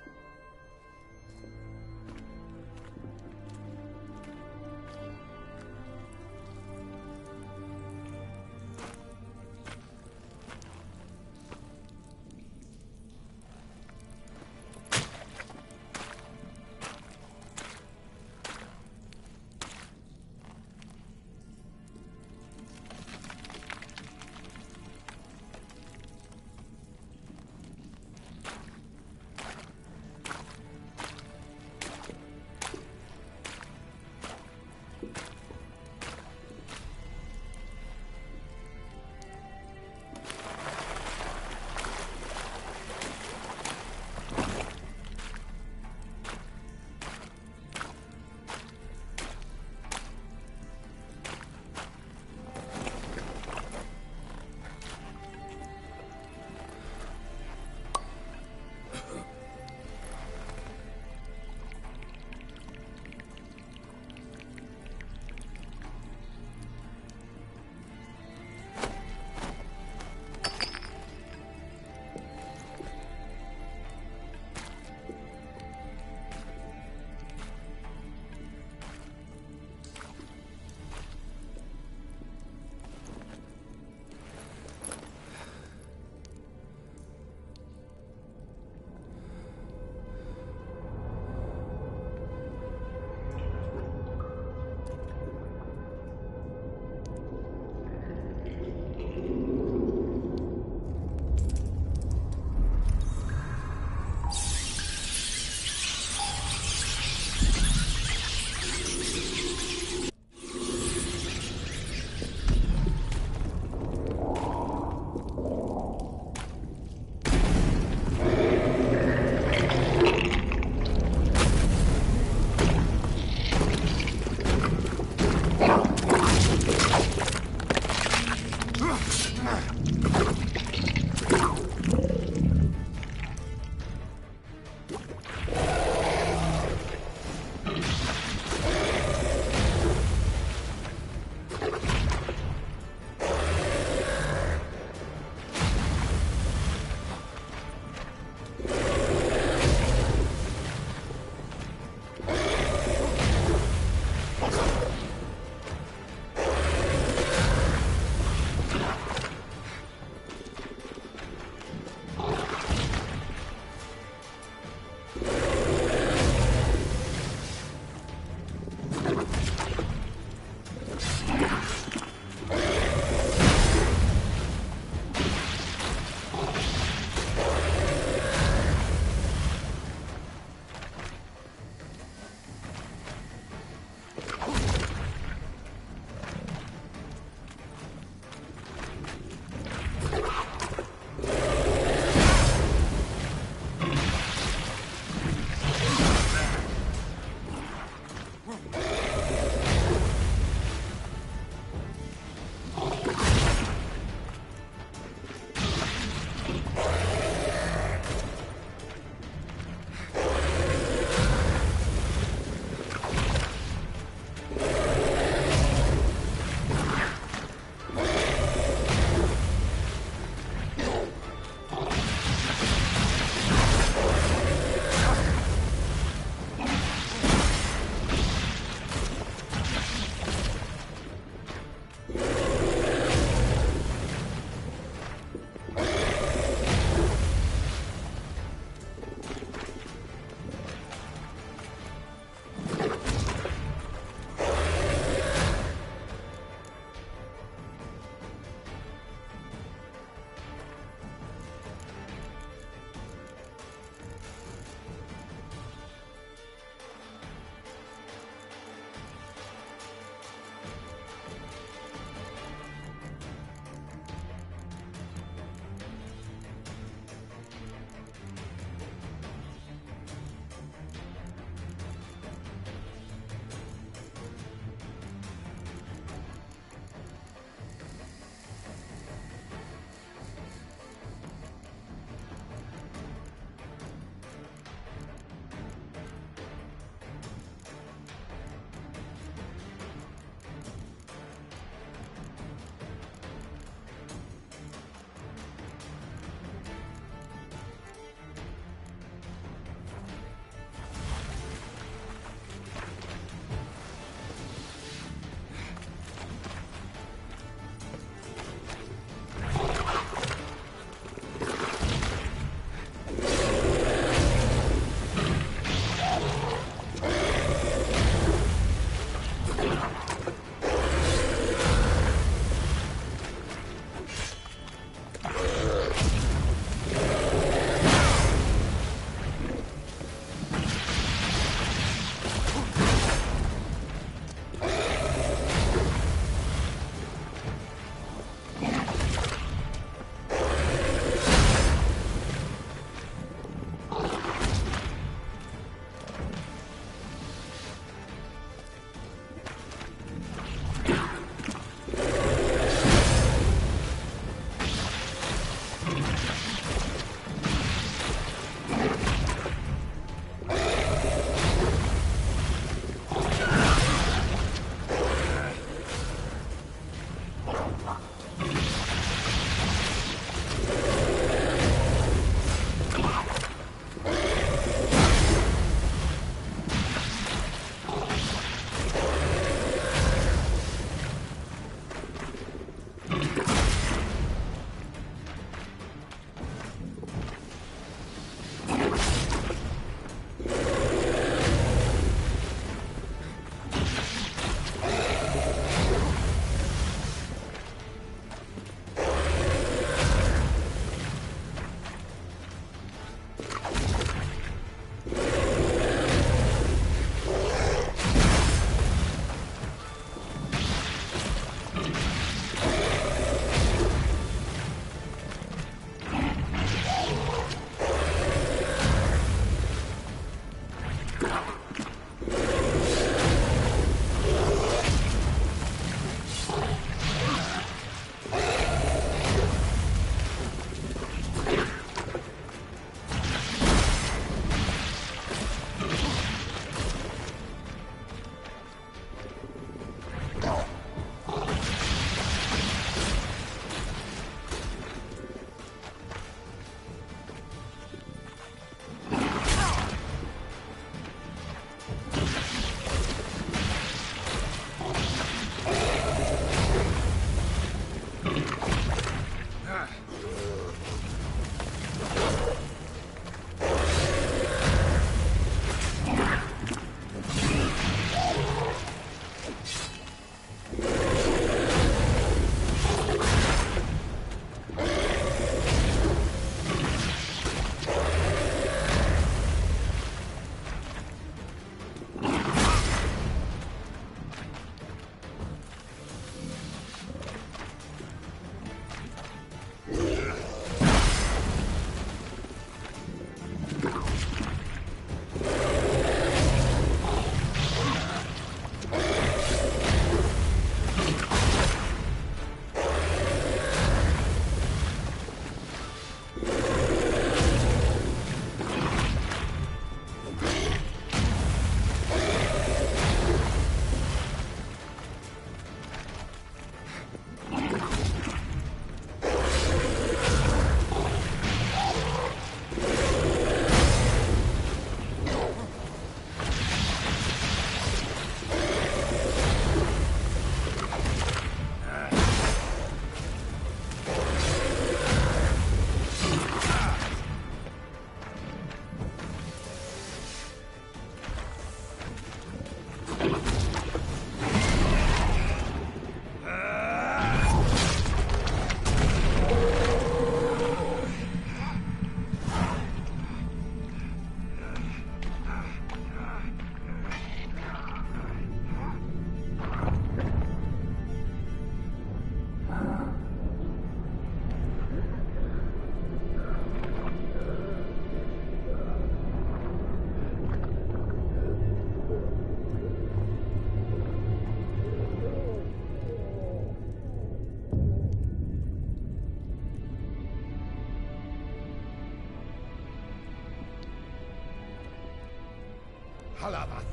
Halavath.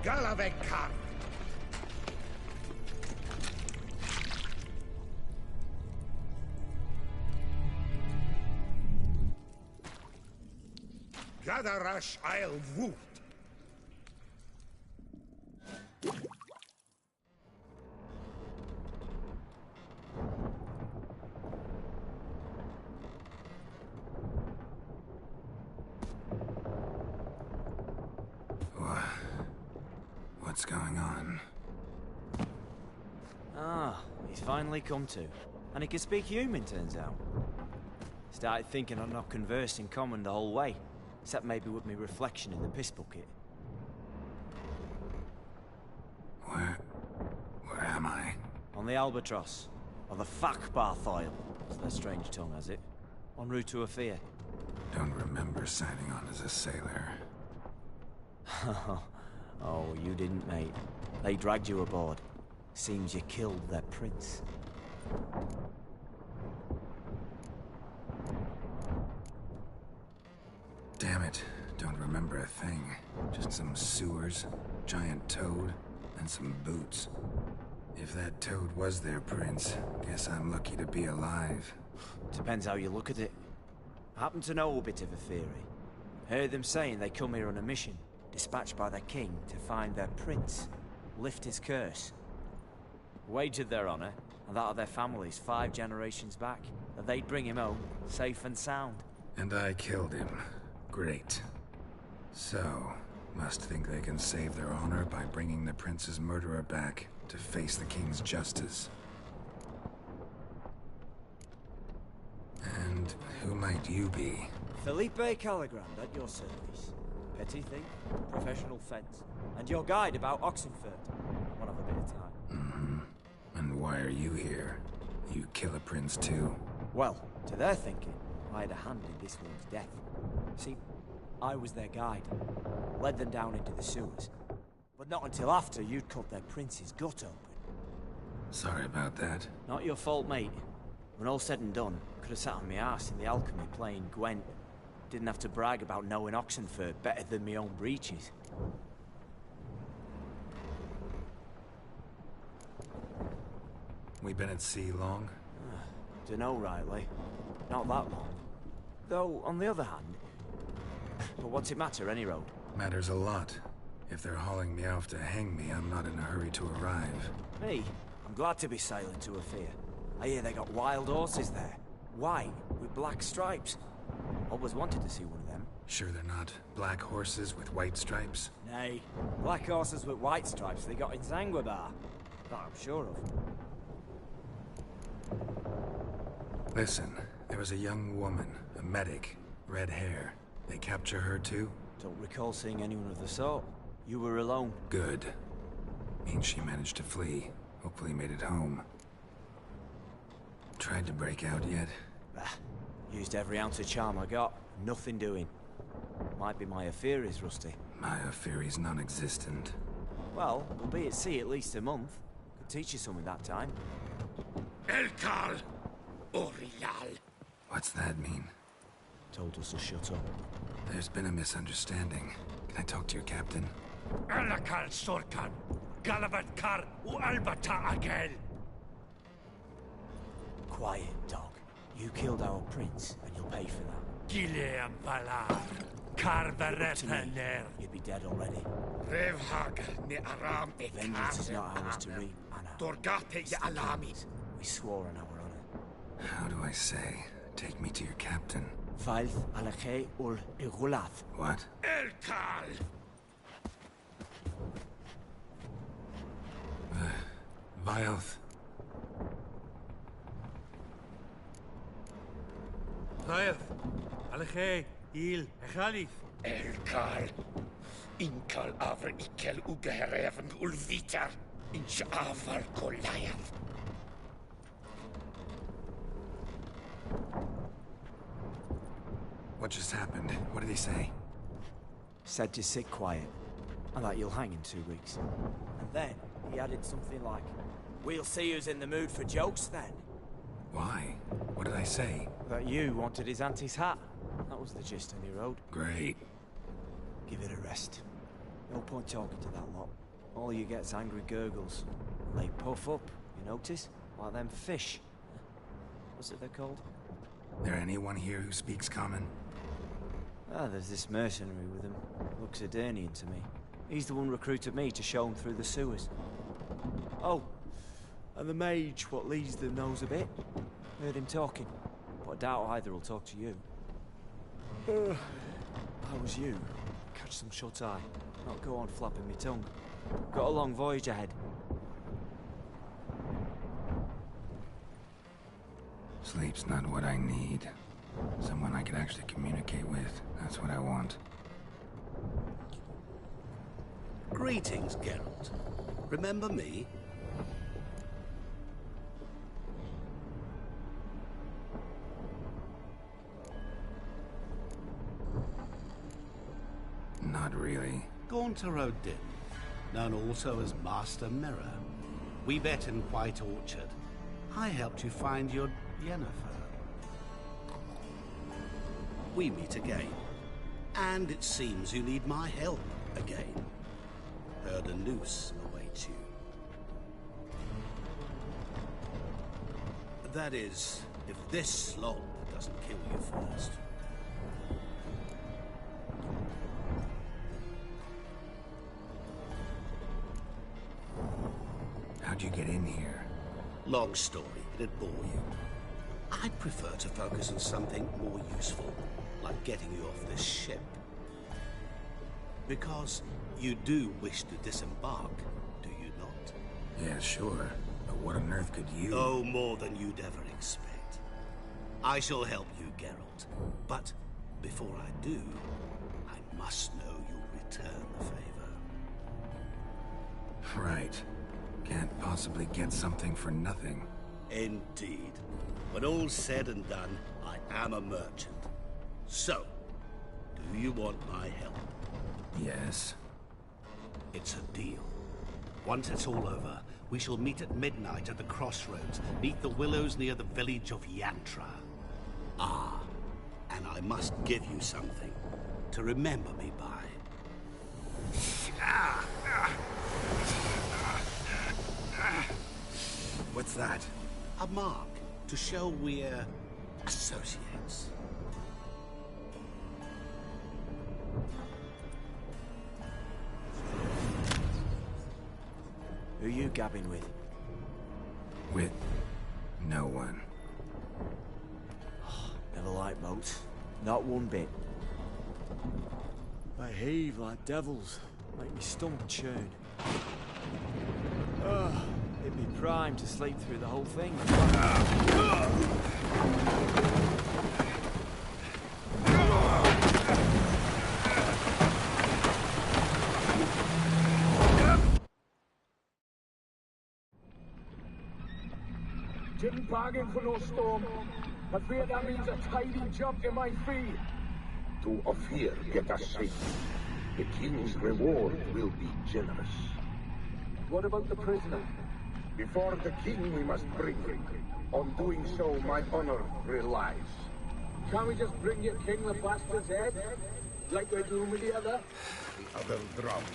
Galavek Kar. Gadarash I'll woot. What's going on? Ah, he's finally come to. And he can speak human, turns out. Started thinking I'd not conversed in common the whole way, except maybe with me reflection in the piss bucket. Where am I? On the Albatross, or the Fakbarthoil, as their strange tongue has it. En route to Afir. Don't remember signing on as a sailor. Oh, you didn't, mate. They dragged you aboard. Seems you killed their prince. Damn it. Don't remember a thing. Just some sewers, giant toad, and some boots. If that toad was their prince, guess I'm lucky to be alive. Depends how you look at it. I happen to know a bit of a theory. Heard them saying they come here on a mission, dispatched by their king to find their prince, lift his curse. Wagered their honor, and that of their families 5 generations back, that they'd bring him home, safe and sound. And I killed him. Great. So, must think they can save their honor by bringing the prince's murderer back to face the king's justice. And who might you be? Felipe Caligrand at your service. Petty thief, professional fence, and your guide about Oxenfurt. One of a bit of time. Mm-hmm. And why are you here? You kill a prince too? Well, to their thinking, I had a hand in this one's death. See, I was their guide. Led them down into the sewers. But not until after you'd cut their prince's gut open. Sorry about that. Not your fault, mate. When all said and done, could have sat on my arse in the alchemy playing Gwent. Didn't have to brag about knowing Oxenfurt better than my own breeches. We been at sea long? Dunno rightly. Not that long. Though, on the other hand... But what's it matter, any road? Matters a lot. If they're hauling me off to hang me, I'm not in a hurry to arrive. Me? I'm glad to be sailing to Afir. I hear they got wild horses there. White, with black stripes. Always wanted to see one of them. Sure they're not black horses with white stripes? Nay, black horses with white stripes they got in Zanguebar. That I'm sure of. Listen, there was a young woman, a medic, red hair. They capture her too? Don't recall seeing anyone of the sort. You were alone. Good. Means she managed to flee. Hopefully made it home. Tried to break out yet? Bah. Used every ounce of charm I got. Nothing doing. Might be my Afiri's rusty. My Afiri's non-existent. Well, we'll be at sea at least a month. Could teach you something that time. Elkal Orial. What's that mean? Told us to shut up. There's been a misunderstanding. Can I talk to your captain? Elakal Sorkan. Galavat Kar u Albata Agel. Quiet, dog. You killed our prince, and you'll pay for that. Gileam Valar. Karvarethaner. You'd be dead already. Revhag ni Aram Vengeance is not ours to reap, Anna. Dorgate ya Alami. We swore on our honor. How do I say? Take me to your captain. Failth alakhe ul igulath. What? Elkal! Vilth. Vilth. Alakhe. Il. Echalif. Elkal. Inkal Avr Ikel Ugehereven Ulvitar. Inch Avar Goliath. What just happened? What did he say? Said to sit quiet, and that you'll hang in 2 weeks. And then he added something like, "We'll see who's in the mood for jokes then." Why? What did I say? That you wanted his auntie's hat. That was the gist on your road. Great. Give it a rest. No point talking to that lot. All you get's angry gurgles. They puff up, you notice? Like them fish. What's it they're called? There anyone here who speaks common? Ah, there's this mercenary with him. Looks Adernian to me. He's the one recruited me to show him through the sewers. Oh, and the mage what leads them knows a bit. Heard him talking, but I doubt either will talk to you. How was you? Catch some shut-eye. Not go on flapping me tongue. Got a long voyage ahead. Sleep's not what I need. Someone I could actually communicate with. That's what I want. Greetings, Geralt. Remember me? Not really. Gaunter O'Din, known also as Master Mirror. We met in White Orchard. I helped you find your Yennefer. We meet again. And it seems you need my help again. Heard a noose awaits you. That is, if this slob doesn't kill you first. How'd you get in here? Long story, it'd bore you. I'd prefer to focus on something more useful, like getting you off this ship. Because you do wish to disembark, do you not? Yeah, sure. But what on earth could you... Oh, more than you'd ever expect. I shall help you, Geralt. But before I do, I must know you'll return the favor. Right. Can't possibly get something for nothing. Indeed. When all's said and done, I am a merchant. So, do you want my help? Yes. It's a deal. Once it's all over, we shall meet at midnight at the crossroads, neath the willows near the village of Yantra. Ah, and I must give you something to remember me by. What's that? A mark to show we're associates. Who are you gabbing with? With no one. Never liked boats. Not one bit. They heave like devils. Make me stomach churn. It'd be prime to sleep through the whole thing. Didn't bargain for no storm. I fear that means a tidy jump in my fee. To Ophir, get us safe. The king's reward will be generous. What about the prisoner? Before the king we must bring him. On doing so, my honor relies. Can't we just bring your king the bastard's head? Like we do with the other? The other drowned.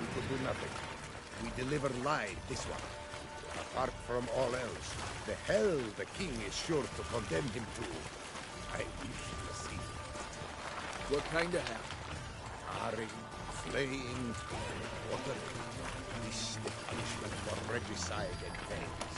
We could do nothing. We deliver live this one. Apart from all else, the hell the king is sure to condemn him to. I wish to see. What kind of hell? Harring, flaying, water. This is the punishment for regicide and things.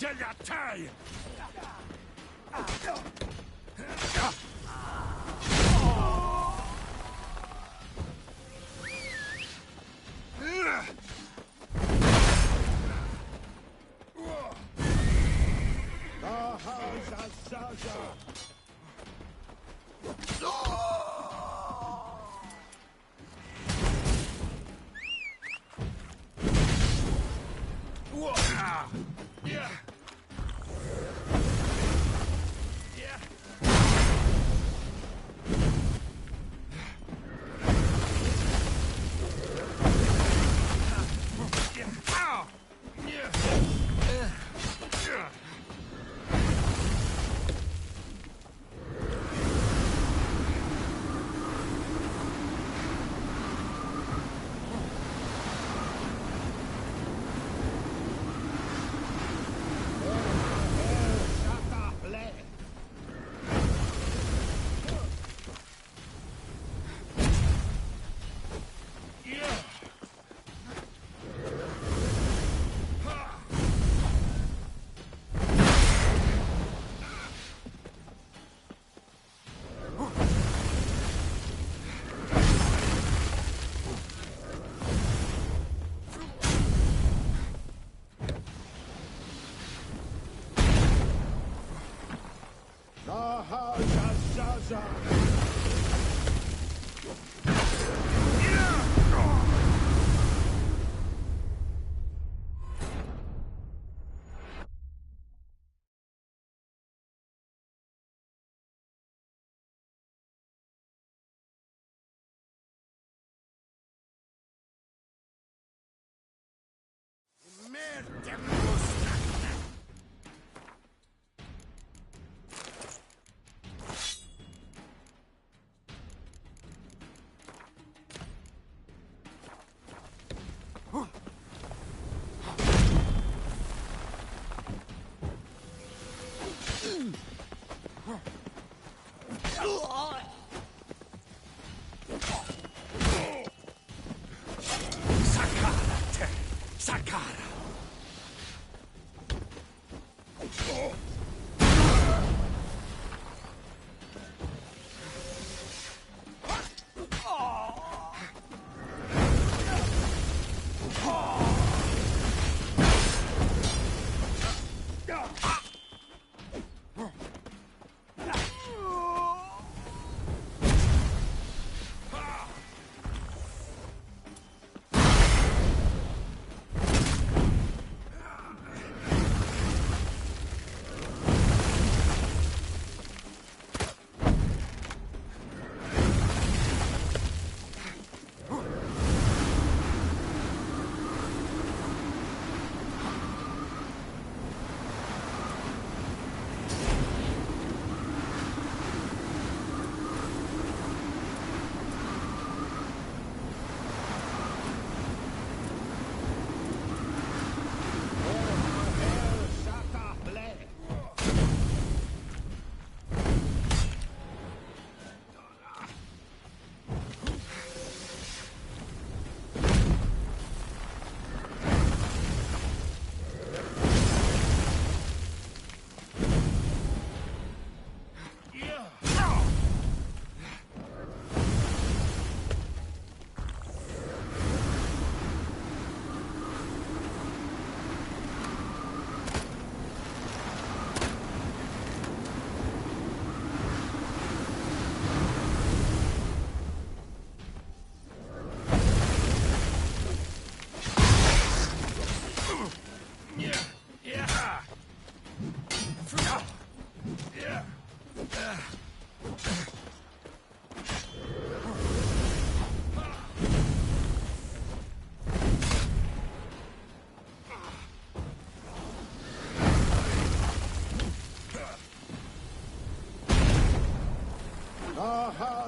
De la taille!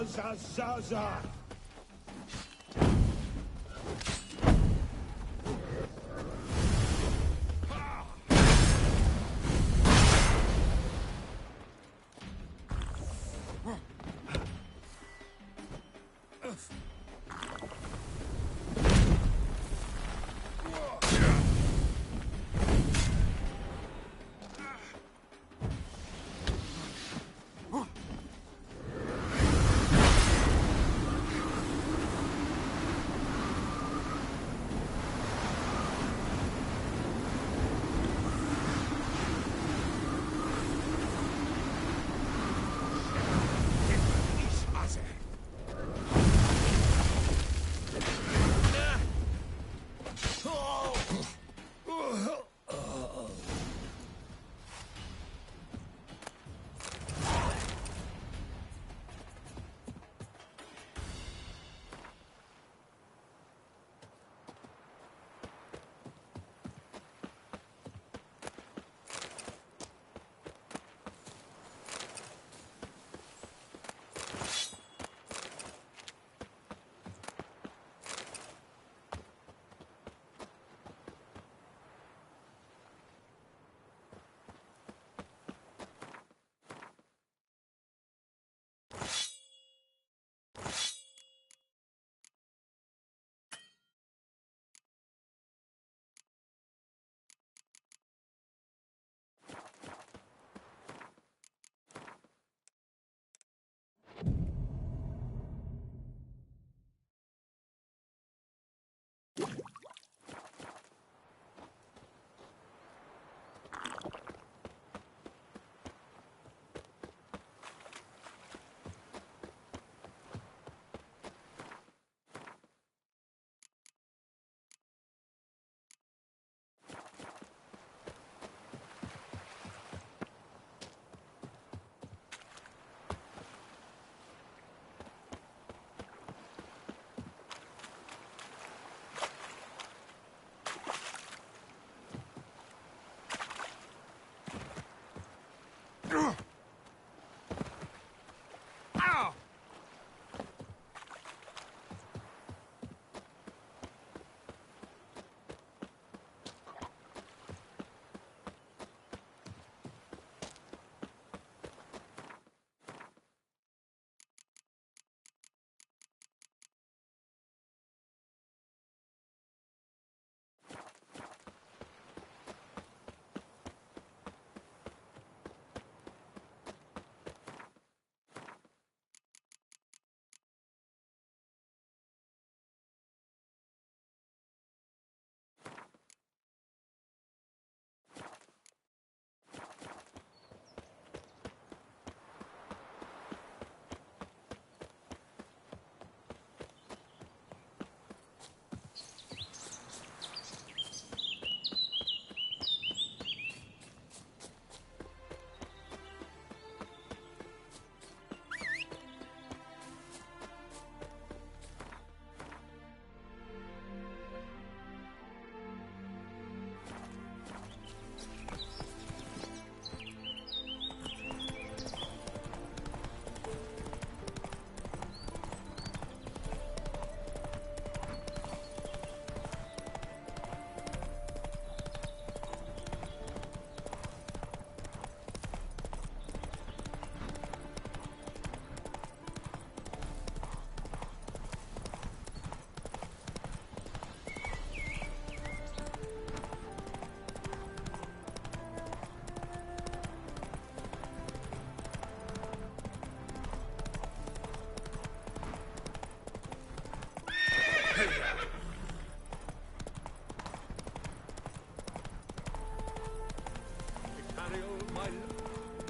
Zaza, Zaza!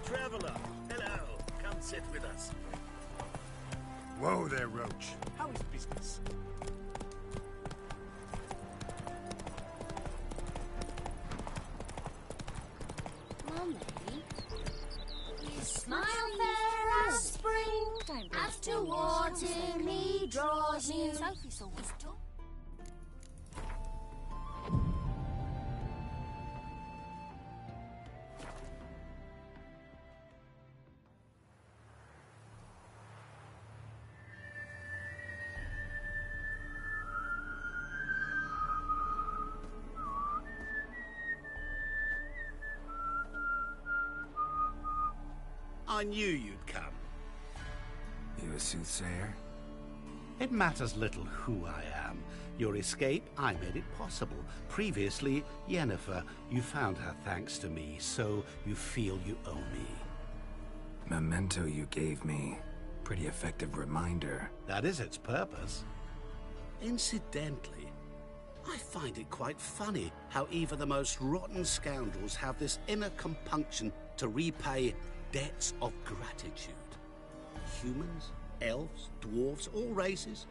Traveler, hello. Come sit with us. Whoa there, Roach. How is business? Mummy, you smile fair as spring, as towards me draws you. Sophie's always done. I knew you'd come. You a soothsayer? It matters little who I am. Your escape, I made it possible. Previously, Yennefer, you found her thanks to me, so you feel you owe me. Memento you gave me. Pretty effective reminder. That is its purpose. Incidentally, I find it quite funny how even the most rotten scoundrels have this inner compunction to repay debts of gratitude. Humans, elves, dwarves, all races.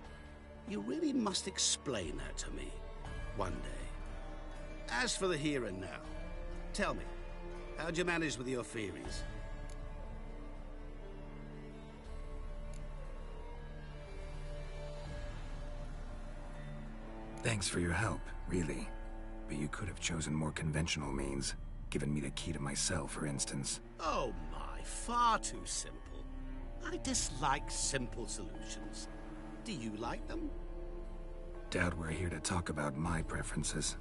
You really must explain that to me one day. As for the here and now, tell me, how'd you manage with your theories? Thanks for your help, really. But you could have chosen more conventional means. Given me the key to my cell, for instance. Oh my, far too simple. I dislike simple solutions. Do you like them? Doubt we're here to talk about my preferences.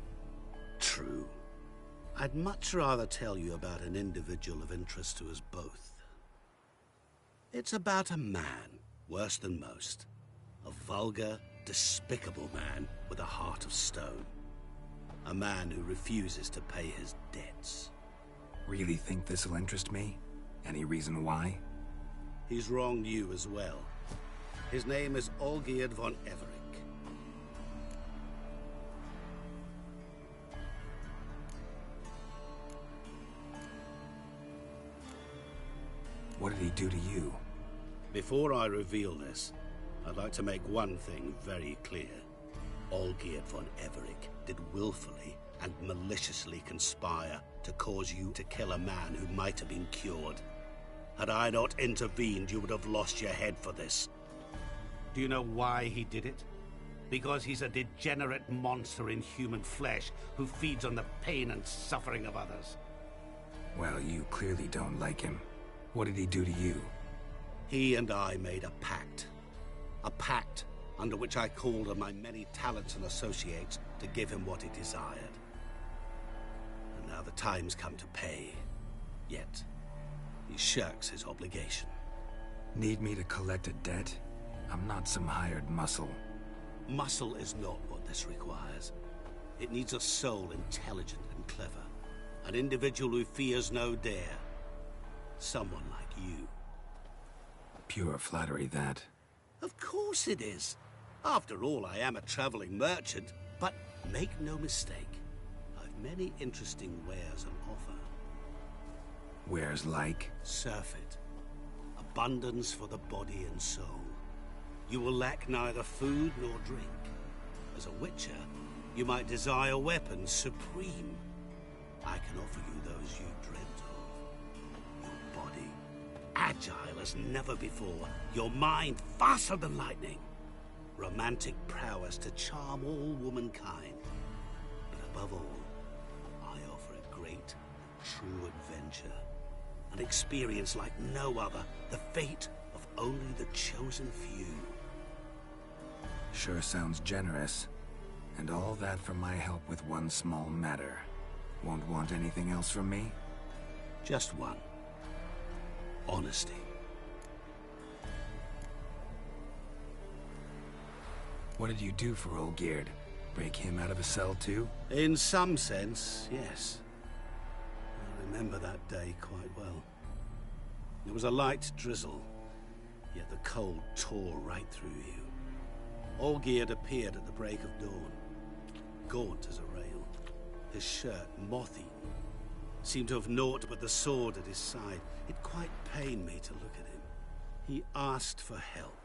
True. I'd much rather tell you about an individual of interest to us both. It's about a man, worse than most. A vulgar, despicable man with a heart of stone. A man who refuses to pay his debts. Really think this'll interest me? Any reason why? He's wronged you as well. His name is Olgierd von Everick. What did he do to you? Before I reveal this, I'd like to make one thing very clear. Olgierd von Everick did willfully and maliciously conspire to cause you to kill a man who might have been cured. Had I not intervened, you would have lost your head for this. Do you know why he did it? Because he's a degenerate monster in human flesh who feeds on the pain and suffering of others. Well, you clearly don't like him. What did he do to you? He and I made a pact. A pact under which I called on my many talents and associates to give him what he desired. And now the time's come to pay. Yet, he shirks his obligation. Need me to collect a debt? I'm not some hired muscle. Muscle is not what this requires. It needs a soul intelligent and clever. An individual who fears no dare. Someone like you. Pure flattery, that. Of course it is. After all, I am a traveling merchant. But make no mistake, I've many interesting wares on offer. Wares like? Surfeit. Abundance for the body and soul. You will lack neither food nor drink. As a witcher, you might desire weapons supreme. I can offer you those you dreamt of. Your body, agile as never before. Your mind, faster than lightning. Romantic prowess to charm all womankind. But above all, I offer a great, true adventure. An experience like no other. The fate of only the chosen few. Sure sounds generous. And all that for my help with one small matter. Won't want anything else from me? Just one. Honesty. What did you do for Olgierd? Break him out of a cell too? In some sense, yes. I remember that day quite well. It was a light drizzle, yet the cold tore right through you. Olgierd appeared at the break of dawn, gaunt as a rail, his shirt moth-eaten. Seemed to have naught but the sword at his side. It quite pained me to look at him. He asked for help,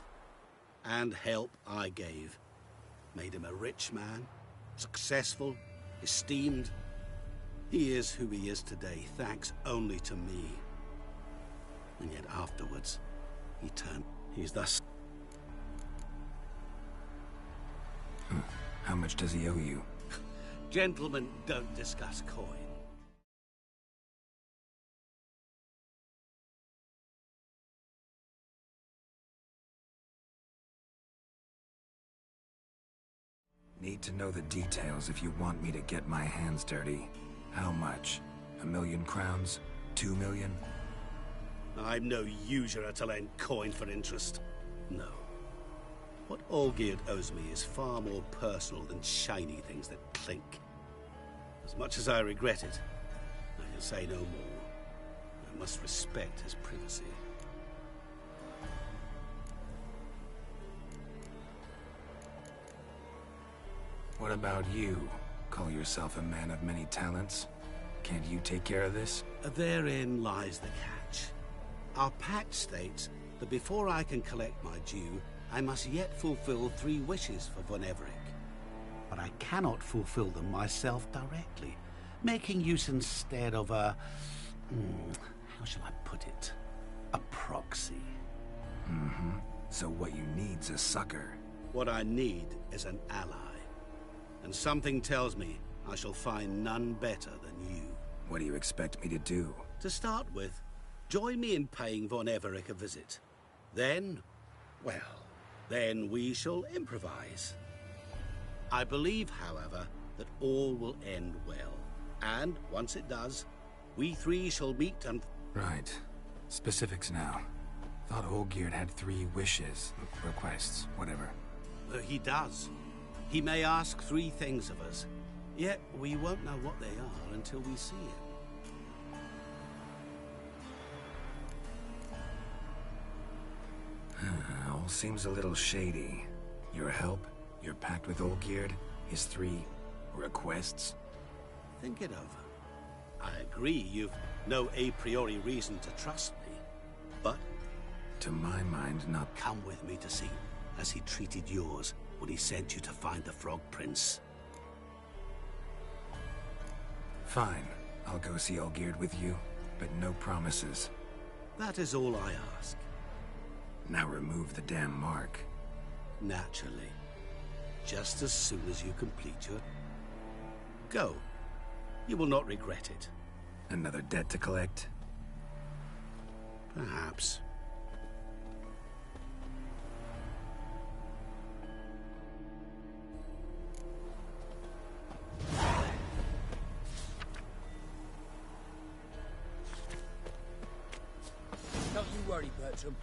and help I gave. Made him a rich man, successful, esteemed. He is who he is today, thanks only to me. And yet afterwards, he turned. He's thus... How much does he owe you? Gentlemen don't discuss coin. Need to know the details if you want me to get my hands dirty. How much? 1 million crowns? 2 million? I'm no usurer to lend coin for interest. No. What Olgierd owes me is far more personal than shiny things that clink. As much as I regret it, I can say no more. I must respect his privacy. What about you? Call yourself a man of many talents? Can't you take care of this? Therein lies the catch. Our pact states that before I can collect my due, I must yet fulfill 3 wishes for Von Everec. But I cannot fulfill them myself directly, making use instead of a... how shall I put it? A proxy. Mm-hmm. So what you need's a sucker. What I need is an ally. And something tells me I shall find none better than you. What do you expect me to do? To start with, join me in paying Von Everec a visit. Then, well, then we shall improvise. I believe, however, that all will end well. And once it does, we 3 shall meet and... Right. Specifics now. Thought Olgierd had 3 wishes, requests, whatever. He does. He may ask 3 things of us, yet we won't know what they are until we see him. All seems a little shady. Your help, your pact with Olgierd, his 3 requests. Think it over. I agree you've no a priori reason to trust me, but... To my mind, not... Come with me to see as he treated yours when he sent you to find the Frog Prince. Fine. I'll go see Olgierd with you, but no promises. That is all I ask. Now remove the damn mark. Naturally. Just as soon as you complete your... Go. You will not regret it. Another debt to collect? Perhaps. Don't you worry, Bertram.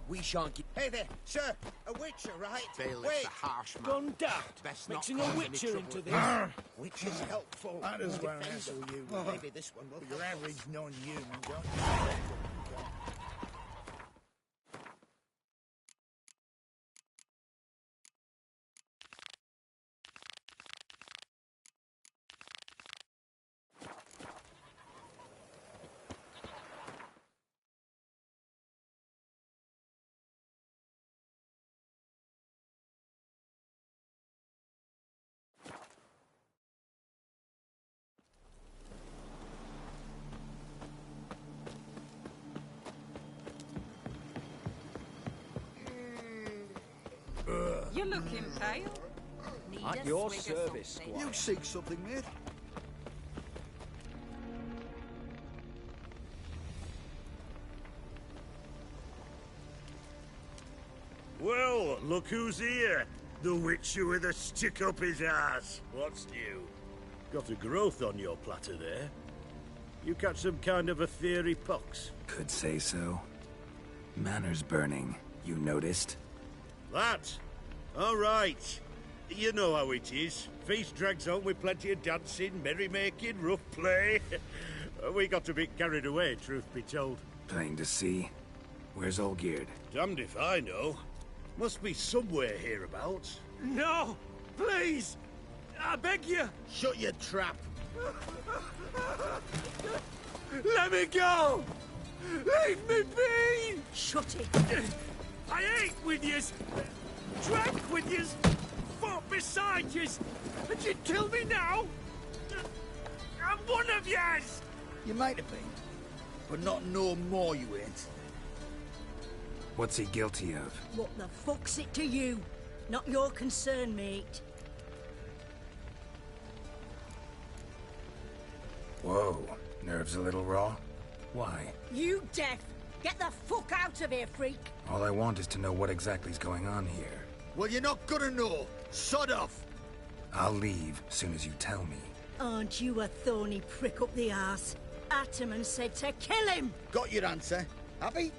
We shan't get... Hey there, sir! A witcher, right? Bailiff's Wait! a harsh man. Gone daft. Best not Mixing a cause any witcher trouble into with this. Witch is helpful. That is where an Defend asshole them. you are. Maybe this one will Your help average us. non-human, don't you? You're looking pale. At your service, Squire. You seek something, mate? Well, look who's here. The witcher with a stick up his ass. What's new? Got a growth on your platter there. You catch some kind of a fiery pox? Could say so. Manners burning, you noticed? That? All right. You know how it is. Feast drags on with plenty of dancing, merrymaking, rough play. We got a bit carried away, truth be told. Plain to see. Where's Olgierd? Damned if I know. Must be somewhere hereabouts. No! Please! I beg you! Shut your trap. Let me go! Leave me be! Shut it! I ate with yous, drank with yous, fought beside yous, and you'd kill me now? I'm one of yous! You might have been, but not no more you ain't. What's he guilty of? What the fuck's it to you? Not your concern, mate. Whoa. Nerves a little raw? Why? You deaf! Get the fuck out of here, freak! All I want is to know what exactly's going on here. Well, you're not gonna know. Sod off. I'll leave soon as you tell me. Aren't you a thorny prick up the arse? Ataman said to kill him! Got your answer. Happy?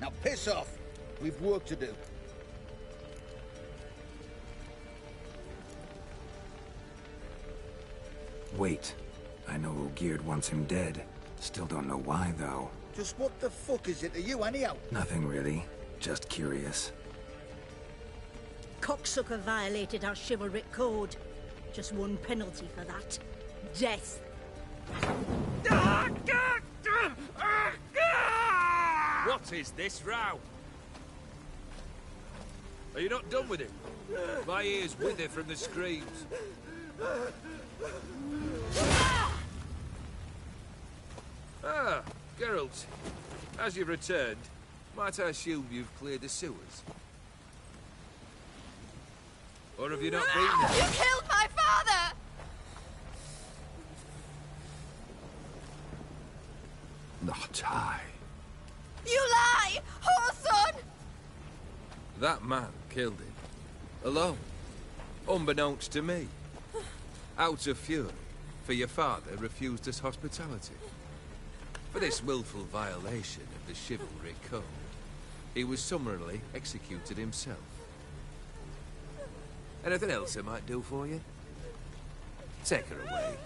Now piss off. We've work to do. Wait. I know Olgierd wants him dead. Still don't know why, though. Just what the fuck is it to you, anyhow? Nothing really. Just curious. Cocksucker violated our chivalric code. Just one penalty for that. Death. What is this row? Are you not done with it? My ears wither from the screams. Ah, Geralt. As you've returned, might I assume you've cleared the sewers? Or have you not been there? You killed my father! Not I. You lie! Whoreson! That man killed him. Alone. Unbeknownst to me. Out of fury, for your father refused us hospitality. For this willful violation of the chivalry code, he was summarily executed himself. Anything else I might do for you? Take her away.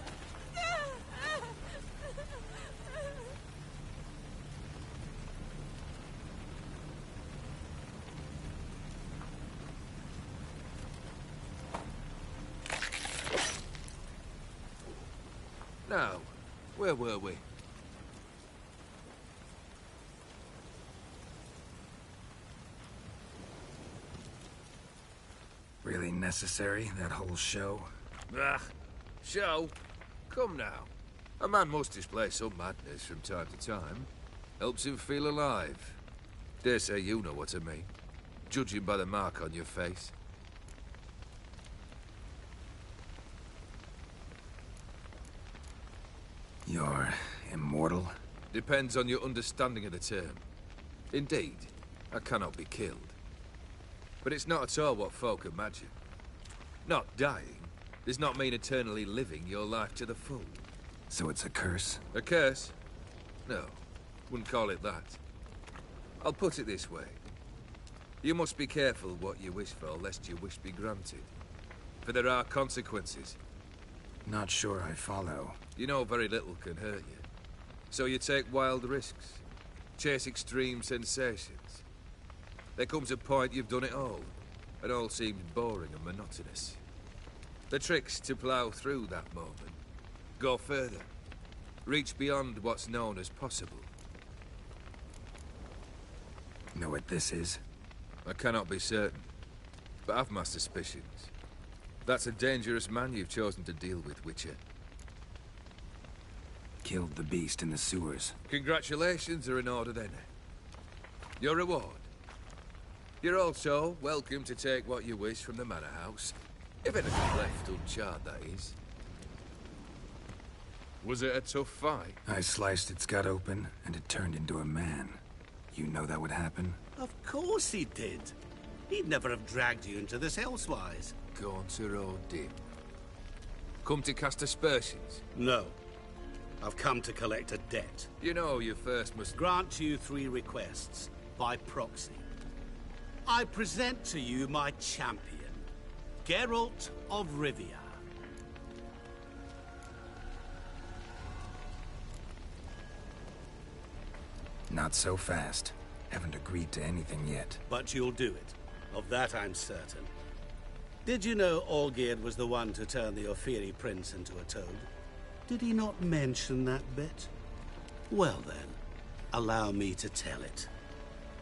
Now, where were we? Really necessary, that whole show? Ah, show? Come now. A man must display some madness from time to time. Helps him feel alive. Dare say you know what I mean. Judging by the mark on your face. You're immortal? Depends on your understanding of the term. Indeed, I cannot be killed. But it's not at all what folk imagine. Not dying does not mean eternally living your life to the full. So it's a curse? A curse? No, wouldn't call it that. I'll put it this way. You must be careful what you wish for, lest your wish be granted. For there are consequences. Not sure I follow. You know very little can hurt you. So you take wild risks. Chase extreme sensations. There comes a point you've done it all, and all seems boring and monotonous. The trick's to plough through that moment. Go further. Reach beyond what's known as possible. Know what this is? I cannot be certain, but I've my suspicions. That's a dangerous man you've chosen to deal with, Witcher. Killed the beast in the sewers. Congratulations are in order then. Your reward. You're also welcome to take what you wish from the manor house. If it had left uncharred, that is. Was it a tough fight? I sliced its gut open, and it turned into a man. You know that would happen? Of course he did. He'd never have dragged you into this elsewise. Gaunter or dim. Come to cast aspersions? No. I've come to collect a debt. You know you first must... Grant you 3 requests, by proxy. I present to you my champion, Geralt of Rivia. Not so fast. Haven't agreed to anything yet. But you'll do it. Of that I'm certain. Did you know Olgierd was the one to turn the Ophiri prince into a toad? Did he not mention that bit? Well then, allow me to tell it.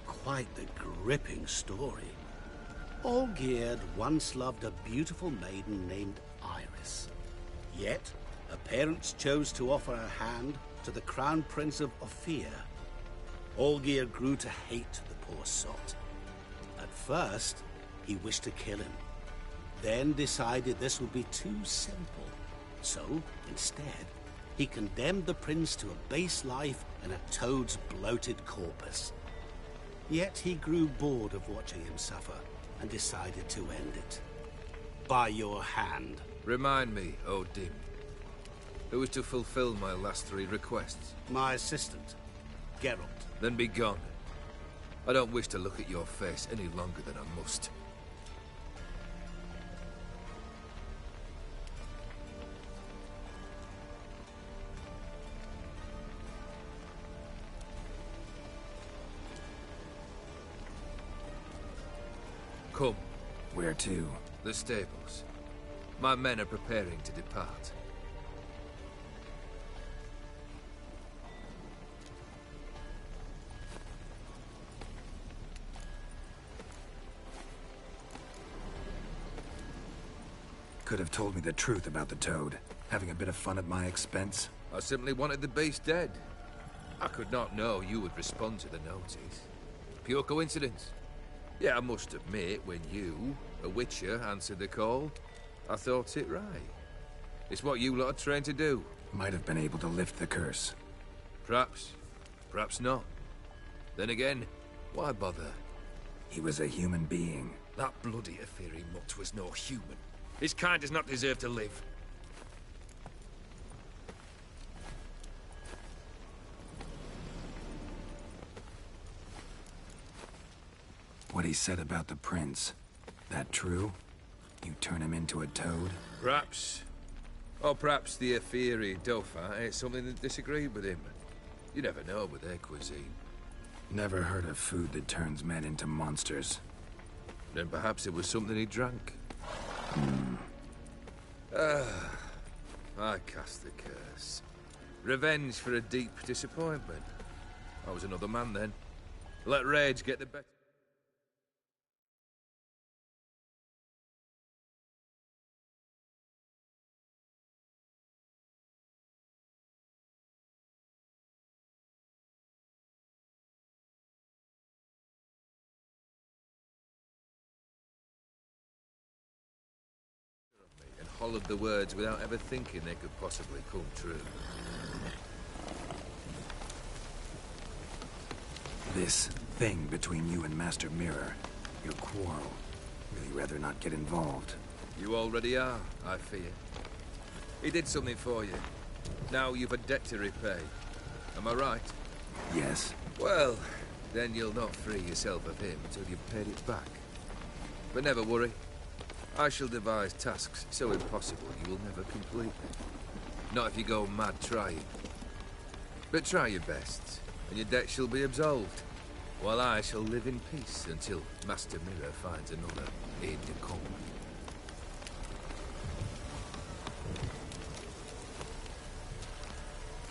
Quite the gripping story. Olgierd once loved a beautiful maiden named Iris. Yet, her parents chose to offer her hand to the Crown Prince of Ophir. Olgierd grew to hate the poor sot. At first, he wished to kill him. Then decided this would be too simple. So, instead, he condemned the prince to a base life in a toad's bloated corpus. Yet he grew bored of watching him suffer and decided to end it. By your hand. Remind me, O Dim. Who is to fulfill my last 3 requests? My assistant, Geralt. Then be gone. I don't wish to look at your face any longer than I must. Come. Where to? The stables. My men are preparing to depart. Could have told me the truth about the toad. Having a bit of fun at my expense. I simply wanted the beast dead. I could not know you would respond to the notice. Pure coincidence. Yeah, I must admit, when you, a witcher, answered the call, I thought it right. It's what you lot are trained to do. Might have been able to lift the curse. Perhaps. Perhaps not. Then again, why bother? He was a human being. That bloody Aetheri mutt was no human. His kind does not deserve to live. What he said about the prince, that true? You turn him into a toad? Perhaps. Or perhaps the Aetheri Dauphin ate something that disagreed with him. You never know with their cuisine. Never heard of food that turns men into monsters. Then perhaps it was something he drank. I cast the curse. Revenge for a deep disappointment. I was another man then. Let rage get the better. Hollered the words without ever thinking they could possibly come true. This thing between you and Master Mirror, your quarrel, really rather not get involved. You already are, I fear. He did something for you. Now you've a debt to repay. Am I right? Yes. Well, then you'll not free yourself of him until you've paid it back. But never worry. I shall devise tasks so impossible you will never complete them. Not if you go mad trying. But try your best, and your debt shall be absolved, while I shall live in peace until Master Mirror finds another aide-de-camp.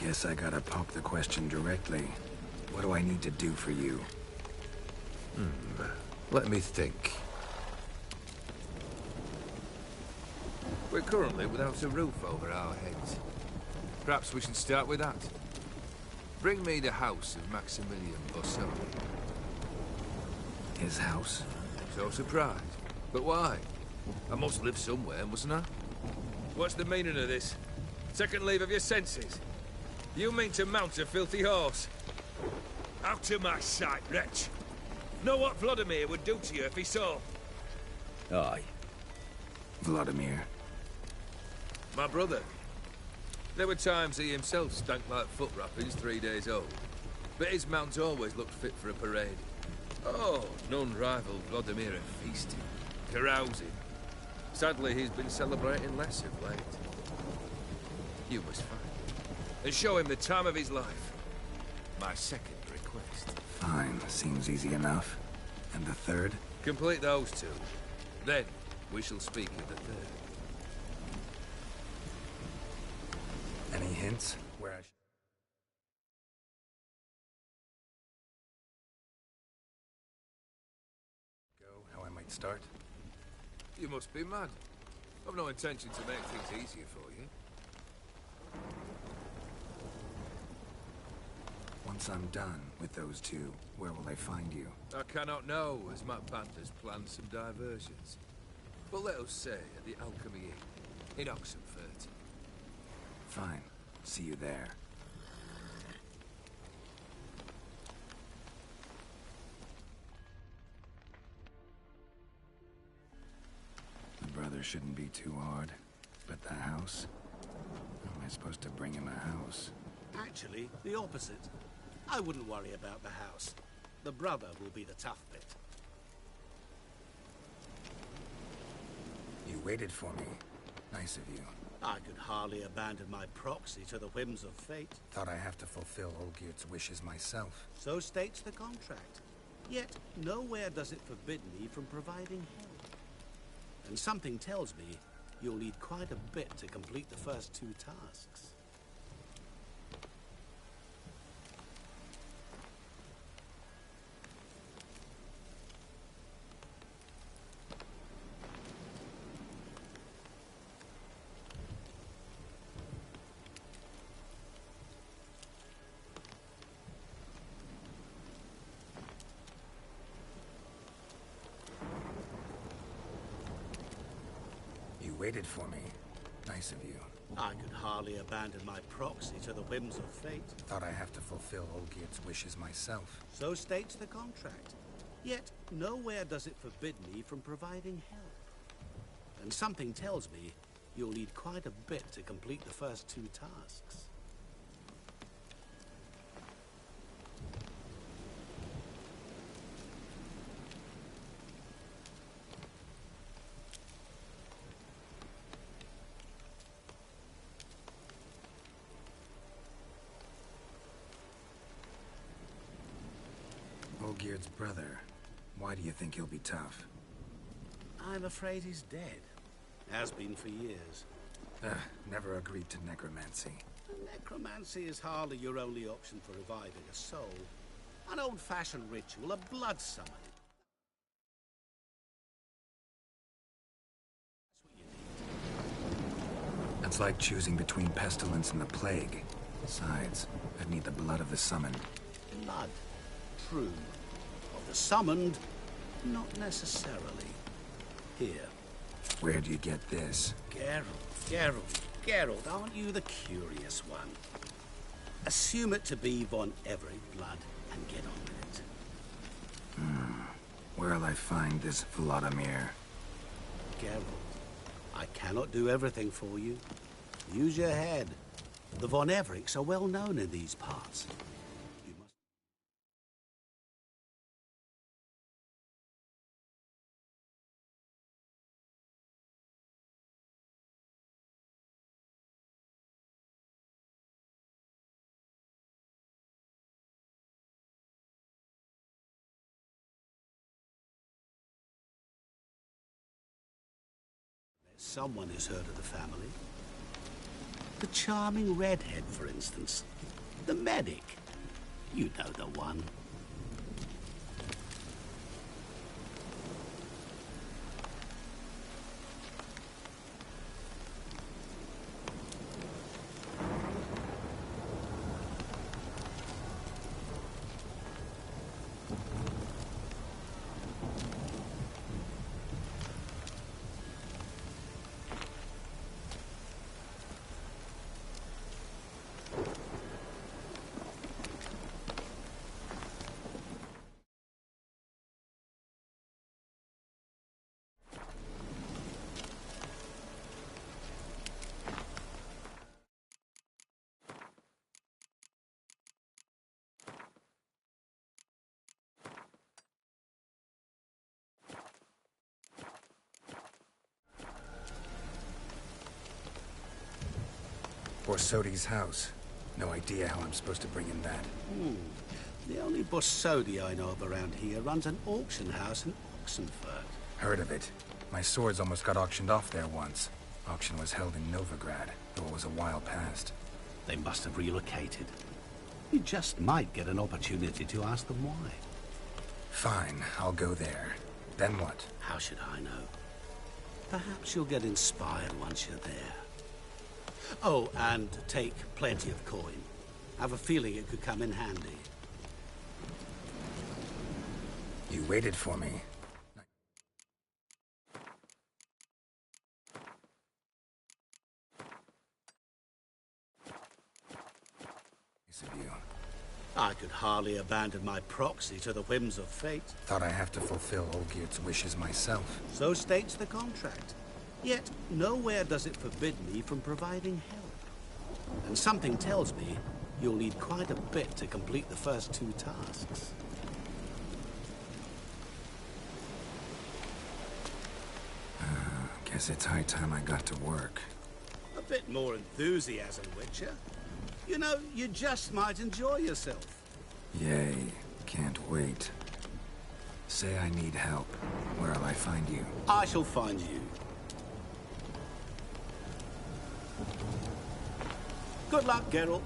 Guess I gotta pop the question directly. What do I need to do for you? Let me think. We're currently without a roof over our heads. Perhaps we should start with that. Bring me the house of Maximilian Bossoni. His house? So surprised. But why? I must live somewhere, mustn't I? What's the meaning of this? Second leave of your senses? You mean to mount a filthy horse? Out of my sight, wretch! Know what Vladimir would do to you if he saw? Aye. Vladimir. My brother. There were times he himself stank like foot wrappings 3 days old. But his mount always looked fit for a parade. Oh, none rivaled Vladimir at feasting, carousing. Sadly, he's been celebrating less of late. You must find him, and show him the time of his life. My second request. Fine, seems easy enough. And the third? Complete those two. Then, we shall speak of the third. Any hints? Where I go, how I might start? You must be mad. I've no intention to make things easier for you. Once I'm done with those two, where will I find you? I cannot know, as my band has planned some diversions. But let us say at the Alchemy Inn, in Oxenfurt. Fine. See you there. The brother shouldn't be too hard. But the house? How am I supposed to bring him a house? Actually, the opposite. I wouldn't worry about the house. The brother will be the tough bit. You waited for me. Nice of you. I could hardly abandon my proxy to the whims of fate. Thought I have to fulfill Olgierd's wishes myself. So states the contract. Yet, nowhere does it forbid me from providing help. And something tells me you'll need quite a bit to complete the first 2 tasks. You waited for me. Nice of you. I could hardly abandon my proxy to the whims of fate. Thought I have to fulfill Olgierd's wishes myself. So states the contract. Yet, nowhere does it forbid me from providing help. And something tells me you'll need quite a bit to complete the first 2 tasks. Olgierd's brother. Why do you think he'll be tough? I'm afraid he's dead. Has been for years. Never agreed to necromancy. Necromancy is hardly your only option for reviving a soul. An old-fashioned ritual, a blood summon. It's like choosing between pestilence and the plague. Besides, I'd need the blood of the summoned. Blood. True. Of the summoned, not necessarily. Here. Where do you get this? Geralt, aren't you the curious one? Assume it to be von Everett blood and get on with it. Where'll I find this Vladimir? Geralt, I cannot do everything for you. Use your head. The von Evericks are well known in these parts. Someone has heard of the family. The charming redhead, for instance. The medic. You know the one. Borsodi's house. No idea how I'm supposed to bring in that. The only Borsodi I know of around here runs an auction house in Oxenfurt. Heard of it. My swords almost got auctioned off there once. Auction was held in Novigrad, though it was a while past. They must have relocated. You just might get an opportunity to ask them why. Fine, I'll go there. Then what? How should I know? Perhaps you'll get inspired once you're there. Oh, and take plenty of coin. Have a feeling it could come in handy. You waited for me. Nice of you. I could hardly abandon my proxy to the whims of fate. Thought I have to fulfill Olgierd's wishes myself. So states the contract. Yet, nowhere does it forbid me from providing help. And something tells me you'll need quite a bit to complete the first 2 tasks. Guess it's high time I got to work. A bit more enthusiasm, Witcher. You know, you just might enjoy yourself. Yay. Can't wait. Say I need help. Where'll I find you? I shall find you. Good luck, Geralt.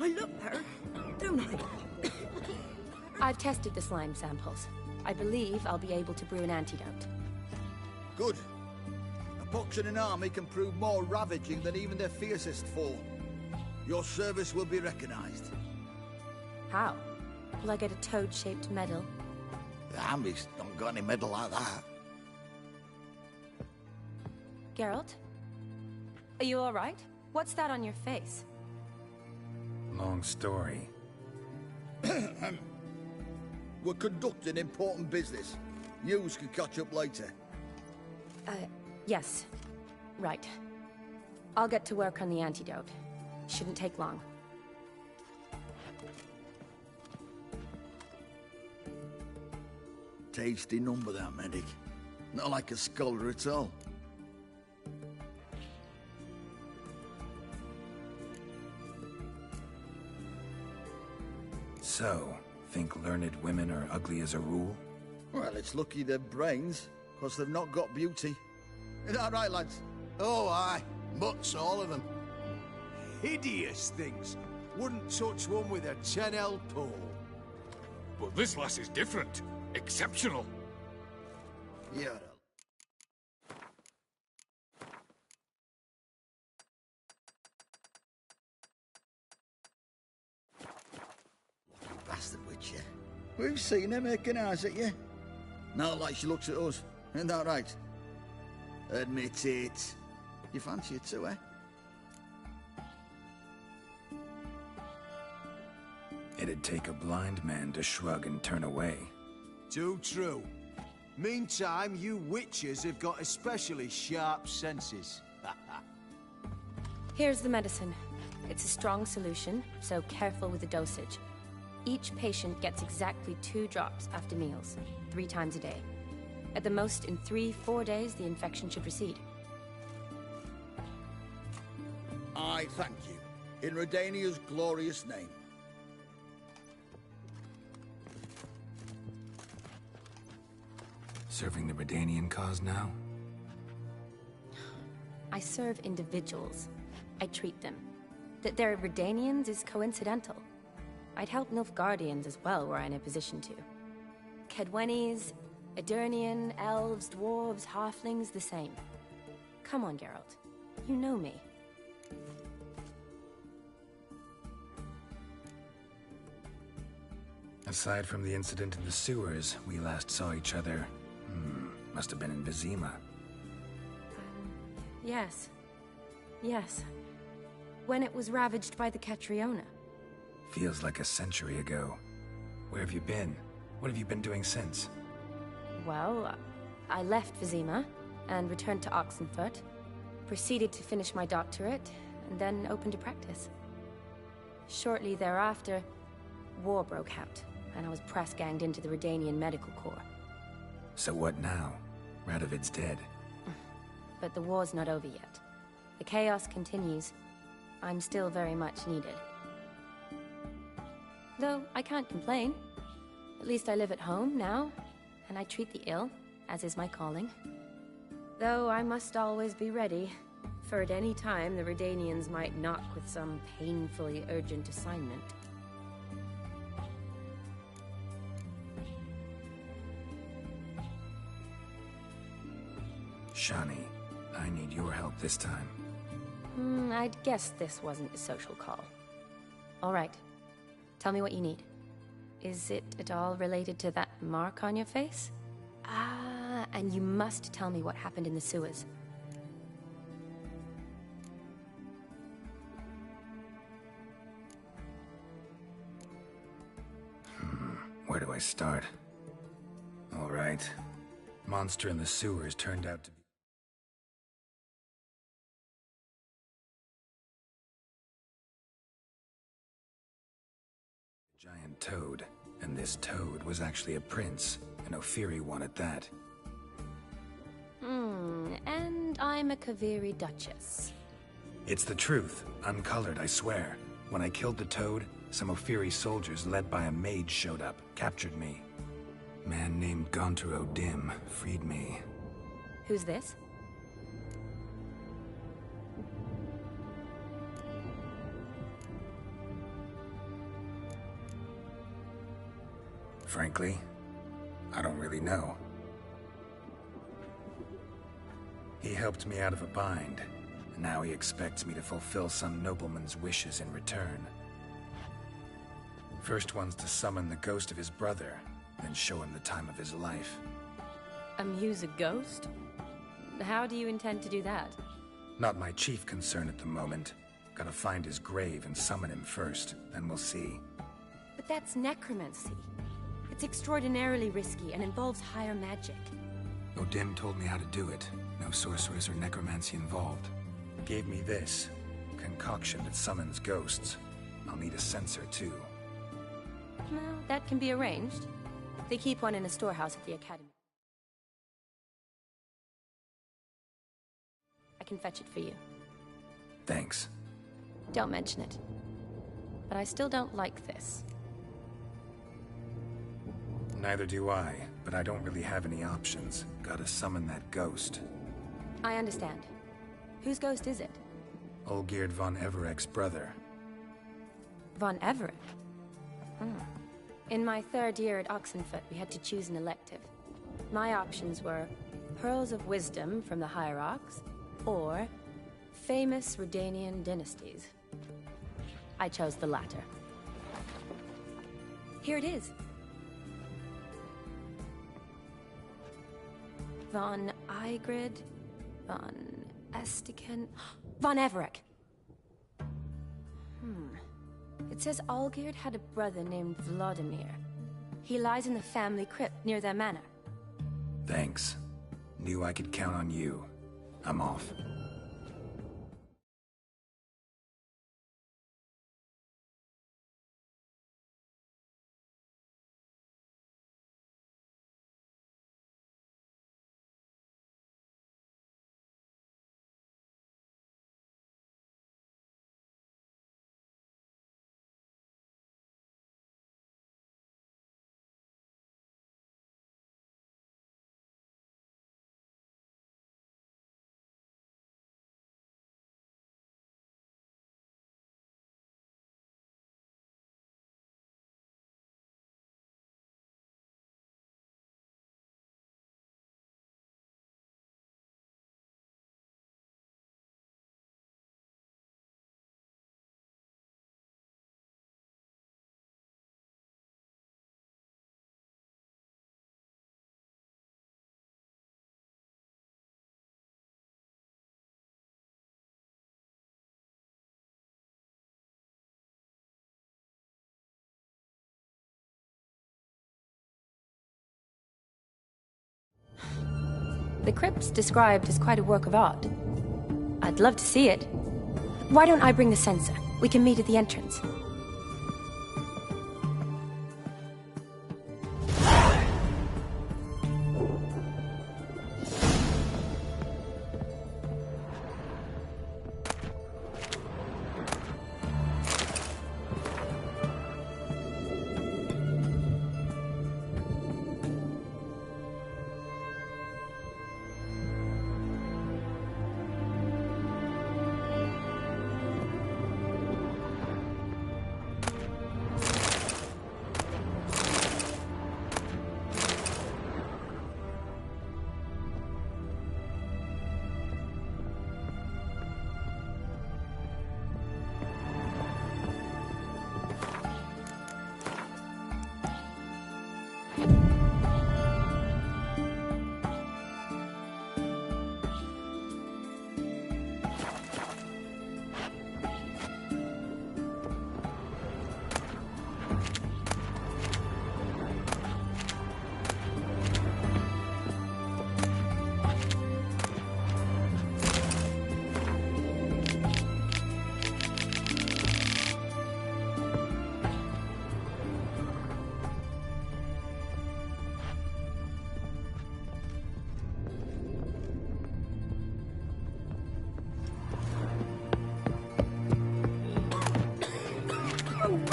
I look better, don't I? I've tested the slime samples. I believe I'll be able to brew an antidote. Good. A pox in an army can prove more ravaging than even their fiercest foe. Your service will be recognized. How? Will I get a toad-shaped medal? The army's not got any medal like that. Geralt? Are you all right? What's that on your face? Long story. We're conducting important business. Yous can catch up later. Yes. Right. I'll get to work on the antidote. Shouldn't take long. Tasty number, that medic. Not like a scholar at all. So, think learned women are ugly as a rule? Well, it's lucky they've brains, because they've not got beauty. Is that right, lads? Oh, aye. Mutts, all of them. Hideous things. Wouldn't touch one with a 10L pole. But this lass is different. Exceptional. Yeah. Lucky bastard, Witcher. We've seen her making eyes at you. Not like she looks at us. Isn't that right? Admit it. You fancy it too, eh? It'd take a blind man to shrug and turn away. Too true. Meantime, you witches have got especially sharp senses. Here's the medicine. It's a strong solution, so careful with the dosage. Each patient gets exactly 2 drops after meals, 3 times a day. At the most, in 3-4 days, the infection should recede. I thank you. In Redania's glorious name. Serving the Redanian cause now? I serve individuals. I treat them. That they're Redanians is coincidental. I'd help Nilfgaardians as well were I in a position to. Kedwenis, Edirnian, elves, dwarves, halflings, the same. Come on, Geralt. You know me. Aside from the incident in the sewers, we last saw each other. Must have been in Vizima. Yes. Yes. When it was ravaged by the Catriona. Feels like a century ago. Where have you been? What have you been doing since? Well, I left Vizima and returned to Oxenfoot, proceeded to finish my doctorate, and then opened a practice. Shortly thereafter, war broke out, and I was press-ganged into the Redanian Medical Corps. So what now? Radovid's dead. But the war's not over yet. The chaos continues. I'm still very much needed. Though I can't complain. At least I live at home now, and I treat the ill, as is my calling. Though I must always be ready, for at any time the Redanians might knock with some painfully urgent assignment. Shani, I need your help this time. I'd guess this wasn't a social call. All right. Tell me what you need. Is it at all related to that mark on your face? Ah, and you must tell me what happened in the sewers. Where do I start? All right. Monster in the sewers turned out to be... a giant toad. And this toad was actually a prince, and Ophiri wanted that. And I'm a Kaviri Duchess. It's the truth. Uncolored, I swear. When I killed the toad, some Ophiri soldiers led by a mage showed up, captured me. Man named Gontaro Dim freed me. Who's this? Frankly, I don't really know. He helped me out of a bind, and now he expects me to fulfill some nobleman's wishes in return. First one's to summon the ghost of his brother, then show him the time of his life. Amuse a ghost? How do you intend to do that? Not my chief concern at the moment. Gotta find his grave and summon him first, then we'll see. But that's necromancy. It's extraordinarily risky and involves higher magic. Odim told me how to do it. No sorcerers or necromancy involved. Gave me this concoction that summons ghosts. I'll need a censer too. Well, that can be arranged. They keep one in a storehouse at the academy. I can fetch it for you. Thanks. Don't mention it. But I still don't like this. Neither do I, but I don't really have any options. Gotta summon that ghost. I understand. Whose ghost is it? Olgierd von Everek's brother. Von Everek? In my third year at Oxenfoot, we had to choose an elective. My options were Pearls of Wisdom from the Hierarchs, or famous Redanian dynasties. I chose the latter. Here it is. Von Igrid, Von Estiken, Von Everek. It says Olgierd had a brother named Vladimir. He lies in the family crypt near their manor. Thanks. Knew I could count on you. I'm off. The crypt's described as quite a work of art. I'd love to see it. Why don't I bring the censer? We can meet at the entrance.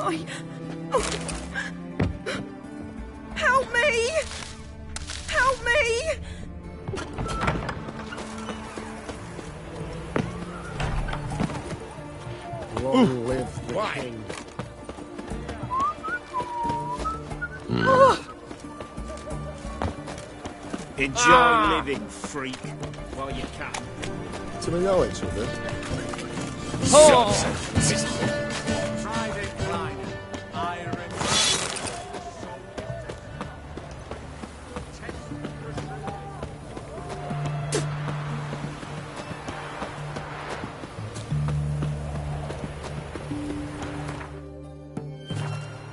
boy. Oh. Help me! Help me! Long live the king. Enjoy living, freak, while you can. Do we know each other? Private Kleiner, I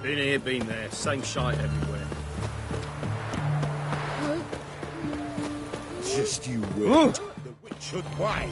Been here, been there, same shite everywhere. Just you wait. The witch should why.